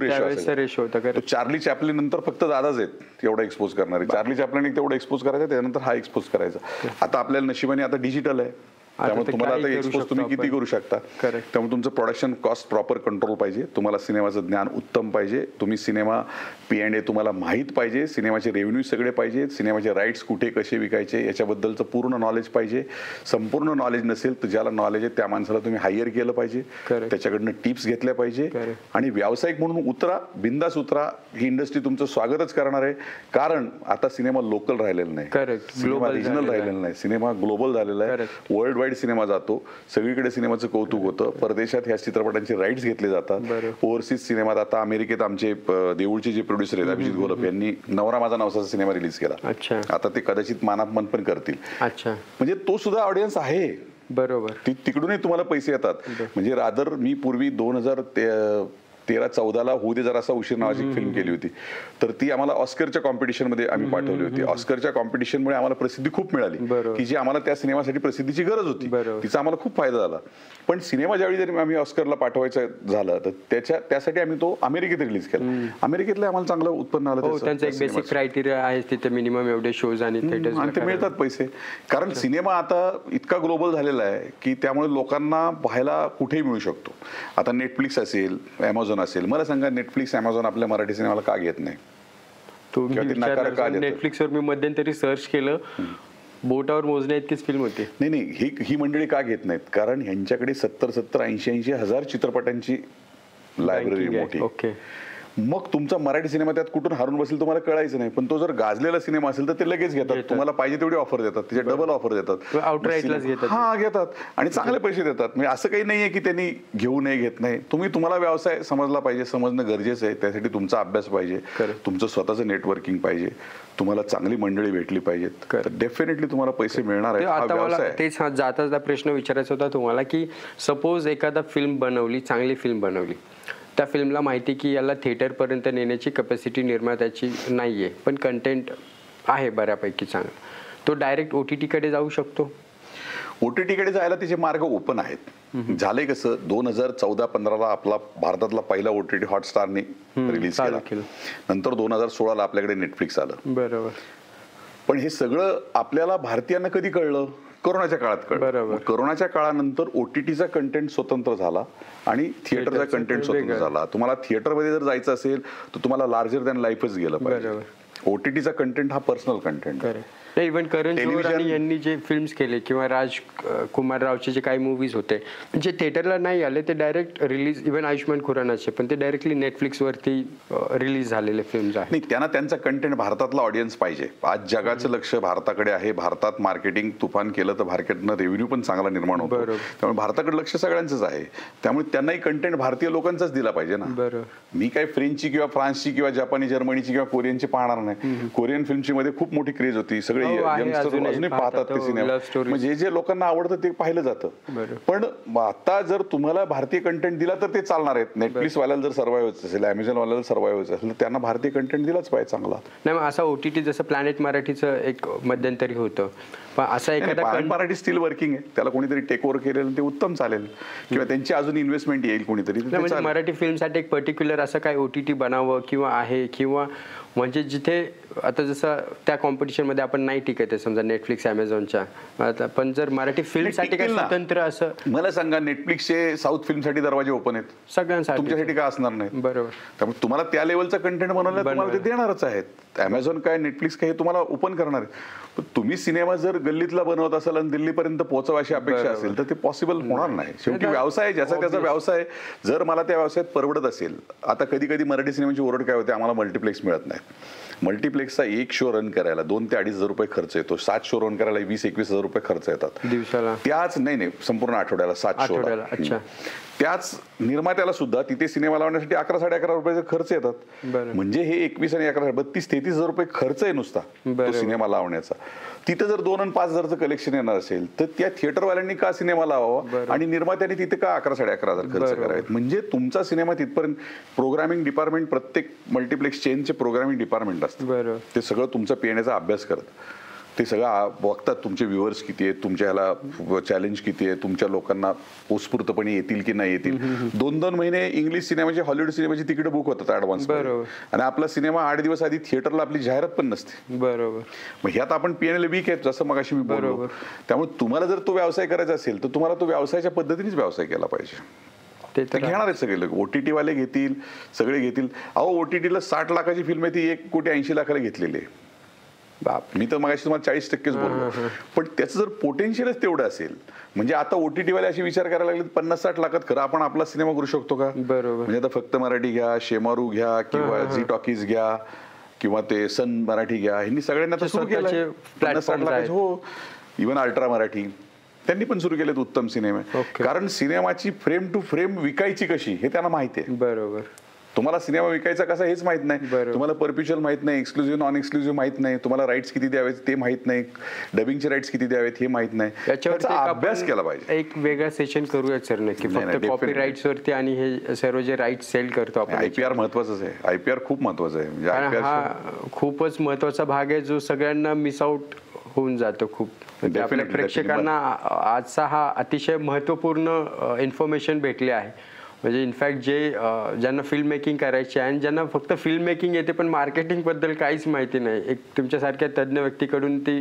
रेशो होता. तो चार्ली चॅपलिन नंतर फक्त दादाच आहेत एवढा एक्सपोज करणारे. चार्ली चॅपलिन तेवढा एक्सपोज करायचा, त्यानंतर हा एक्सपोज करायचा. आता आपल्याला नशिबाने आता डिजिटल आहे, त्यामुळे तुम्हाला आता एक्सपोज तुम्ही किती करू शकता. त्यामुळे तुमचं प्रोडक्शन कॉस्ट प्रॉपर कंट्रोल पाहिजे, तुम्हाला सिनेमाचं ज्ञान उत्तम पाहिजे, तुम्ही सिनेमा P&A तुम्हाला माहीत पाहिजे, सिनेमाचे रेव्हेन्यू सगळे पाहिजे, सिनेमाचे राईट्स कुठे कसे विकायचे याच्याबद्दलचं पूर्ण नॉलेज पाहिजे. संपूर्ण नॉलेज नसेल तर ज्याला नॉलेज आहे त्या माणसाला तुम्ही हायर केलं पाहिजे, त्याच्याकडनं टिप्स घेतल्या पाहिजे. आणि व्यावसायिक म्हणून उतरा, बिंदास उतरा. ही इंडस्ट्री तुमचं स्वागतच करणार आहे. कारण आता सिनेमा लोकल राहिलेला नाही, सिनेमा रिजनल राहिलेला नाही, सिनेमा ग्लोबल झालेला आहे. वर्ल्ड वाईड सिनेमा जातो, सगळीकडे सिनेमाचं कौतुक होतं. परदेशात ह्या चित्रपटांचे राईट्स घेतले जातात. ओव्हरसीज सिनेमात आता अमेरिकेत आमचे देऊळचे जे प्रोड्युसर आहेत अभिजित घोलप यांनी नवरा माझा नवसाचा सिनेमा रिलीज केला. आता ते कदाचित मानापमान पण करतील. म्हणजे तो सुद्धा ऑडियन्स आहे. बरोबर. तिकडूनही तुम्हाला पैसे येतात. म्हणजे रादर मी पूर्वी 2013-14 होऊ दे जरा असा उशीर नावाची फिल्म केली होती, तर ती आम्हाला ऑस्करच्या कॉम्पिटिशन मध्ये आम्ही पाठवली होती. ऑस्करच्या कॉम्पिटिशनमुळे आम्हाला प्रसिद्धी खूप मिळाली, की जी आम्हाला त्या सिनेमासाठी प्रसिद्धीची गरज होती. तिचा आम्हाला खूप फायदा झाला. पण सिनेमा ज्यावेळी जरी आम्ही ऑस्करला पाठवायचं झालं तर त्यासाठी आम्ही तो अमेरिकेत रिलीज केला. अमेरिकेतलं आम्हाला चांगलं उत्पन्न आलं. त्यांचं एक बेसिक क्रायटेरिया आहे, तिथे मिनिमम एवढे शोज आणि ते मिळतात पैसे. कारण सिनेमा आता इतका ग्लोबल झालेला आहे की त्यामुळे लोकांना पाहायला कुठेही मिळू शकतो. आता नेटफ्लिक्स असेल, अमेझॉन असेल, मला सांगा नेटफ्लिक्स अमेझॉन आपल्या मराठी सिनेमाला का घेत नाही? नेटफ्लिक्सवर मी मध्यंतरी सर्च केलं, बोटावर मोजण्या इतकीच फिल्म होती. नाही, ही मंडळी का घेत नाहीत? कारण ह्यांच्याकडे 70-80 हजार चित्रपटांची लायब्ररी मोठी. मग तुमचा मराठी सिनेमा त्यात कुठून हारून बसेल तुम्हाला कळायचं नाही. पण तो जर गाजलेला सिनेमा असेल तर ते लगेच घेतात, तुम्हाला पाहिजे तेवढी ऑफर देतात, त्याच्या डबल ऑफर देतात, घेतात आणि चांगले पैसे देतात. म्हणजे असं काही नाहीये की त्यांनी घेऊ नये, घेत नाही. तुम्हाला व्यवसाय समजला पाहिजे, समजणं गरजेचं आहे. त्यासाठी तुमचा अभ्यास पाहिजे, तुमचं स्वतःचं नेटवर्किंग पाहिजे, तुम्हाला चांगली मंडळी भेटली पाहिजेत, तर डेफिनेटली तुम्हाला पैसे मिळणार आहेत. आता मला तेच जाता प्रश्न विचारायचा होता तुम्हाला, की सपोज एखादा फिल्म बनवली, चांगली फिल्म बनवली, त्या फिल्मला माहिती की याला थिएटरपर्यंत नेण्याची कॅपॅसिटी निर्मात्याची नाही आहे, पण कंटेंट आहे बऱ्यापैकी चांगला, तो डायरेक्ट OTT कडे जाऊ शकतो. OTT कडे जायला त्याचे मार्ग ओपन आहेत. झालंय कसं, 2014-15 आपला भारतातला पहिला OTT हॉटस्टारने रिलीज केला. नंतर 2016 आपल्याकडे नेटफ्लिक्स आलं. बरोबर. पण हे सगळं आपल्याला भारतीयांना कधी कळलं? कोरोनाच्या काळात कळलं. कोरोनाच्या काळानंतर OTTचा कंटेंट स्वतंत्र झाला आणि थिएटरचा कंटेंट स्वतंत्र झाला. तुम्हाला थिएटरमध्ये जर जायचं असेल तर तुम्हाला लार्जर दॅन लाईफच गेलं पाहिजे. OTTचा कंटेंट हा पर्सनल कंटेंट आहे. इव्हन करण जोहर आणि यांनी जे फिल्म्स केले किंवा राजकुमार रावचे जे काही मूवीज होते जे थिएटरला नाही आले, ते डायरेक्ट रिलीज, इव्हन आयुष्मान खुरानाचे पण ते डायरेक्टली नेटफ्लिक्सवरती रिलीज झालेले फिल्म्स आहेत. नाही, त्यांना त्यांचा कंटेंट भारतातला ऑडियन्स पाहिजे. आज जगाचं लक्ष भारताकडे आहे. भारतात मार्केटिंग तुफान केलं तर भारतातनं रेव्हेन्यू पण चांगला निर्माण होतो. त्यामुळे भारताकडे लक्ष सगळ्यांचंच आहे. त्यामुळे त्यांनाही कंटेंट भारतीय लोकांचाच दिला पाहिजे ना. मी काही फ्रेंचची किंवा फ्रान्सची किंवा जपानी, जर्मनीची किंवा कोरियनची पाहणार नाही. कोरियन फिल्मची मध्ये खूप मोठी क्रेज होती, सगळे यंगस्टर अजूनही पाहतात ते सिनेमा. म्हणजे जे लोकांना आवडतं ते पाहिलं जातं. पण आता जर तुम्हाला भारतीय कंटेंट दिला तर ते चालणार आहेत. नेटफ्लिक्स वाल्याला जर सर्वाइव्ह व्हायचं असेल, अमेझॉन वाल्याला सर्वाइव्ह व्हायचं असेल तर त्यांना भारतीय कंटेंट दिलाच पाहिजे चांगला. नाही, असा OTT जसं प्लॅनेट मराठीचं एक मध्यंतरी होतं, पण असा एखादा मराठी स्टील वर्किंग आहे, त्याला कोणीतरी टेक ओव्हर केलेलं ते उत्तम चालेल, किंवा त्यांची अजून इन्व्हेस्टमेंट येईल कोणीतरी. म्हणजे मराठी फिल्मसाठी एक पर्टिक्युलर असं काय OTT बनावं किंवा आहे, किंवा म्हणजे जिथे आता जसं त्या कॉम्पिटिशनमध्ये आपण नाही टिकत आहे समजा नेटफ्लिक्स ॲमेझॉनच्या, पण जर मराठी फिल्मसाठी काय स्वतंत्र असं मला सांगा, नेटफ्लिक्सचे साऊथ फिल्मसाठी दरवाजे ओपन आहेत सगळ्यांसाठी, तुमच्यासाठी काय असणार नाही? बरोबर. त्यामुळे तुम्हाला त्या लेवलचा कंटेंट बनवला तुम्हाला ते देणारच आहेत. अमेझॉन काय नेटफ्लिक्स काय हे तुम्हाला ओपन करणार आहे. पण तुम्ही सिनेमा जर गल्लीतला बनवत असाल आणि दिल्लीपर्यंत पोहोचवा अशी अपेक्षा असेल तर ते पॉसिबल होणार नाही. शेवटी व्यवसाय ज्याचा त्याचा व्यवसाय, जर मला त्या व्यवसायात परवडत असेल. आता कधी कधी मराठी सिनेमाची ओरड काय होते, आम्हाला मल्टिप्लेक्स मिळत नाही. मल्टिप्लेक्सचा एक शो रन करायला 2,000 ते 2,500 रुपये खर्च येतो. 7 शो रन करायला 20-21 हजार रुपये खर्च येतात दिवसाला. त्याच नाही संपूर्ण आठवड्याला 7 शो. त्याच निर्मात्याला सुद्धा तिथे सिनेमा लावण्यासाठी 11-11.5 रुपयाचे खर्च येतात. म्हणजे हे 21 आणि 11 32-33 हजार रुपये खर्च आहे नुसता तो सिनेमा लावण्याचा. तिथे जर 2 आणि 5 हजारचं कलेक्शन येणार असेल तर त्या थिएटरवाल्यांनी का सिनेमा लावावा आणि निर्मात्याने तिथे का 11-11.5 हजार खर्च करावेत? म्हणजे तुमचा सिनेमा तिथपर्यंत प्रोग्रामिंग डिपार्टमेंट, प्रत्येक मल्टिप्लेक्स चेनचे प्रोग्रामिंग डिपार्टमेंट असतं, ते सगळं तुमचा पिण्याचा अभ्यास करत. ते सगळं बघतात तुमचे व्ह्युअर्स किती आहेत, तुमच्या ह्याला चॅलेंज किती आहे, तुमच्या लोकांना उत्स्फूर्तपणे येतील की नाही येतील. 2-2 महिने इंग्लिश सिनेमाचे, हॉलिवूड सिनेमाची तिकीट बुक होतात ऍडव्हान्स, आणि आपला सिनेमा 8 दिवस आधी थिएटरला आपली जाहिरात पण नसते. बरोबर. मग ह्यात आपण पीएनएल वीक आहेत जसं मगाशी मी बोललो. त्यामुळे तुम्हाला जर तो व्यवसाय करायचा असेल तर तुम्हाला तो व्यवसायाच्या पद्धतीनेच व्यवसाय केला पाहिजे. ते घेणार आहेत सगळे लोक. OTT वाले घेतील, सगळे घेतील. अहो OTTला 60 लाखाची फिल्म आहे ती 1,80,00,000 घेतलेली आहे. मी तर मगाशी तुम्हाला 40%च बोललो. पण त्याचं जर पोटेन्शियलच तेवढं असेल, म्हणजे आता OTT वाले असे विचार करायला लागले 50-60 लाखात खरं आपण आपला सिनेमा करू शकतो का? बरोबर. म्हणजे आता फक्त मराठी घ्या, शेमारू घ्या किंवा झी टॉकीज घ्या किंवा ते सन मराठी घ्या, ह्यांनी सगळ्यांना आता सुरू केलं 50-60 लाखाचे. हो, इव्हन अल्ट्रा मराठी त्यांनी पण सुरू केलेत उत्तम सिनेमे. कारण सिनेमाची फ्रेम टू फ्रेम विकायची कशी हे त्यांना माहिती आहे. बरोबर. तुम्हाला सिनेमा विकायचा कसा हेच माहित नाही, तुम्हाला परफ्युचल माहित नाही, एक्सक्लुझिव्ह नॉन एक्सक्लुझिव्ह माहित नाही, तुम्हाला राईट्स किती द्यावेत ते माहित नाही, डबिंगचे राईट्स किती द्यावेत हे माहित नाही. याचा अभ्यास केला पाहिजे. एक वेगळा सेशन करूया सर नक्की, फक्त कॉपी राईट्स वरती आणि हे सर्व जे राईट्स सेल करतो आपण. IPR महत्वाचंच आहे. IPR खूप महत्वाचं आहे. म्हणजे हा खूपच महत्वाचा भाग आहे जो सगळ्यांना मिस आउट होऊन जातो खूप. आपल्या प्रेक्षकांना आजचा हा अतिशय महत्वपूर्ण इन्फॉर्मेशन भेटली आहे. म्हणजे इनफॅक्ट जे ज्यांना फिल्म मेकिंग करायची आहे आणि ज्यांना फक्त फिल्म मेकिंग येते पण मार्केटिंग बद्दल काहीच माहिती नाही, एक तुमच्यासारख्या तज्ज्ञ व्यक्तीकडून ती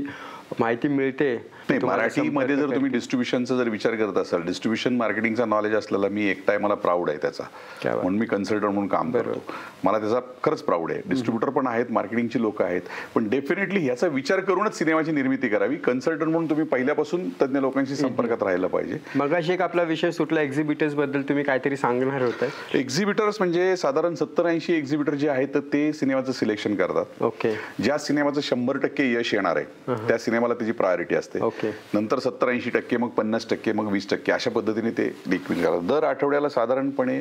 माहिती मिळते. मराठीमध्ये जर तुम्ही डिस्ट्रीब्युशनचा जर विचार करत असाल, डिस्ट्रीब्युशन मार्केटिंगचा नॉलेज असलेला मी एकटा मला प्राऊड आहे त्याचा, म्हणून मी कन्सल्टंट म्हणून काम करतो. मला त्याचा खरंच प्राऊड आहे. डिस्ट्रीब्युटर पण आहेत, मार्केटिंगची लोक आहेत, पण डेफिनेटली याचा विचार करूनच सिनेमाची निर्मिती करावी. कन्सल्टंट म्हणून तुम्ही पहिल्यापासून तज्ञ लोकांशी संपर्कात राहायला पाहिजे. मगाशी एक आपला विषय सुटला एक्झिबिटर्स बद्दल, तुम्ही काहीतरी सांगणार होता. एक्झिबिटर्स म्हणजे साधारण 70-80 एक्झिबिटर जे आहेत ते सिनेमाचं सिलेक्शन करतात. ओके. ज्या सिनेमाचं 100% यश येणार आहे त्या सिनेमाला त्याची प्रायोरिटी असते. नंतर 70-80%, मग 50%, मग 20% अशा पद्धतीने ते डिक्रीज करतात. दर आठवड्याला साधारणपणे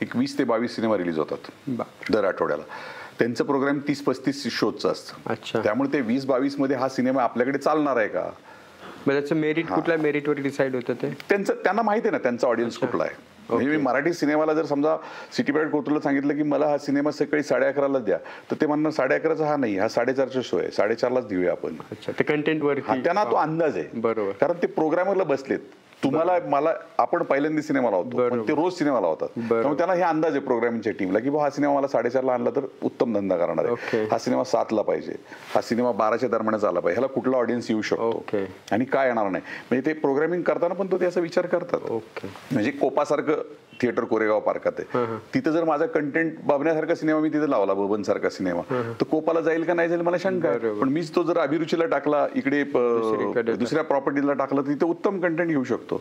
20 ते 22 सिनेमा रिलीज होतात दर आठवड्याला. त्यांचं प्रोग्राम 30-35 शोचं असतं. त्यामुळे ते 20-22 मध्ये हा सिनेमा आपल्याकडे चालणार आहे का, त्याचं मेरिट कुठल्या मेरिटवर डिसाईड होतं ते त्यांना माहिती आहे ना, त्यांचा ऑडियन्स कुठला आहे. म्हणजे मी मराठी सिनेमाला जर समजा सिटी प्राईड कोथरूडला सांगितलं की मला हा सिनेमा सकाळी 11:30ला द्या, तर ते म्हणणार 11:30चा हा नाही, हा 4:30चा शो आहे, 4:30लाच देऊया आपण. ते कंटेंट वर त्यांना तो अंदाज आहे. बरोबर. कारण ते प्रोग्रामरला बसलेत. तुम्हाला मला आपण पहिल्यांदा सिनेमा लावतो पण ते रोज सिनेमा लावतात, त्यामुळे त्यांना हे अंदाज आहे प्रोग्रामिंगच्या टीमला की हा सिनेमा मला 4:30ला आणला तर उत्तम धंदा करणार आहे, हा सिनेमा 7ला पाहिजे, हा सिनेमा 12च्या दरम्यानच आला पाहिजे, ह्याला कुठला ऑडियन्स येऊ शकतो आणि काय येणार नाही. म्हणजे ते प्रोग्रामिंग करताना पण तो त्याचा विचार करतात. म्हणजे कोपासारखं थिएटर कोरेगाव पार्कात आहे, तिथे जर माझा कंटेंट बघण्यासारखा सिनेमा मी तिथे लावला, बबन सारखा सिनेमा, तर कोपाला जाईल का नाही जाईल मला शंका आहे. पण मीच तो जर अभिरुचीला टाकला, इकडे दुसऱ्या प्रॉपर्टीला टाकला, तर तिथे उत्तम कंटेंट घेऊ शकतो.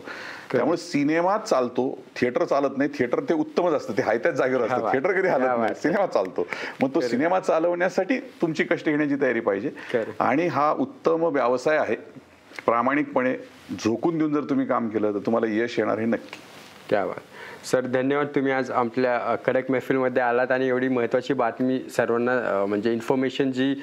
त्यामुळे सिनेमा चालतो, थिएटर चालत नाही. थिएटर ते उत्तमच असतं, ते हाय त्याच जागेवर असतं, थिएटर कधी हलत नाही, सिनेमा चालतो. मग तो सिनेमा चालवण्यासाठी तुमची कष्ट घेण्याची तयारी पाहिजे. आणि हा उत्तम व्यवसाय आहे. प्रामाणिकपणे झोकून देऊन जर तुम्ही काम केलं तर तुम्हाला यश येणार हे नक्की. क्या बात सर, धन्यवाद. तुम्ही आज आपल्या कडक मैफिलमध्ये आलात आणि एवढी महत्त्वाची बातमी सर्वांना, म्हणजे इन्फॉर्मेशन जी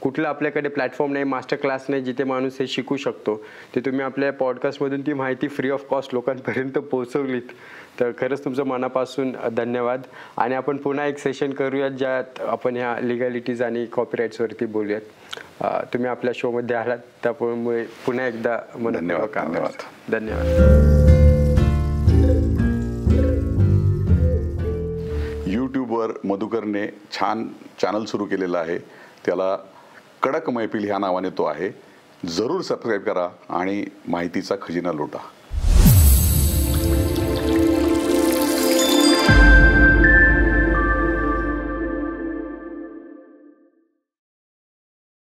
कुठलं आपल्याकडे प्लॅटफॉर्म नाही, मास्टर क्लास नाही जिथे माणूस हे शिकू शकतो, ते तुम्ही आपल्या पॉडकास्टमधून ती माहिती फ्री ऑफ कॉस्ट लोकांपर्यंत पोहोचवलीत. तर खरंच तुमचं मनापासून धन्यवाद. आणि आपण पुन्हा एक सेशन करूयात ज्यात आपण ह्या लिगॅलिटीज आणि कॉपीराईट्सवरती बोलूयात. तुम्ही आपल्या शोमध्ये आलात त्यामुळे पुन्हा एकदा धन्यवाद. धन्यवाद. यूट्यूबवर मधुकरने छान चॅनल सुरू केलेलं आहे, त्याला कडक मैफिल ह्या नावाने तो आहे. जरूर सबस्क्राईब करा आणि माहितीचा खजिना लुटा.